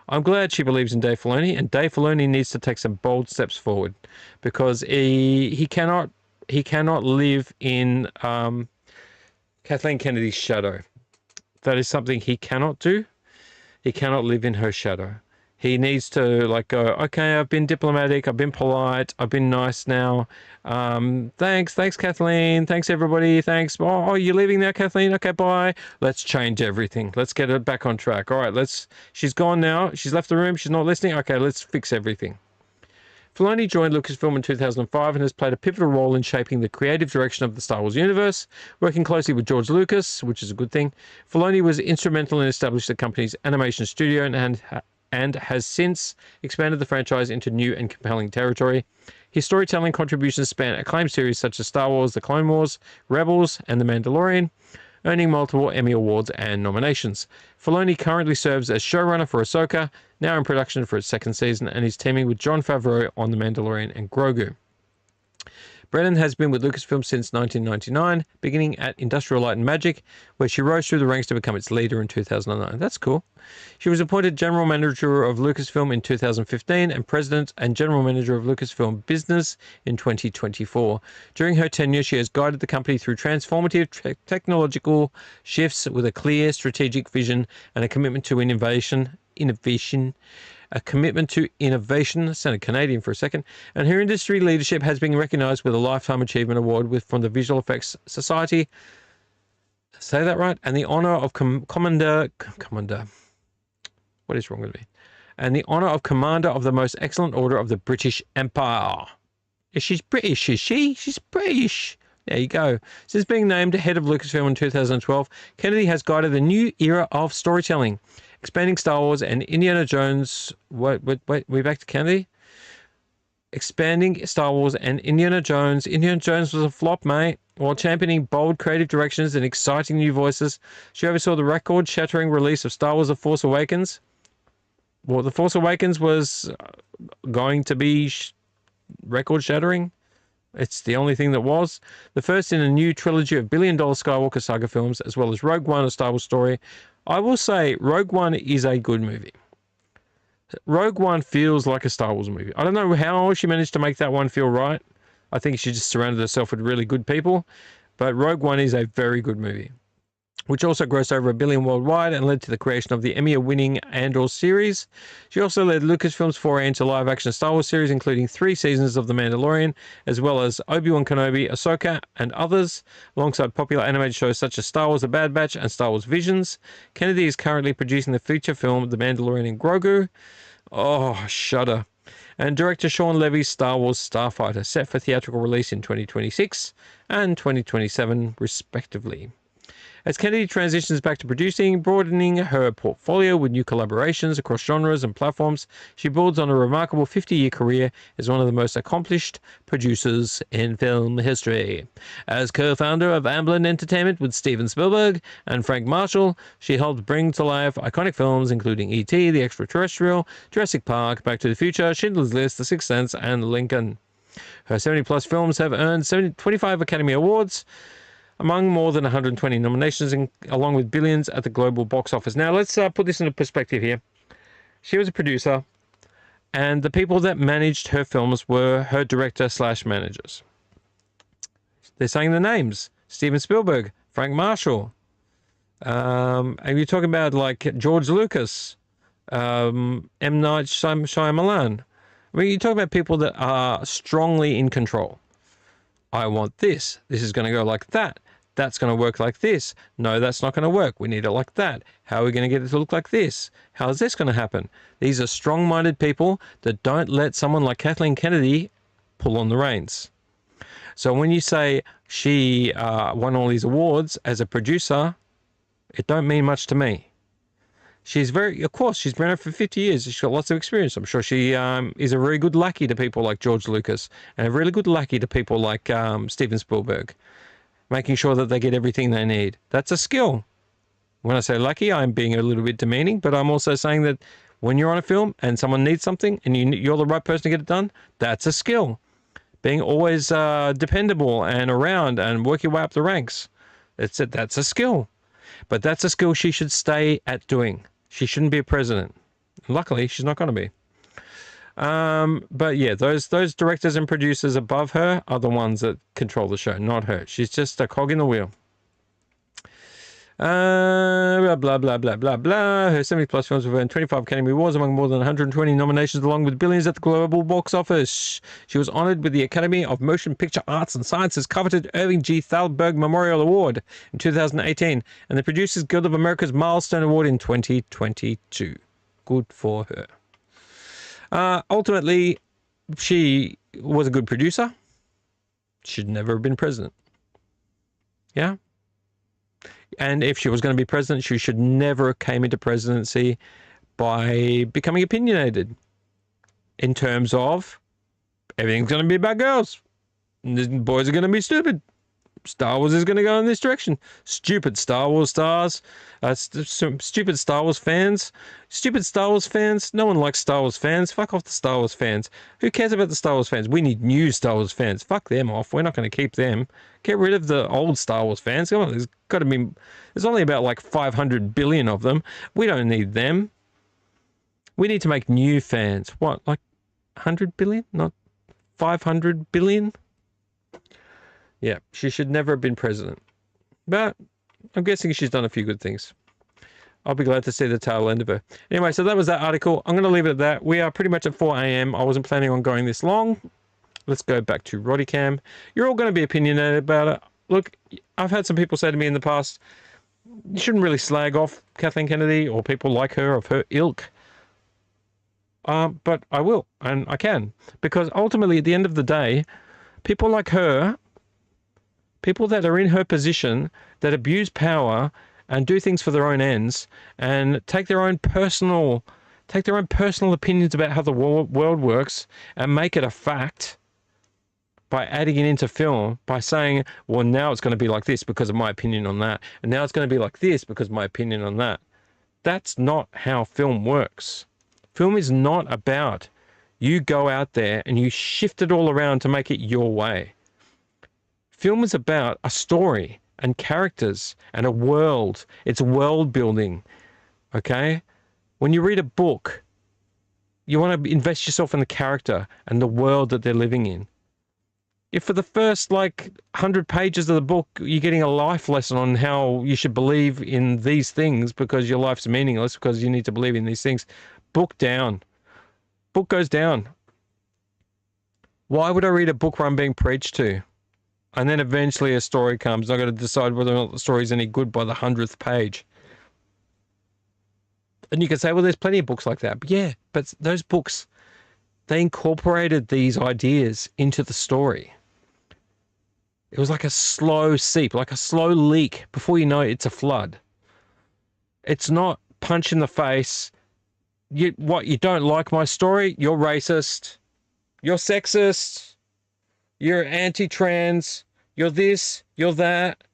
I'm glad she believes in Dave Filoni, and Dave Filoni needs to take some bold steps forward because he cannot live in Kathleen Kennedy's shadow. That is something he cannot do. He cannot live in her shadow. He needs to go, okay, I've been diplomatic, I've been polite, I've been nice now. Thanks Kathleen, thanks everybody, thanks. Oh, you're leaving now, Kathleen? Okay, bye. Let's change everything. Let's get her back on track. All right, she's gone now. She's left the room. She's not listening. Okay, let's fix everything. Filoni joined Lucasfilm in 2005 and has played a pivotal role in shaping the creative direction of the Star Wars universe, working closely with George Lucas, which is a good thing. Filoni was instrumental in establishing the company's animation studio and has since expanded the franchise into new and compelling territory. His storytelling contributions span acclaimed series such as Star Wars, The Clone Wars, Rebels, and The Mandalorian, earning multiple Emmy Awards and nominations. Filoni currently serves as showrunner for Ahsoka, now in production for its second season, and is teaming with Jon Favreau on The Mandalorian and Grogu. Brennan has been with Lucasfilm since 1999, beginning at Industrial Light and Magic, where she rose through the ranks to become its leader in 2009. That's cool. She was appointed General Manager of Lucasfilm in 2015 and President and General Manager of Lucasfilm Business in 2024. During her tenure, she has guided the company through transformative technological shifts with a clear strategic vision and a commitment to innovation, sounded Canadian for a second, and her industry leadership has been recognised with a Lifetime Achievement Award from the Visual Effects Society, say that right, and the honour of Commander, what is wrong with me? And the honour of Commander of the Most Excellent Order of the British Empire. She's British, is she? She's British. There you go. Since being named head of Lucasfilm in 2012, Kennedy has guided a new era of storytelling, expanding Star Wars and Indiana Jones. Wait, we're back to Kennedy? Expanding Star Wars and Indiana Jones. Indiana Jones was a flop, mate. While championing bold creative directions and exciting new voices, she oversaw the record-shattering release of Star Wars The Force Awakens. Well, The Force Awakens was going to be record-shattering. It's the only thing that was. The first in a new trilogy of billion-dollar Skywalker saga films, as well as Rogue One, a Star Wars story. I will say Rogue One is a good movie. Rogue One feels like a Star Wars movie. I don't know how she managed to make that one feel right. I think she just surrounded herself with really good people. But Rogue One is a very good movie, which also grossed over $1 billion worldwide and led to the creation of the Emmy-winning Andor series. She also led Lucasfilm's foray into live-action Star Wars series, including 3 seasons of The Mandalorian, as well as Obi-Wan Kenobi, Ahsoka, and others, alongside popular animated shows such as Star Wars The Bad Batch and Star Wars Visions. Kennedy is currently producing the feature film The Mandalorian and Grogu. Oh, shudder. And director Sean Levy's Star Wars Starfighter, set for theatrical release in 2026 and 2027, respectively. As Kennedy transitions back to producing, broadening her portfolio with new collaborations across genres and platforms, she builds on a remarkable 50-year career as one of the most accomplished producers in film history. As co-founder of Amblin Entertainment with Steven Spielberg and Frank Marshall, she helped bring to life iconic films including E.T., The Extraterrestrial, Jurassic Park, Back to the Future, Schindler's List, The Sixth Sense, and Lincoln. Her 70-plus films have earned 25 Academy Awards, among more than 120 nominations, along with billions at the global box office. Now, let's put this into perspective here. She was a producer, and the people that managed her films were her director/managers. They're saying the names: Steven Spielberg, Frank Marshall, and you're talking about like George Lucas, M. Night Shyamalan. I mean, you're talking about people that are strongly in control. I want this. This is going to go like that. That's going to work like this. No, that's not going to work. We need it like that. How are we going to get it to look like this? How is this going to happen? These are strong-minded people that don't let someone like Kathleen Kennedy pull on the reins. So when you say she won all these awards as a producer, it don't mean much to me. She's of course, she's been around for 50 years. She's got lots of experience. I'm sure she is a very good lackey to people like George Lucas and a really good lackey to people like Steven Spielberg, making sure that they get everything they need. That's a skill. When I say lucky, I'm being a little bit demeaning, but I'm also saying that when you're on a film and someone needs something and you're the right person to get it done, that's a skill. Being always dependable and around and work your way up the ranks, that's a skill. But that's a skill she should stay at doing. She shouldn't be a president. Luckily, she's not going to be. But yeah, those directors and producers above her are the ones that control the show, not her. She's just a cog in the wheel. Blah, blah, blah, blah, blah, blah. Her 70-plus films have earned 25 Academy Awards among more than 120 nominations, along with billions at the global box office. She was honored with the Academy of Motion Picture Arts and Sciences coveted Irving G. Thalberg Memorial Award in 2018 and the Producers Guild of America's Milestone Award in 2022. Good for her. Ultimately, she was a good producer. Should never have been president. Yeah? And if she was going to be president, she should never have came into presidency by becoming opinionated in terms of everything's going to be about girls. The boys are going to be stupid. Star Wars is going to go in this direction. Stupid Star Wars stars. Stupid Star Wars fans. Stupid Star Wars fans. No one likes Star Wars fans. Fuck off the Star Wars fans. Who cares about the Star Wars fans? We need new Star Wars fans. Fuck them off. We're not going to keep them. Get rid of the old Star Wars fans. Come on, there's only about like 500 billion of them. We don't need them. We need to make new fans. What, like 100 billion? Not 500 billion? Yeah, she should never have been president. But I'm guessing she's done a few good things. I'll be glad to see the tail end of her. Anyway, so that was that article. I'm going to leave it at that. We are pretty much at 4 a.m. I wasn't planning on going this long. Let's go back to Roddycam. You're all going to be opinionated about it. Look, I've had some people say to me in the past, you shouldn't really slag off Kathleen Kennedy or people like her of her ilk. But I will, and I can. Because ultimately, at the end of the day, people like her, people that are in her position, that abuse power and do things for their own ends and take their own personal opinions about how the world works and make it a fact by adding it into film, by saying, well, now it's going to be like this because of my opinion on that, and now it's going to be like this because of my opinion on that. That's not how film works. Film is not about you go out there and you shift it all around to make it your way. Film is about a story and characters and a world. It's world building, okay? When you read a book, You want to invest yourself in the character and the world that they're living in. If for the first, like, 100 pages of the book, you're getting a life lesson on how you should believe in these things because your life's meaningless, because you need to believe in these things, book down. Book goes down. Why would I read a book where I'm being preached to? And then eventually a story comes. I've got to decide whether or not the story's any good by the 100th page. And you can say, well, there's plenty of books like that. But yeah, but those books, they incorporated these ideas into the story. It was like a slow seep, like a slow leak. Before you know it, it's a flood. It's not punch in the face. You don't like my story? You're racist. You're sexist. You're anti-trans. You're this. You're that.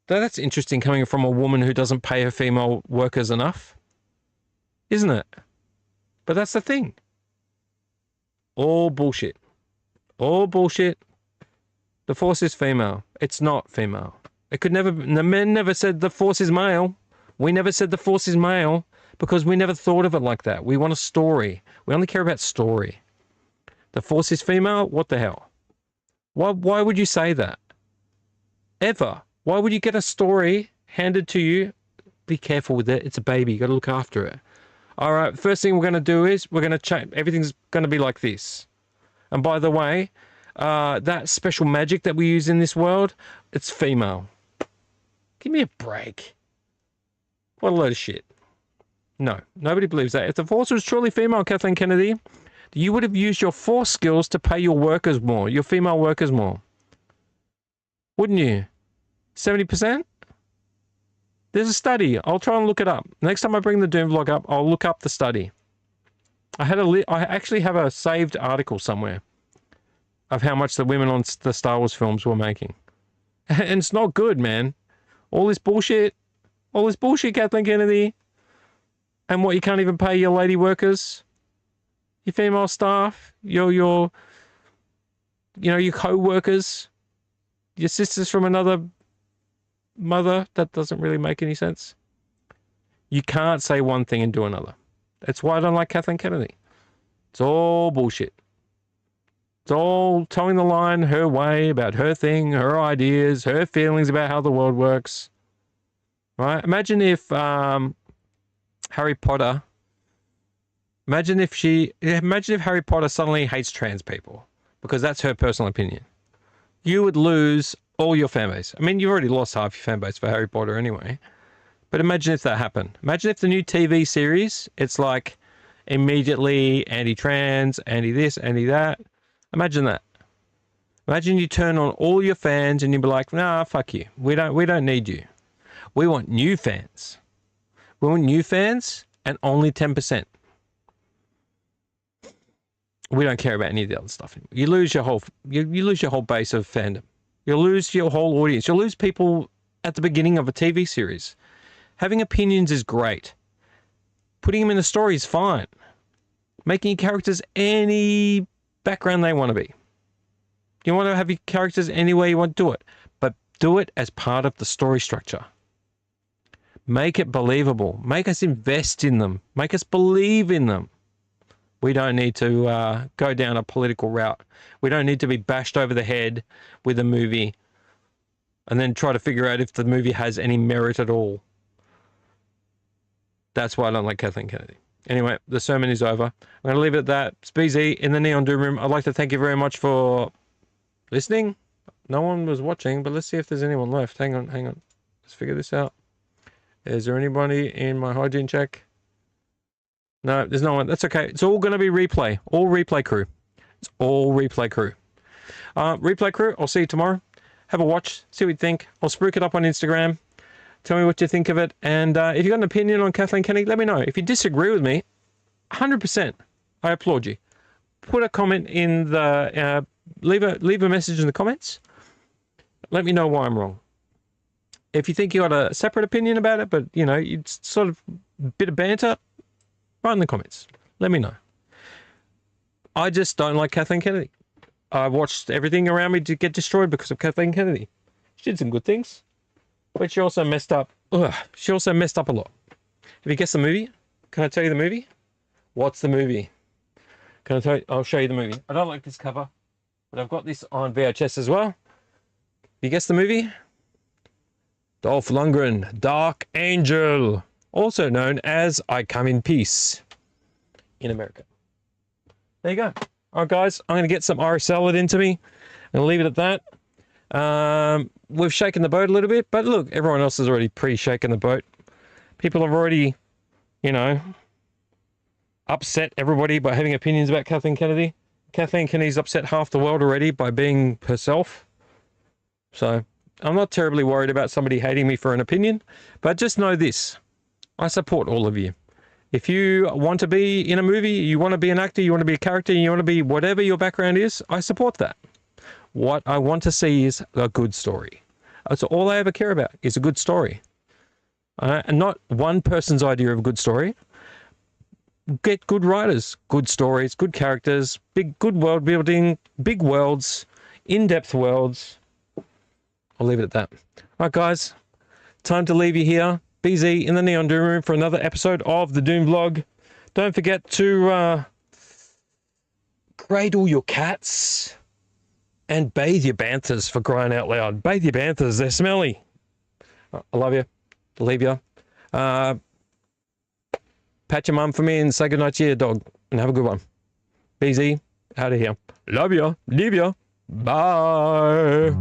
That's interesting coming from a woman who doesn't pay her female workers enough. Isn't it? But that's the thing. All bullshit. All bullshit. The Force is female. It's not female. It could never... The men never said the Force is male. We never said the Force is male because we never thought of it like that. We want a story. We only care about story. The Force is female? What the hell? Why would you say that? Ever. Why would you get a story handed to you? Be careful with it. It's a baby. You got to look after it. All right, first thing we're going to do is we're going to change. Everything's going to be like this. And by the way, that special magic that we use in this world, it's female. Give me a break. What a load of shit. No, nobody believes that. If the Force was truly female, Kathleen Kennedy, you would have used your Force skills to pay your workers more, your female workers more. Wouldn't you? 70%? There's a study. I'll try and look it up. Next time I bring the Doom vlog up, I'll look up the study. I actually have a saved article somewhere of how much the women on the Star Wars films were making. And it's not good, man. All this bullshit, Kathleen Kennedy. And what, you can't even pay your lady workers, your female staff, your co-workers, your sisters from another mother. That doesn't really make any sense. You can't say one thing and do another. That's why I don't like Kathleen Kennedy. It's all bullshit. It's all towing the line her way about her thing, her ideas, her feelings about how the world works. Right? Imagine if Harry Potter suddenly hates trans people because that's her personal opinion. You would lose all your fan base. I mean, you've already lost half your fan base for Harry Potter anyway. But imagine if that happened. Imagine if the new TV series, it's like immediately anti-trans, anti-this, anti-that. Imagine that. Imagine you turn on all your fans and you'd be like, nah, fuck you. We don't need you. We want new fans. We want new fans and only 10%. We don't care about any of the other stuff. You lose your whole base of fandom. You'll lose your whole audience. You'll lose people at the beginning of a TV series. Having opinions is great. Putting them in a story is fine. Making your characters any background they want to be. You want to have your characters any way you want to do it. But do it as part of the story structure. Make it believable. Make us invest in them. Make us believe in them. We don't need to go down a political route. We don't need to be bashed over the head with a movie and then try to figure out if the movie has any merit at all. That's why I don't like Kathleen Kennedy. Anyway, the sermon is over. I'm going to leave it at that. It's BZ in the Neon Doom Room. I'd like to thank you very much for listening. No one was watching, but let's see if there's anyone left. Hang on. Let's figure this out. Is there anybody in my hygiene check? No, there's no one. That's okay. It's all going to be replay. All replay crew. It's all replay crew. Replay crew, I'll see you tomorrow. Have a watch. See what you think. I'll spruik it up on Instagram. Tell me what you think of it. And if you've got an opinion on Kathleen Kennedy, let me know. If you disagree with me, 100%, I applaud you. Put a comment in the... leave a message in the comments. Let me know why I'm wrong. If you think you got a separate opinion about it, but, it's sort of a bit of banter, write in the comments. Let me know. I just don't like Kathleen Kennedy. I watched everything around me to get destroyed because of Kathleen Kennedy. She did some good things, but she also messed up. She also messed up a lot. Have you guessed the movie? Can I tell you the movie? What's the movie? Can I tell you? I'll show you the movie. I don't like this cover, but I've got this on VHS as well. You guessed the movie? Dolph Lundgren, Dark Angel, also known as I Come in Peace in America. There you go. All right, guys, I'm going to get some Irish salad into me and leave it at that. We've shaken the boat a little bit, but look, everyone else has already pre-shaken the boat. People have already, you know, upset everybody by having opinions about Kathleen Kennedy. Kathleen Kennedy's upset half the world already by being herself. So I'm not terribly worried about somebody hating me for an opinion, but just know this. I support all of you. If you want to be in a movie, you want to be an actor, you want to be a character, you want to be whatever your background is, I support that. What I want to see is a good story. That's all I ever care about, is a good story. And not one person's idea of a good story. Get good writers, good stories, good characters, good world building, big worlds, in-depth worlds. I'll leave it at that. All right, guys, time to leave you here. BZ in the Neon Doom Room for another episode of the Doom Vlog. Don't forget to cradle your cats and bathe your banthas, for crying out loud. Bathe your banthas, they're smelly. I love you. Leave you. Pat your mum for me and say goodnight to your dog. And have a good one. BZ, out of here. Love you. Leave you. Bye.